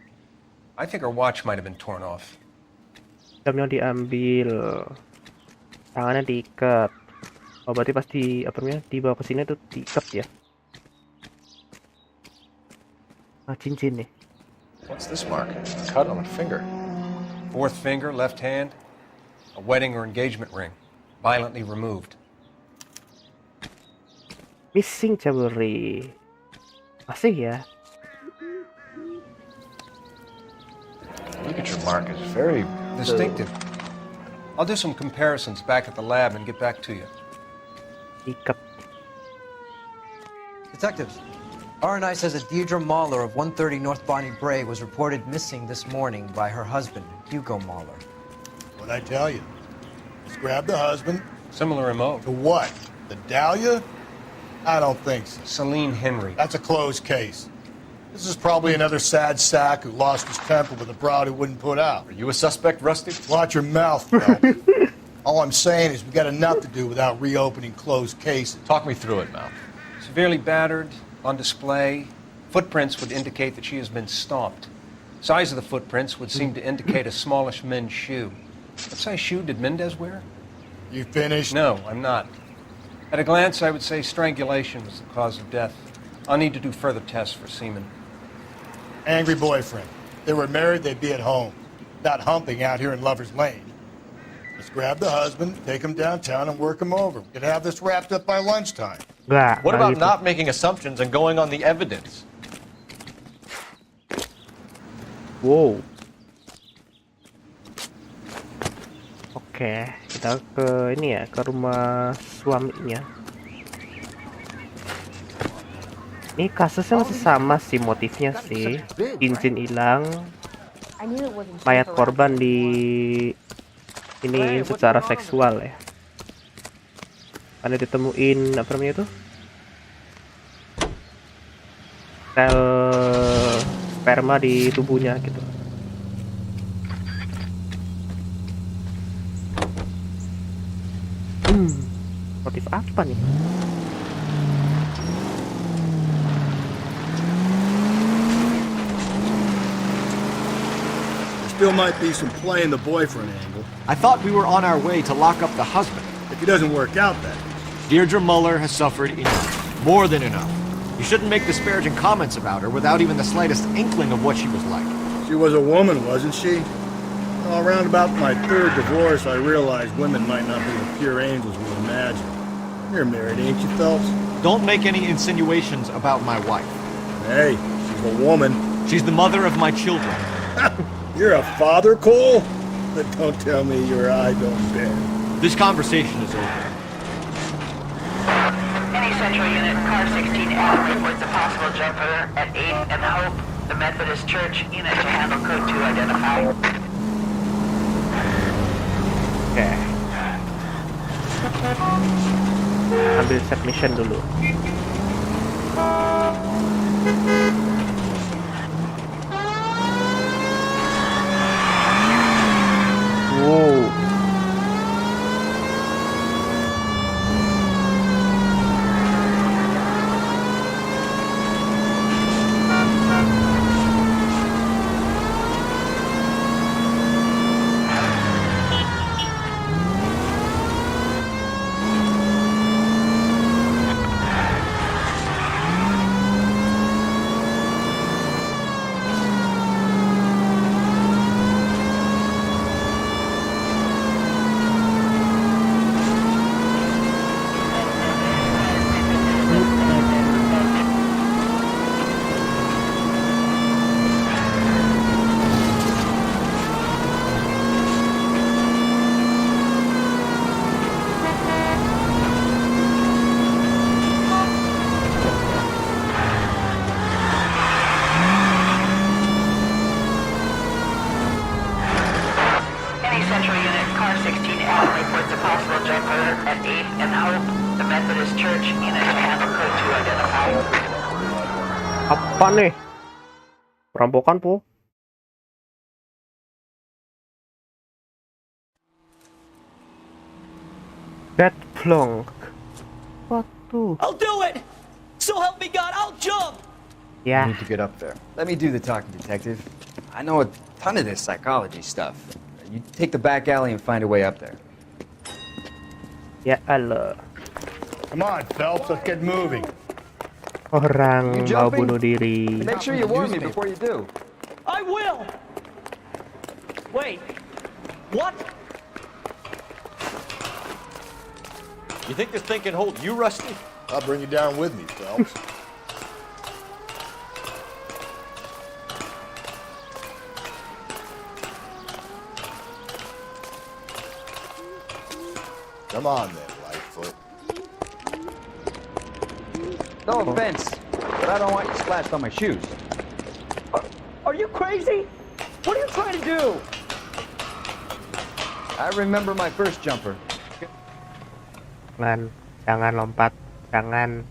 I think her watch might have been torn off. Jamnya diambil, tangannya diikat. Oh berarti pas di apa namanya dibawa ke sini tuh diikat ya. Ah, cincin nih. What's this mark? Cut on a finger. Fourth finger, left hand. A wedding or engagement ring. Violently removed. Missing jewelry. Masih ya? Look at your mark. It's very distinctive. I'll do some comparisons back at the lab and get back to you. Ikat. Detectives, R&I says that Deirdre Mahler of 130 North Bonnie Bray was reported missing this morning by her husband, Hugo Mahler. What'd I tell you? Just grab the husband. Similar MO. To what? The Dahlia? I don't think so. Celine Henry. That's a closed case. This is probably another sad sack who lost his temper with a broad who wouldn't put out. Are you a suspect, Rusty? Watch your mouth, Phelps. All I'm saying is we got enough to do without reopening closed cases. Talk me through it, Mal. Severely battered, on display. Footprints would indicate that she has been stomped. Size of the footprints would seem to indicate a smallish men's shoe. What size shoe did Mendez wear? You finished? No, I'm not. At a glance, I would say strangulation was the cause of death. I'll need to do further tests for semen. Angry boyfriend. If they were married, they'd be at home, not humping out here in Lover's Lane. Let's grab the husband, take him downtown, and work him over. We could have this wrapped up by lunchtime. What about not making assumptions and going on the evidence? Wow. Oke, kita ke ini ya, ke rumah suaminya. Ini kasusnya masih sama sih motifnya sih. Cincin hilang, mayat korban di ini secara seksual ya. Karena ditemuin apa namanya itu? Sel sperma di tubuhnya gitu. Motif apa nih? Still might be some play in the boyfriend angle. I thought we were on our way to lock up the husband. If it doesn't work out, that is. Deirdre Muller has suffered enough. More than enough. You shouldn't make disparaging comments about her without even the slightest inkling of what she was like. She was a woman, wasn't she? Around about my third divorce, I realized women might not be the pure angels we imagine. You're married, ain't you, Phelps? Don't make any insinuations about my wife. Hey, she's a woman. She's the mother of my children. You're a father, Cole? But don't tell me your eye don't bend. This conversation is over. Any Central Unit, Car 16L reports a possible jumper at 8 and Hope, the Methodist Church. Unit to handle code 2 identified. Oke. Ambil set mission dulu. Wow. Central Unit, Car 16L reports a possible jumper at 8 and Hope, the Methodist Church. Unit to handle code 2 identified. Apa nih? Perampokan, Po? That plonk. What to? I'll do it! So help me God, I'll jump! Yeah. You need to get up there. Let me do the talking, detective. I know a ton of this psychology stuff. You take the back alley and find a way up there. Ya Allah. Come on, Phelps, let's get moving. Orang mau bunuh diri. Make sure you warn me before you do. I will! Wait. What? You think this thing can hold you, Rusty? I'll bring you down with me, Phelps. Come on then, Lightfoot. No offense, but I don't want you splashed on my shoes. Are you crazy? What are you trying to do? I remember my first jumper. Jangan lompat, jangan.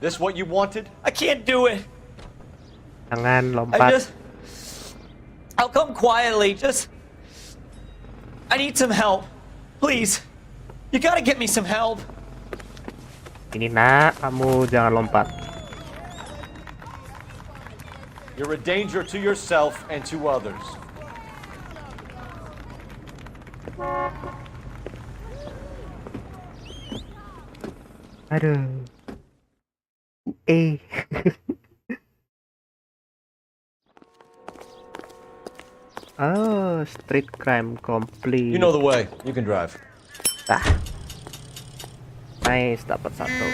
This what you wanted? I can't do it. Jangan lompat. I'll come quietly. I need some help. Please. You gotta get me some help. Ini nak, kamu jangan lompat. You're a danger to yourself and to others. Aduh. Oh, street crime complete. You know the way. You can drive. Nice, dapat satu.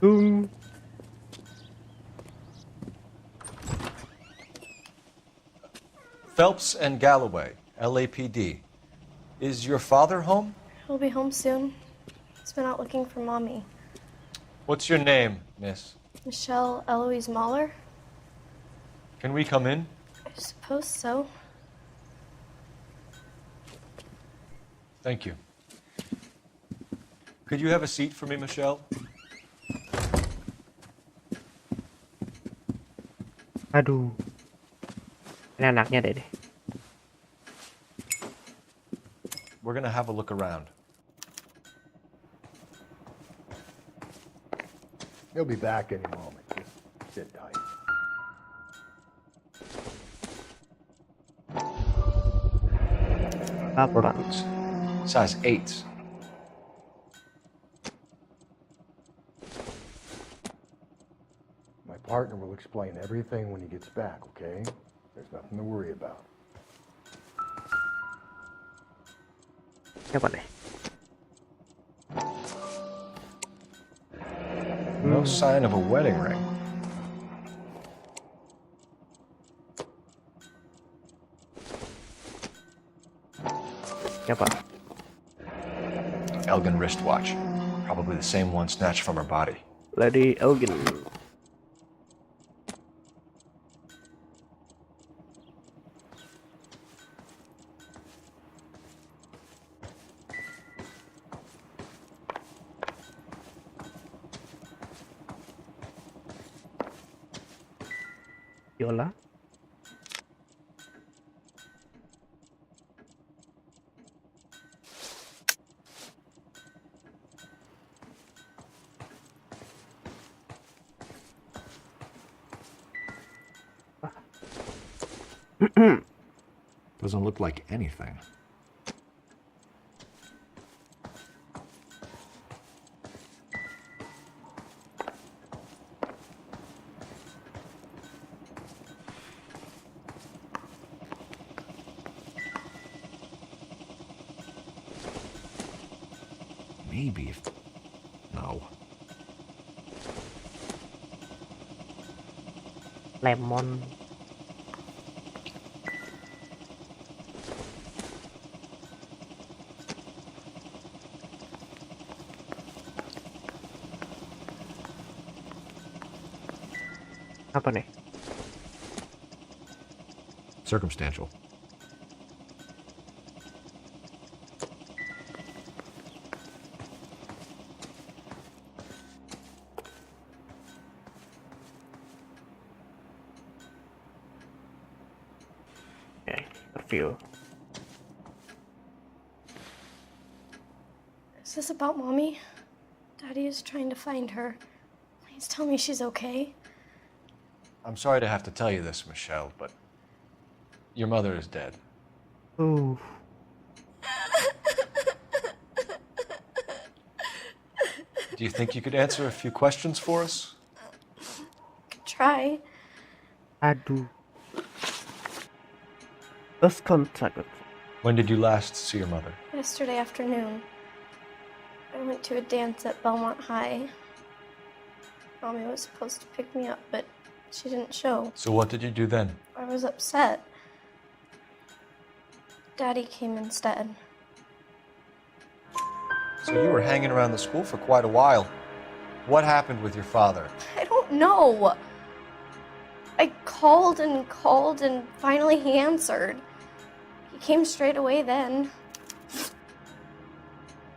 Boom. Phelps and Galloway, LAPD. Is your father home? He'll be home soon. He's been out looking for Mommy. What's your name, miss? Michelle Eloise Mahler? Can we come in? I suppose so. Thank you. Could you have a seat for me, Michelle? Aduh. Ini anaknya deh. We're gonna have a look around. He'll be back any moment. Just sit tight. Apa? Boots. Size 8s. My partner will explain everything when he gets back, okay? There's nothing to worry about. Siapa nih? No sign of a wedding ring. Siapa? Elgin wristwatch. Probably the same one snatched from her body. Lady Elgin. Yola. Doesn't look like anything. Maybe if... No. Lemon. Apa nih? circumstantial. Okay, review. Is this about Mommy? Daddy is trying to find her. Please tell me she's okay. I'm sorry to have to tell you this, Michelle, but your mother is dead. Ooh. Do you think you could answer a few questions for us? Could try. Aduh. Lost contact. When did you last see your mother? Yesterday afternoon. I went to a dance at Belmont High. Mommy was supposed to pick me up, but she didn't show. So what did you do then? I was upset. Daddy came instead. So you were hanging around the school for quite a while. What happened with your father? I don't know. I called and finally he answered. He came straight away then.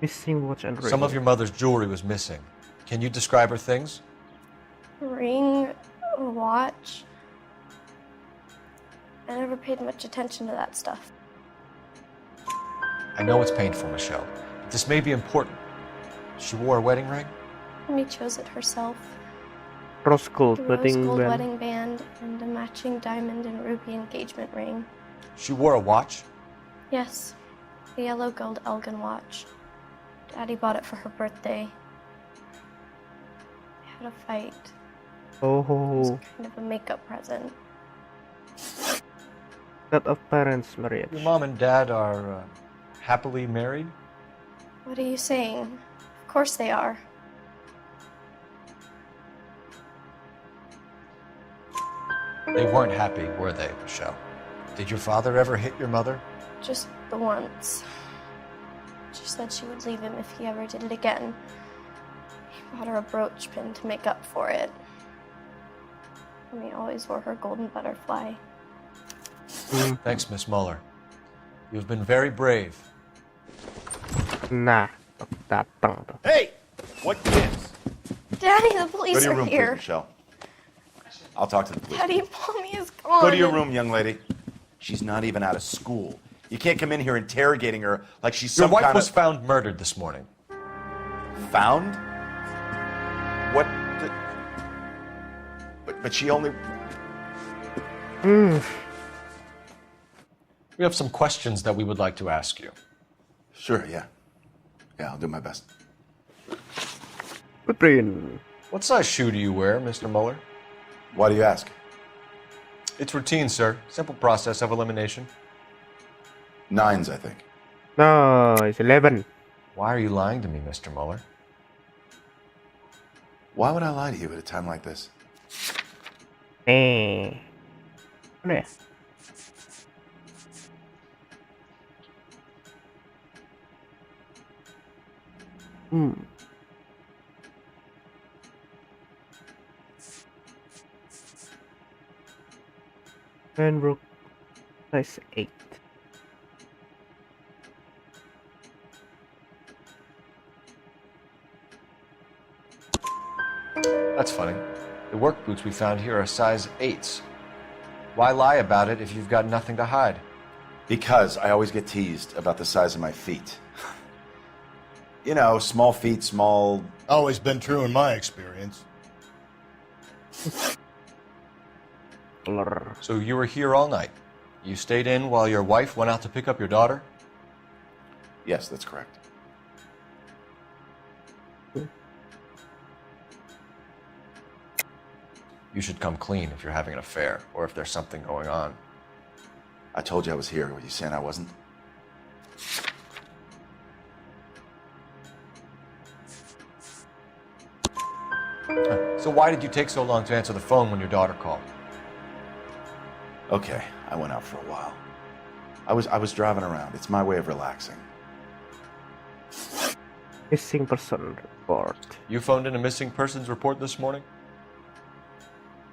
Missing watch and ring. Some of your mother's jewelry was missing. Can you describe her things? A ring, a watch. I never paid much attention to that stuff. I know it's painful, Michelle, but this may be important. She wore a wedding ring? Mommy chose it herself. Rose gold A rose wedding gold band. wedding band and a matching diamond and ruby engagement ring. She wore a watch? Yes, the yellow gold Elgin watch. Daddy bought it for her birthday. We had a fight. It was Oh, kind of a makeup present. that of parents' marriage. Your mom and dad are happily married? What are you saying? Of course they are. They weren't happy, were they, Michelle? Did your father ever hit your mother? Just the once. She said she would leave him if he ever did it again. He bought her a brooch pin to make up for it. Mommy always wore her golden butterfly. Thanks, Miss Muller. You've been very brave. Nah, datang tuh. Hey! What gives? Daddy, the Go police to your are room, here. please, Michelle. I'll talk to the police. Daddy, Mommy is gone. Go to your room, young lady. She's not even out of school. You can't come in here interrogating her like she's Your some wife kind was of... found murdered this morning. Found? What the... But she only... We have some questions that we would like to ask you. Sure, yeah. Yeah, I'll do my best. Footprint. What size shoe do you wear, Mr. Muller? Why do you ask? It's routine, sir. Simple process of elimination. 9s, I think. No, it's 11. Why are you lying to me, Mr. Muller? Why would I lie to you at a time like this? Mana ya? Handbook size 8. That's funny. The work boots we found here are size 8s. Why lie about it if you've got nothing to hide? Because I always get teased about the size of my feet. You know, small feet, small... Always been true in my experience. So you were here all night. You stayed in while your wife went out to pick up your daughter? Yes, that's correct. You should come clean if you're having an affair, or if there's something going on. I told you I was here. Were you saying I wasn't? So why did you take so long to answer the phone when your daughter called? Okay, I went out for a while. I was driving around. It's my way of relaxing. Missing person report. You phoned in a missing persons report this morning?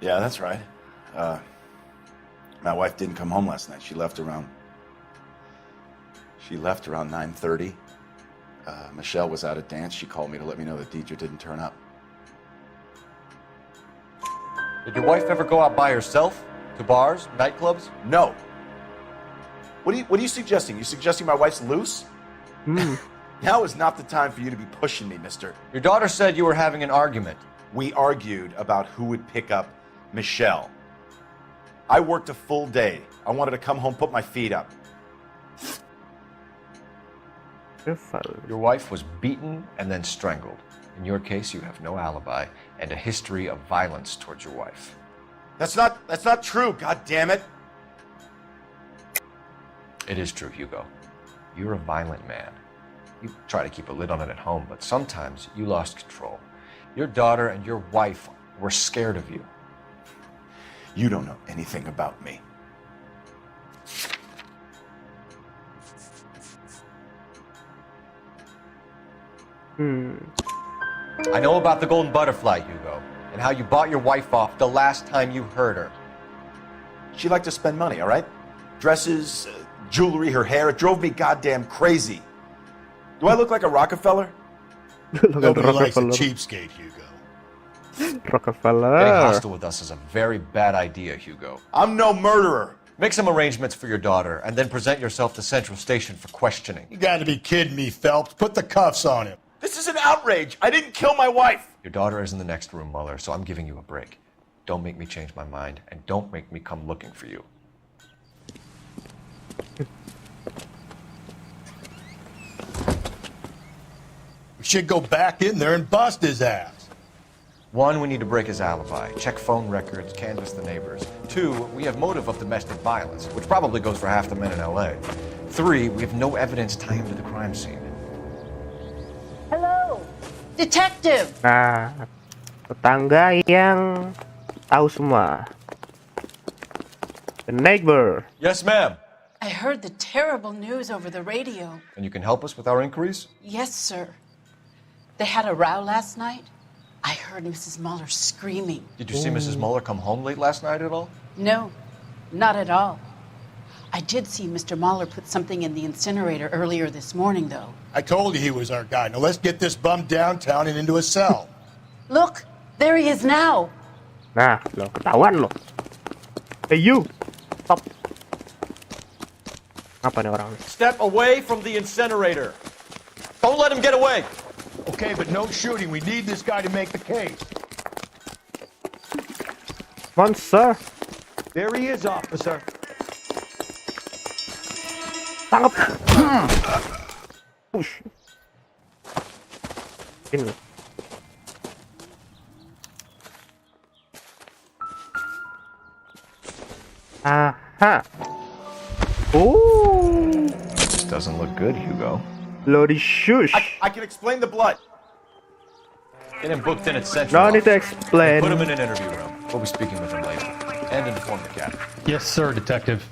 Yeah, that's right. My wife didn't come home last night. She left around 9:30. Michelle was out at dance. She called me to let me know that Deidre didn't turn up. Did your wife ever go out by herself? To bars, nightclubs? No. What are you suggesting? You suggesting my wife's loose? Now is not the time for you to be pushing me, mister. Your daughter said you were having an argument. We argued about who would pick up Michelle. I worked a full day. I wanted to come home, put my feet up. Your wife was beaten and then strangled. In your case, you have no alibi and a history of violence towards your wife. That's not true, god damn it. It is true, Hugo. You're a violent man. You try to keep a lid on it at home, but sometimes you lost control. Your daughter and your wife were scared of you. You don't know anything about me. I know about the golden butterfly, Hugo, and how you bought your wife off the last time you heard her. She liked to spend money, all right? Dresses, jewelry, her hair. It drove me goddamn crazy. Do I look like a Rockefeller? Nobody likes a cheapskate, Hugo. Rockefeller. Getting hostile with us is a very bad idea, Hugo. I'm no murderer. Make some arrangements for your daughter, and then present yourself to Central Station for questioning. You gotta be kidding me, Phelps. Put the cuffs on him. This is an outrage. I didn't kill my wife. Your daughter is in the next room, Mueller, so I'm giving you a break. Don't make me change my mind, and don't make me come looking for you. We should go back in there and bust his ass. 1, we need to break his alibi, check phone records, canvass the neighbors. 2, we have motive of domestic violence, which probably goes for half the men in LA. 3, we have no evidence tying him to the crime scene. Hello, detective. Nah, tetangga yang tahu semua. The neighbor. Yes, ma'am. I heard the terrible news over the radio. And you can help us with our inquiries? Yes, sir. They had a row last night. I heard Mrs. Mueller screaming. Did you see Mrs. Mueller come home late last night at all? No, not at all. I did see Mr. Mueller put something in the incinerator earlier this morning, though. I told you he was our guy. Now let's get this bum downtown and into a cell. Look, there he is now. Nah, lo ketahuan lo. Hey you, stop. Apa nih orang? Step away from the incinerator. Don't let him get away. Okay, but no shooting. We need this guy to make the case. Come on, sir. There he is, officer. Tangkap. Push. Ini. Aha. Oh. This doesn't look good, Hugo. Bloody shush. I can explain the blood. Get him booked in at Central. No need to explain. Put him in an interview room. We'll be speaking with him later. And inform the captain. Yes, sir, detective.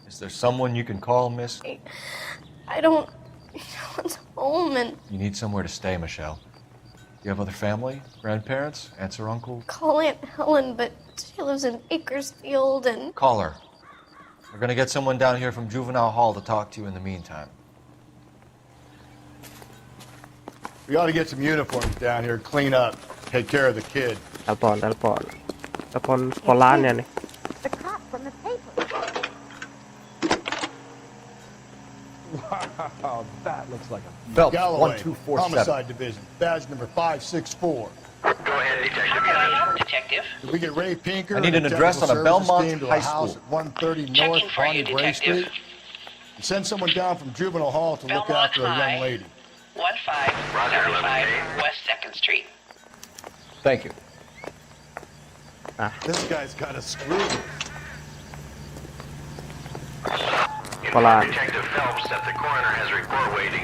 Is there someone you can call, miss? I don't. No one's home, and You need somewhere to stay, Michelle. You have other family? Grandparents? Aunts or uncles? call Aunt Helen, but she lives in Bakersfield, and Call her. We're gonna get someone down here from Juvenile Hall to talk to you in the meantime. We ought to get some uniforms down here, clean up, take care of the kid. Telepon sekolahannya nih. The cop from the paper. Wow, that looks like a... Phelps, Galloway, 1247. Homicide Division, badge number 564. Detective. Did we get Ray Pinker? I need an and address on a technical Belmont services team to High a house School. at 130 Checking North for you, Bonnie Bray detective. Street. And send someone down from Juvenile Hall to look Belmont after a High. young lady. 1575 West 2nd Street. Thank you. This guy's got a screw. Sekolahan. Detective Phelps at the coroner has a report waiting.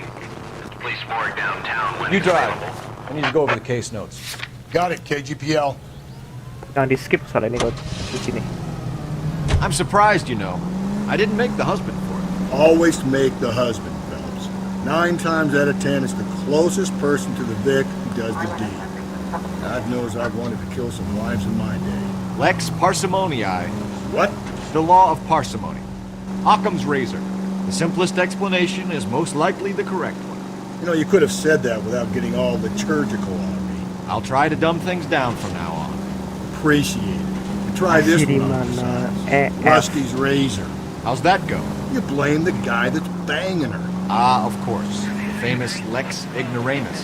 At the police morgue downtown when You it's drive. available. I need to go over the case notes. Got it, KGPL. Jangan di skip soalnya ini kok di sini. I'm surprised, you know. I didn't make the husband for it. Always make the husband, Phelps. 9 times out of 10, it's the closest person to the Vic who does the deed. God knows I've wanted to kill some wives in my day. Lex parsimoniae. What? the law of parsimony. Occam's razor. The simplest explanation is most likely the correct one. You know, you could have said that without getting all liturgical on me. I'll try to dumb things down from now on. Appreciate it. And try this one on yourselves. Rusty's razor. How's that go? You blame the guy that's banging her. Ah, of course. The famous Lex Ignoramus.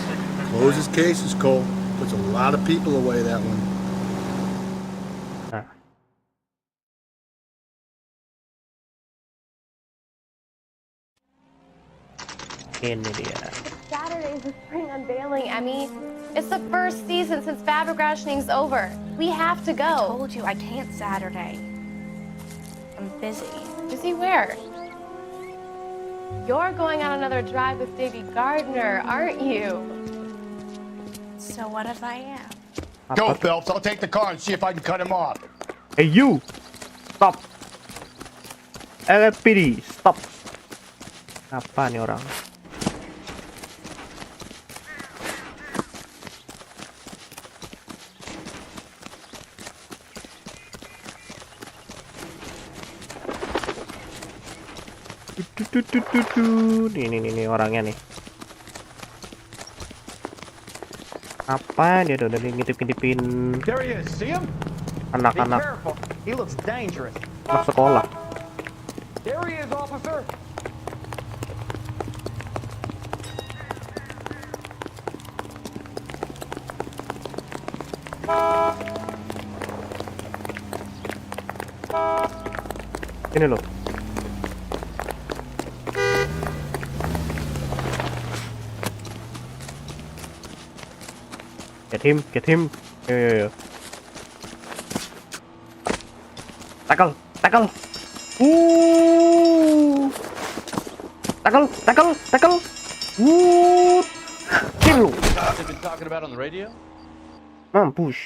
Closes cases, Cole. Puts a lot of people away, that one. Ini dia. Saturday's the spring unveiling, Emmy. It's the first season since fabric rationing's over. We have to go. I told you I can't Saturday. I'm busy. Busy where? You're going on another drive with Davy Gardner, aren't you? So what if I am? Go, Phelps. I'll take the car and see if I can cut him off. Hey, you! Stop! LPD, stop! Apa nih orang? Nih orangnya nih. Apa dia udah ngintip-ngintipin anak-anak anak sekolah. There he is, officer. Ini loh. Get him. Yo. Tackle. Tackle. Kill. They've been talking about on the radio? Mampus.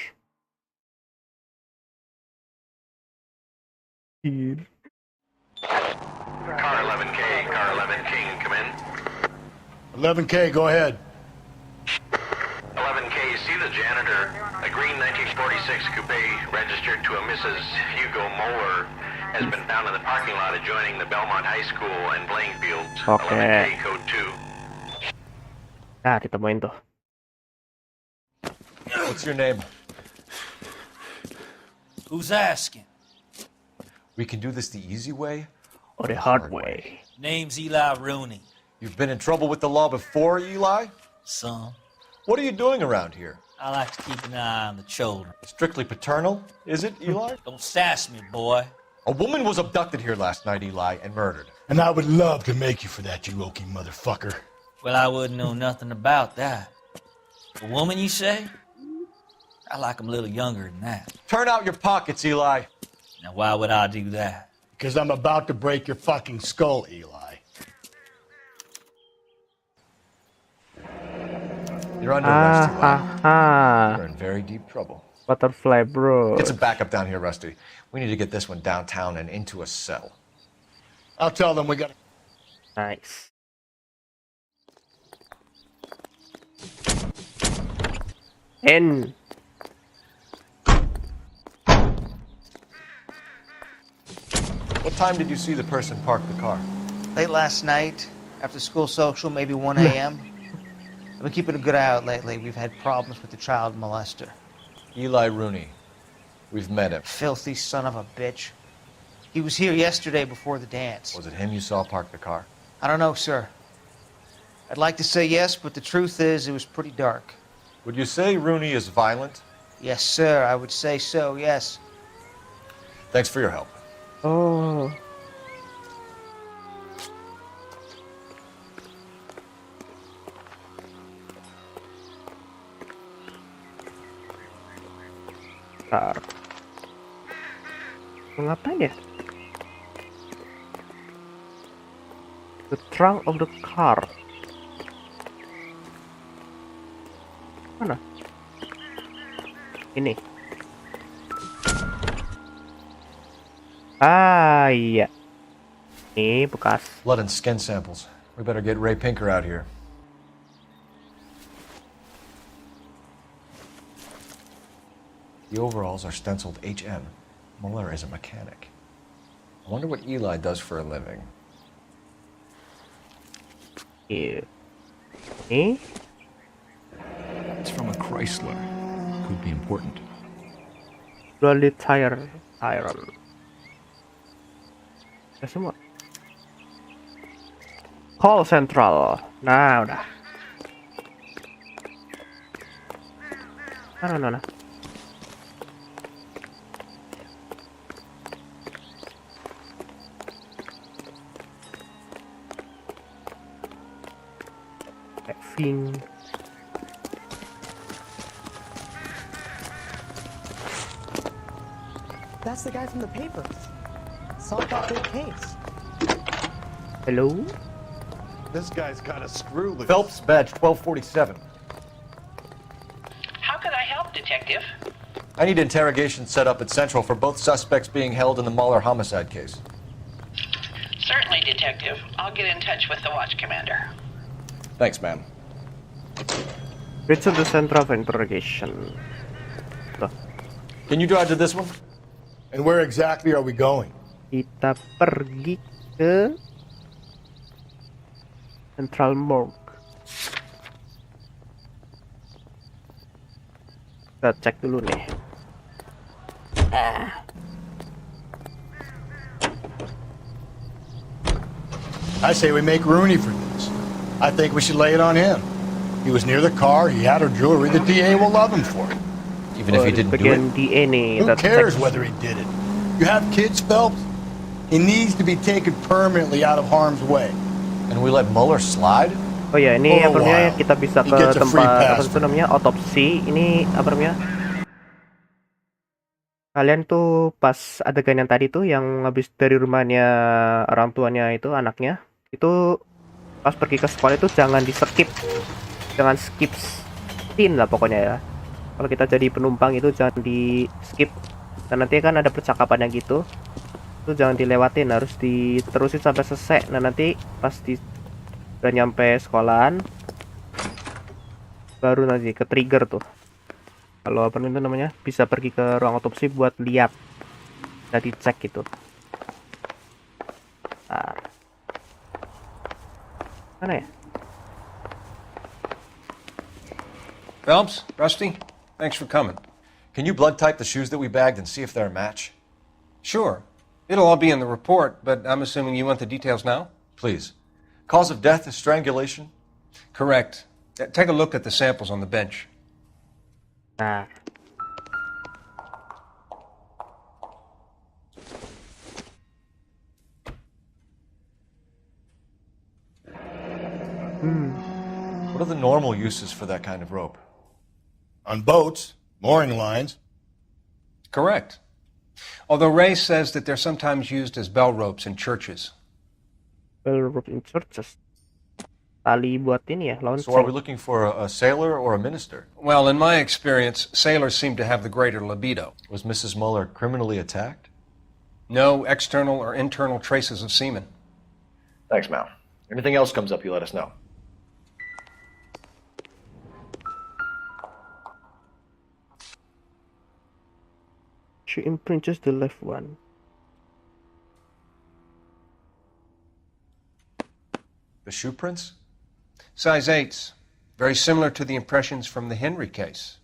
Car 11K, Car 11 King, come in. 11K, go ahead. 11K, see the janitor. A green 1946 coupe registered to a Mrs. Hugo Moeller has been found in the parking lot adjoining the Belmont High School and playing fields. Okay. 11K, code 2. Ah, ditemuin tuh. What's your name? Who's asking? We can do this the easy way or the hard way. Name's Eli Rooney. You've been in trouble with the law before, Eli? Some. What are you doing around here? I like to keep an eye on the children. Strictly paternal, is it, Eli? Don't sass me, boy. A woman was abducted here last night, Eli, and murdered. And I would love to make you for that, you oaky motherfucker. Well, I wouldn't know nothing about that. A woman, you say? I like 'em a little younger than that. Turn out your pockets, Eli. Now, why would I do that? Because I'm about to break your fucking skull, Eli. You're under arrest, Eli. You're in very deep trouble. Butterfly, bro. Get some backup down here, Rusty. We need to get this one downtown and into a cell. I'll tell them we got... Nice. N. What time did you see the person park the car? Late last night, after school social, maybe 1 a.m. I've been keeping a good eye out lately. We've had problems with the child molester. Eli Rooney. We've met him. Filthy son of a bitch. He was here yesterday before the dance. Was it him you saw park the car? I don't know, sir. I'd like to say yes, but the truth is it was pretty dark. Would you say Rooney is violent? Yes, sir. I would say so, yes. Thanks for your help. Oh. Bentar. Ngapain ya? The trunk of the car. Mana? Ini. Ah, iya. Ini bekas. Blood and skin samples. We better get Ray Pinker out here. The overalls are stenciled HM. Mueller is a mechanic. I wonder what Eli does for a living. Iya. Ini It's from a Chrysler. Could be important. Dually tire iron. Ya semua. Call central. Nah, udah. Nah. Saving. That's the guy from the paper. Solved that big case. Hello? This guy's got a screw loose. Phelps, badge 1247. How can I help, Detective? I need interrogation set up at Central for both suspects being held in the Mahler homicide case. Certainly, Detective. I'll get in touch with the watch commander. Thanks, ma'am. Reach to the center of interrogation. Tuh. Can you drive to this one? And where exactly are we going? Kita pergi ke Central Morgue. Kita cek dulu nih. I say we make Rooney for this. I think we should lay it on him. He was near the car, he had her jewelry, the DA will love him for it. Even if he didn't do Bagian it? DA nih. Who cares whether he did it? You have kids, Phelps? He needs to be taken permanently out of harm's way. And we let Mueller slide? Oh ya, ini For a apa namanya while. kita bisa He ke gets a free tempat apa pass itu namanya otopsi. Ini apa namanya? Kalian tuh pas adegan yang tadi tuh yang habis dari rumahnya orang tuanya itu anaknya itu pas pergi ke sekolah itu jangan di skip, jangan skip scene lah pokoknya ya. Kalau kita jadi penumpang itu jangan di skip. Dan nanti kan ada percakapan yang gitu, itu jangan dilewatin, harus diterusin sampai selesai. Nah nanti pas udah nyampe sekolahan baru nanti ke trigger tuh. Kalau apa itu namanya bisa pergi ke ruang otopsi buat lihat, udah dicek gitu. Bentar. Mana ya? Phelps, Rusty, thanks for coming. Can you blood type the shoes that we bagged and see if they're a match? Sure. It'll all be in the report, but I'm assuming you want the details now? Please. Cause of death is strangulation? Correct. Take a look at the samples on the bench. Nah. What are the normal uses for that kind of rope? On boats, mooring lines. Correct. Although Ray says that they're sometimes used as bell ropes in churches. Bell rope in churches. Tali buat ini ya, lonceng. So are we looking for a sailor or a minister? Well, in my experience, sailors seem to have the greater libido. Was Mrs. Mueller criminally attacked? No external or internal traces of semen. Thanks, Mal. Anything else comes up, you let us know. She imprints the left one. The shoe prints? Size 8s. Very similar to the impressions from the Henry case.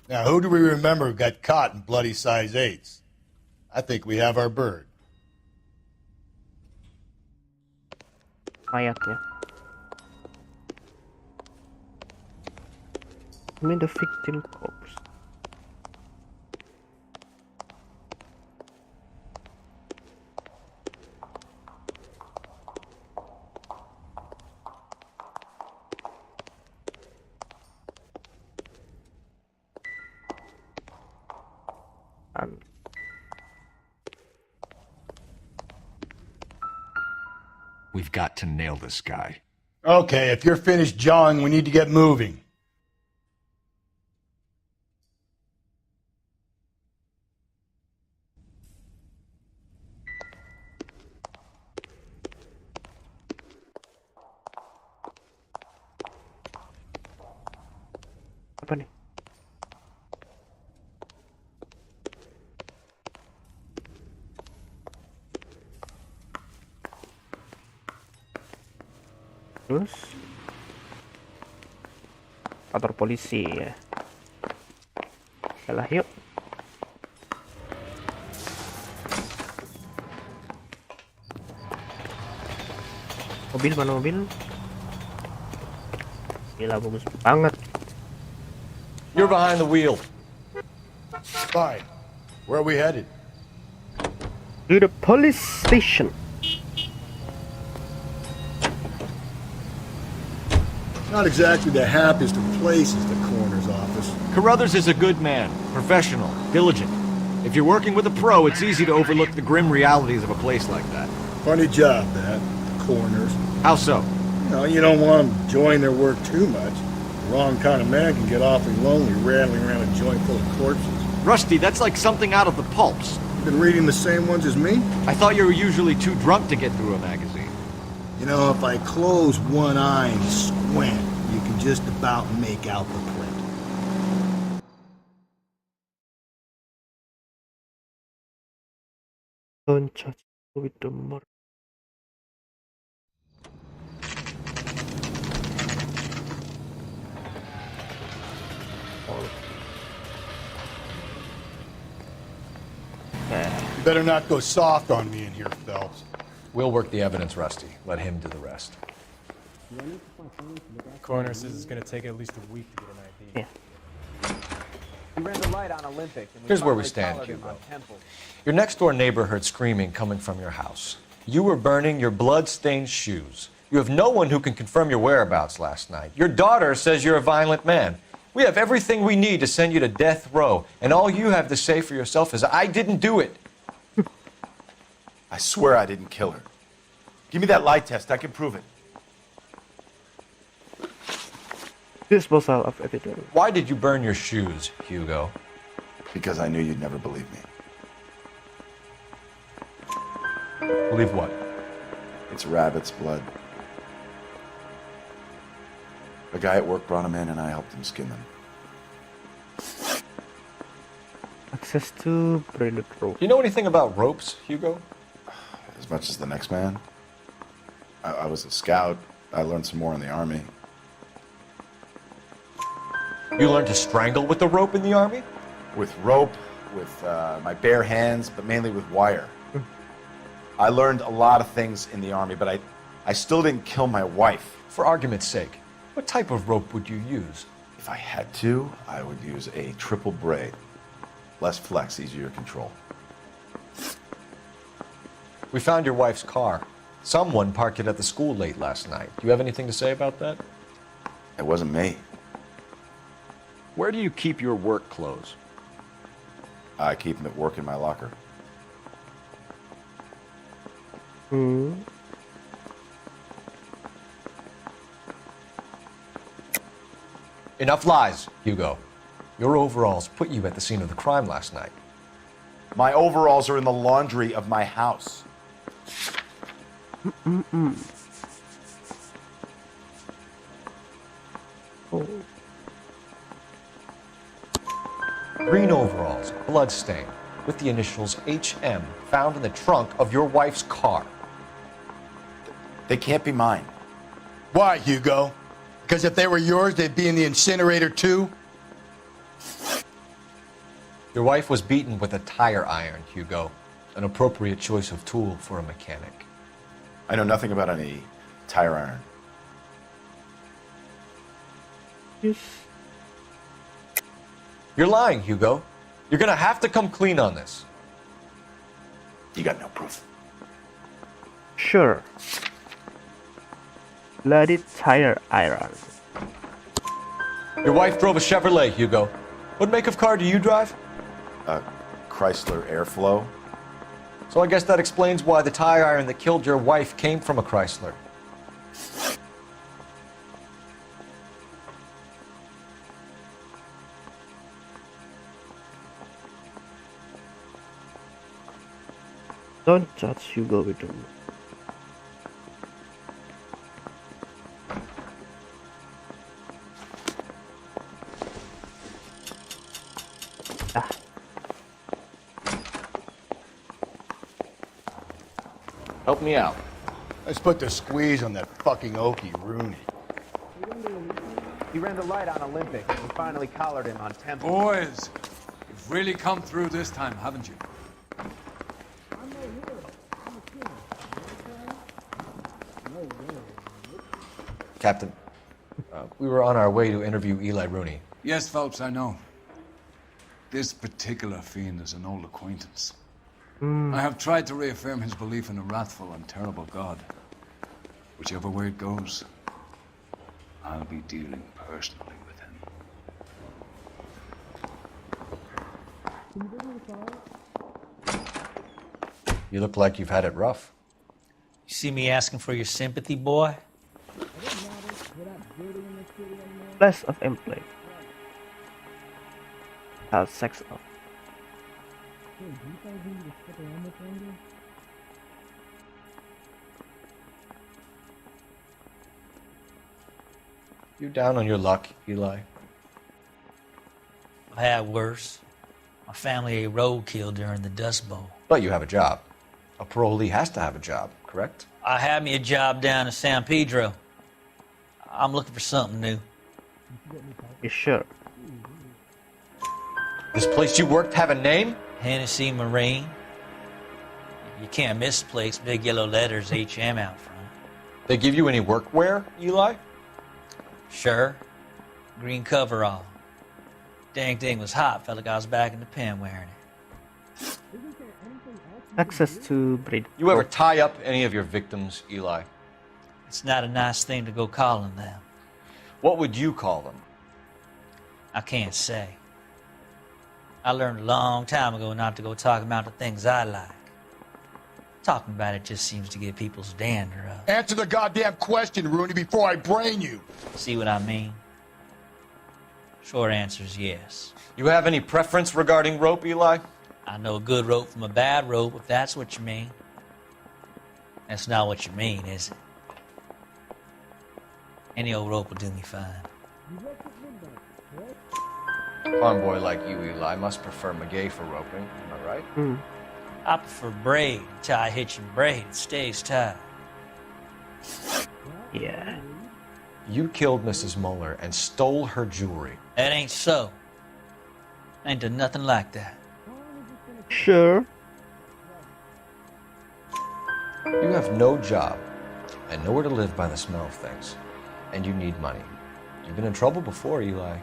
Now, who do we remember got caught in bloody size 8s? I think we have our bird. Mayatnya. I mean the victim corpse. We've got to nail this guy. Okay, if you're finished jawing, we need to get moving. Apa nih? Terus kantor polisi ya. Yalah, yuk. Mobil mana mobil? Gila, bagus banget. You're behind the wheel. Fine. Where are we headed? To the police station. Not exactly the happiest of places, the coroner's office. Carruthers is a good man, professional, diligent. If you're working with a pro, it's easy to overlook the grim realities of a place like that. Funny job, that. The coroner's. How so? You don't want them enjoying their work too much. The wrong kind of man can get awfully lonely rattling around a joint full of corpses. Rusty, that's like something out of the pulps. You been reading the same ones as me? I thought you were usually too drunk to get through a magazine. If I close one eye and squint, you can just about make out the print. Don't touch with the murder. You better not go soft on me in here, Phelps. We'll work the evidence, Rusty. Let him do the rest. Coroner says it's going to take at least a week to get an ID. We ran the light on Olympic. And Here's where we finally stand, collared him Hugo. on Temple. Your next-door neighbor heard screaming coming from your house. You were burning your blood-stained shoes. You have no one who can confirm your whereabouts last night. Your daughter says you're a violent man. We have everything we need to send you to death row, and all you have to say for yourself is, I didn't do it. I swear I didn't kill her. Give me that lie test. I can prove it. Disposal of evidence. Why did you burn your shoes, Hugo? Because I knew you'd never believe me. Believe what? It's rabbit's blood. A guy at work brought them in and I helped him skin them. Access to braided rope. You know anything about ropes, Hugo? As much as the next man. I was a scout. I learned some more in the army. You learned to strangle with the rope in the army? With rope, with my bare hands, but mainly with wire. I learned a lot of things in the army, but I still didn't kill my wife. For argument's sake, what type of rope would you use? If I had to, I would use a triple braid. Less flex, easier to control. We found your wife's car. Someone parked it at the school late last night. Do you have anything to say about that? It wasn't me. Where do you keep your work clothes? I keep them at work in my locker. Enough lies, Hugo. Your overalls put you at the scene of the crime last night. My overalls are in the laundry of my house. Green overalls, bloodstained, with the initials HM found in the trunk of your wife's car. They can't be mine. Why, Hugo? Because if they were yours, they'd be in the incinerator too? Your wife was beaten with a tire iron, Hugo. An appropriate choice of tool for a mechanic. I know nothing about any tire iron. Yes. You're lying, Hugo. You're gonna have to come clean on this. You got no proof. Sure. Bloody tire iron. Your wife drove a Chevrolet, Hugo. What make of car do you drive? A Chrysler Airflow. So I guess that explains why the tire iron that killed your wife came from a Chrysler. Don't judge Hugo with them. Help me out. Let's put the squeeze on that fucking Okie Rooney. He ran the light on Olympic, and we finally collared him on Temple. Boys, you've really come through this time, haven't you? Captain, we were on our way to interview Eli Rooney. Yes, Phelps, I know. This particular fiend is an old acquaintance. I have tried to reaffirm his belief in a wrathful and terrible God. Whichever way it goes, I'll be dealing personally with him. You look like you've had it rough. You see me asking for your sympathy, boy? Less of gameplay. Sex of. You down on your luck, Eli? I had worse. My family ate roadkill during the Dust Bowl. But you have a job. A parolee has to have a job, correct? I had me a job down in San Pedro. I'm looking for something new. You sure? This place you worked have a name? Hennessy Marine. You can't miss the place. Big yellow letters, HM out front. They give you any workwear, Eli? Sure. Green coverall. Dang thing was hot. Felt like I was back in the pen wearing it. Access to breed. You ever tie up any of your victims, Eli? It's not a nice thing to go calling them. What would you call them? I can't say. I learned a long time ago not to go talking about the things I like. Talking about it just seems to get people's dander up. Answer the goddamn question, Rooney, before I brain you. See what I mean? Short answer is yes. You have any preference regarding rope, Eli? I know a good rope from a bad rope, if that's what you mean. That's not what you mean, is it? Any old rope will do me fine. A farm boy like you, Eli, must prefer Magay for roping. Am I right? I prefer braid. Tie hitching braid. It stays tight. Yeah. You killed Mrs. Muller and stole her jewelry. That ain't so. I ain't done nothing like that. Sure. You have no job and nowhere to live by the smell of things. And you need money. You've been in trouble before, Eli.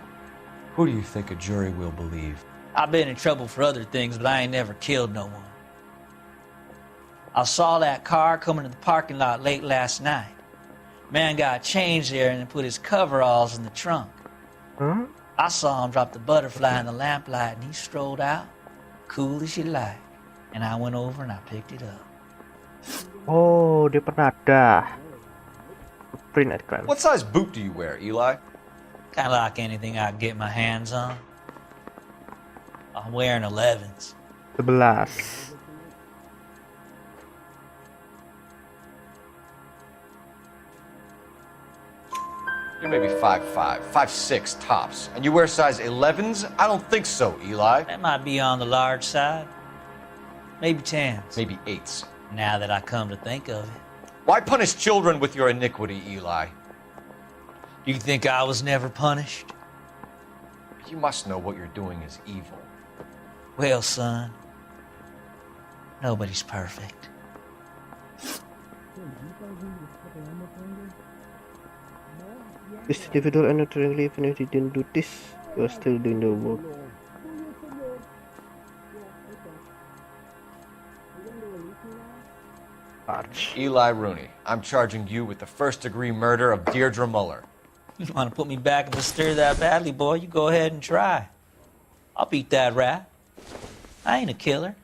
Who do you think a jury will believe? I've been in trouble for other things, but I ain't never killed no one. I saw that car coming to the parking lot late last night. Man got changed there and put his coveralls in the trunk. Huh? I saw him drop the butterfly in the lamplight and he strolled out, cool as you like. And I went over and I picked it up. Oh, dia pernah ada. Print icon. What size boot do you wear, Eli? Kind of like anything I can get my hands on. I'm wearing 11s. 11. You're maybe 5'5", 5'6", tops. And you wear size 11s? I don't think so, Eli. That might be on the large side. Maybe 10s. Maybe 8s. Now that I come to think of it. Why punish children with your iniquity, Eli? Do you think I was never punished? You must know what you're doing is evil. Well, son, nobody's perfect. This individual and naturally, even if you didn't do this, you're still doing the work. Arch. Eli Rooney, I'm charging you with the first-degree murder of Deirdre Muller. You want to put me back in the stir that badly, boy? You go ahead and try. I'll beat that rap. I ain't a killer.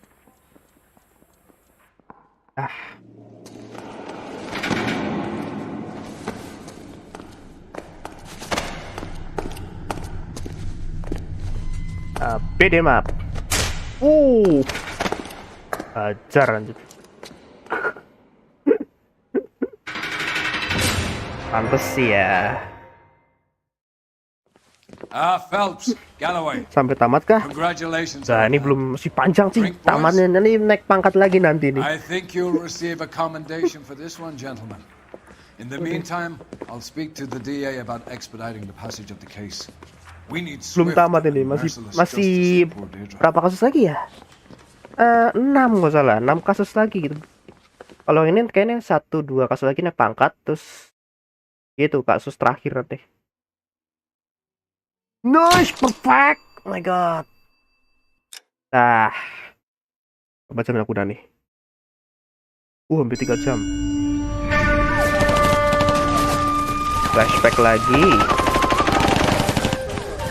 Beat him up. Ajar lanjut. Pantes sih ya. Phelps, Galloway. Sampai tamat kah? Congratulations. Nah, ini belum masih panjang sih. Tamatnya ini naik pangkat lagi nanti nih. I think you'll receive a commendation for this one, gentlemen. In the meantime, I'll speak to the DA about expediting the passage of the case. We need Belum tamat ini, masih berapa kasus lagi ya? 6 nggak salah, 6 kasus lagi gitu. Kalau ini kayaknya 1-2 kasus lagi naik pangkat, terus gitu kasus terakhir nanti. Nice, perfect. Oh my god. Nah, berapa jam aku udah nih? Hampir 3 jam. Flashback lagi.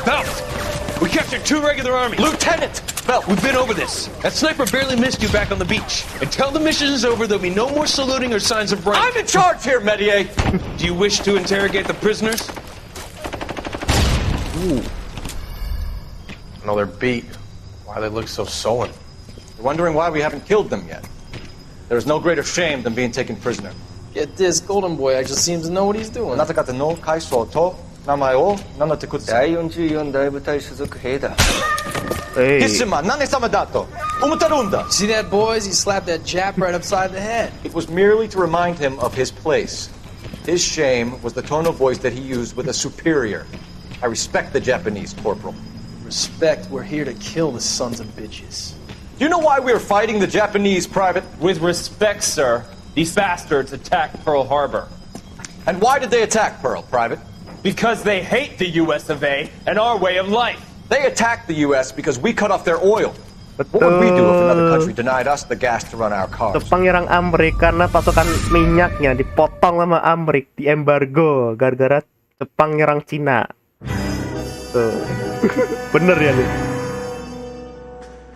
Phelps, we captured 2 regular army. Lieutenant, Phelps, we've been over this. That sniper barely missed you back on the beach. Until the mission is over, there'll be no more saluting or signs of rank. I'm in charge here, Medier. Do you wish to interrogate the prisoners? No, they're beat. Why they look so sullen? You're wondering why we haven't killed them yet. There's no greater shame than being taken prisoner. Get this, Golden Boy actually seems to know what he's doing. No kaiso to namae nanatekutsu. See that, boys? He slapped that Jap right upside the head. It was merely to remind him of his place. His shame was the tone of voice that he used with a superior. I respect the Japanese, Corporal. Respect, we're here to kill the sons of bitches. Do you know why we are fighting the Japanese, Private? With respect, sir, these bastards attacked Pearl Harbor. And why did they attack Pearl, Private? Because they hate the US of A and our way of life. They attacked the US because we cut off their oil. What would we do if another country denied us the gas to run our cars? Jepang nyerang Amerika karena pasokan minyaknya dipotong sama Amerika, di embargo gara-gara Jepang nyerang Cina. Tuh. Bener ya nih.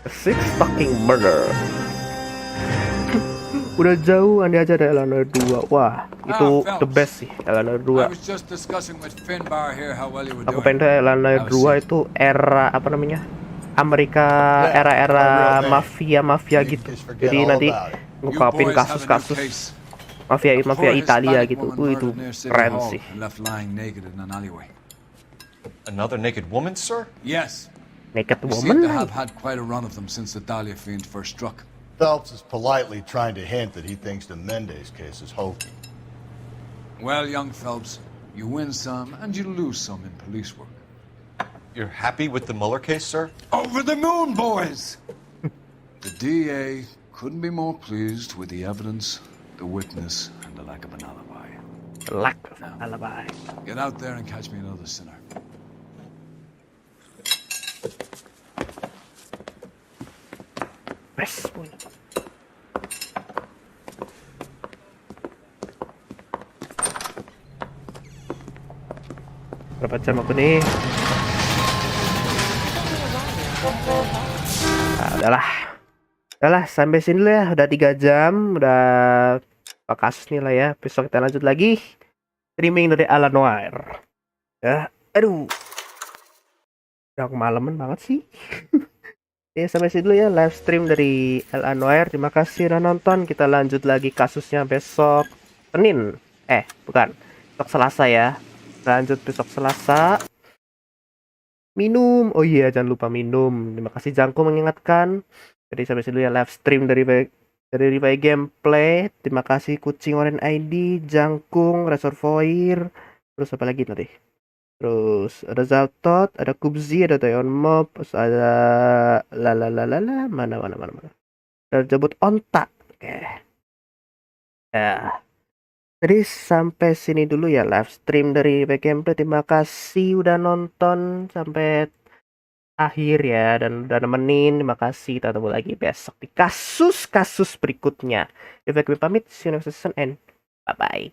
Six fucking murder. Udah jauh, andi aja ada lanoire 2. Wah, itu the best sih, lanoire 2. Aku pengen lanoire 2 itu era apa namanya? Amerika era-era mafia gitu. Jadi nanti ngungkapin kasus-kasus mafia Italia gitu. Itu keren sih. Another naked woman, sir? Yes. Naked We woman? seem to have had quite a run of them since the Dahlia fiend first struck. Phelps is politely trying to hint that he thinks the Mendez case is hokey. Well, young Phelps, you win some and you lose some in police work. You're happy with the Mueller case, sir? Over the moon, boys! The DA couldn't be more pleased with the evidence, the witness, and the lack of an alibi. The lack of an alibi. Get out there and catch me another sinner. Best punya. Berapa jam aku nih? Nah, udahlah sampai sini dulu ya. Udah 3 jam, udah kasus nih lah ya. Besok kita lanjut lagi streaming dari Lanoire. Ya, aduh, udah kemalaman banget sih. Ya, sampai sini dulu ya live stream dari Lanoire. Terima kasih udah nonton. Kita lanjut lagi kasusnya besok Senin. Bukan, besok Selasa ya. Lanjut besok Selasa. Minum. Oh iya, jangan lupa minum. Terima kasih Jangko mengingatkan. Jadi sampai sini dulu ya live stream dari Gameplay. Terima kasih Kucing Oren ID, Jangkung, Reservoir. Terus apa lagi nanti? Terus ada Zaltot, ada Kubzi, ada Toyon Mob, terus ada mana. Ada Jabut Onta. Oke. Ya. Jadi sampai sini dulu ya live stream dari Gameplay. Terima kasih udah nonton sampai akhir ya dan udah nemenin. Terima kasih. Kita ketemu lagi besok di kasus berikutnya. Gameplay pamit. See you next season and bye bye.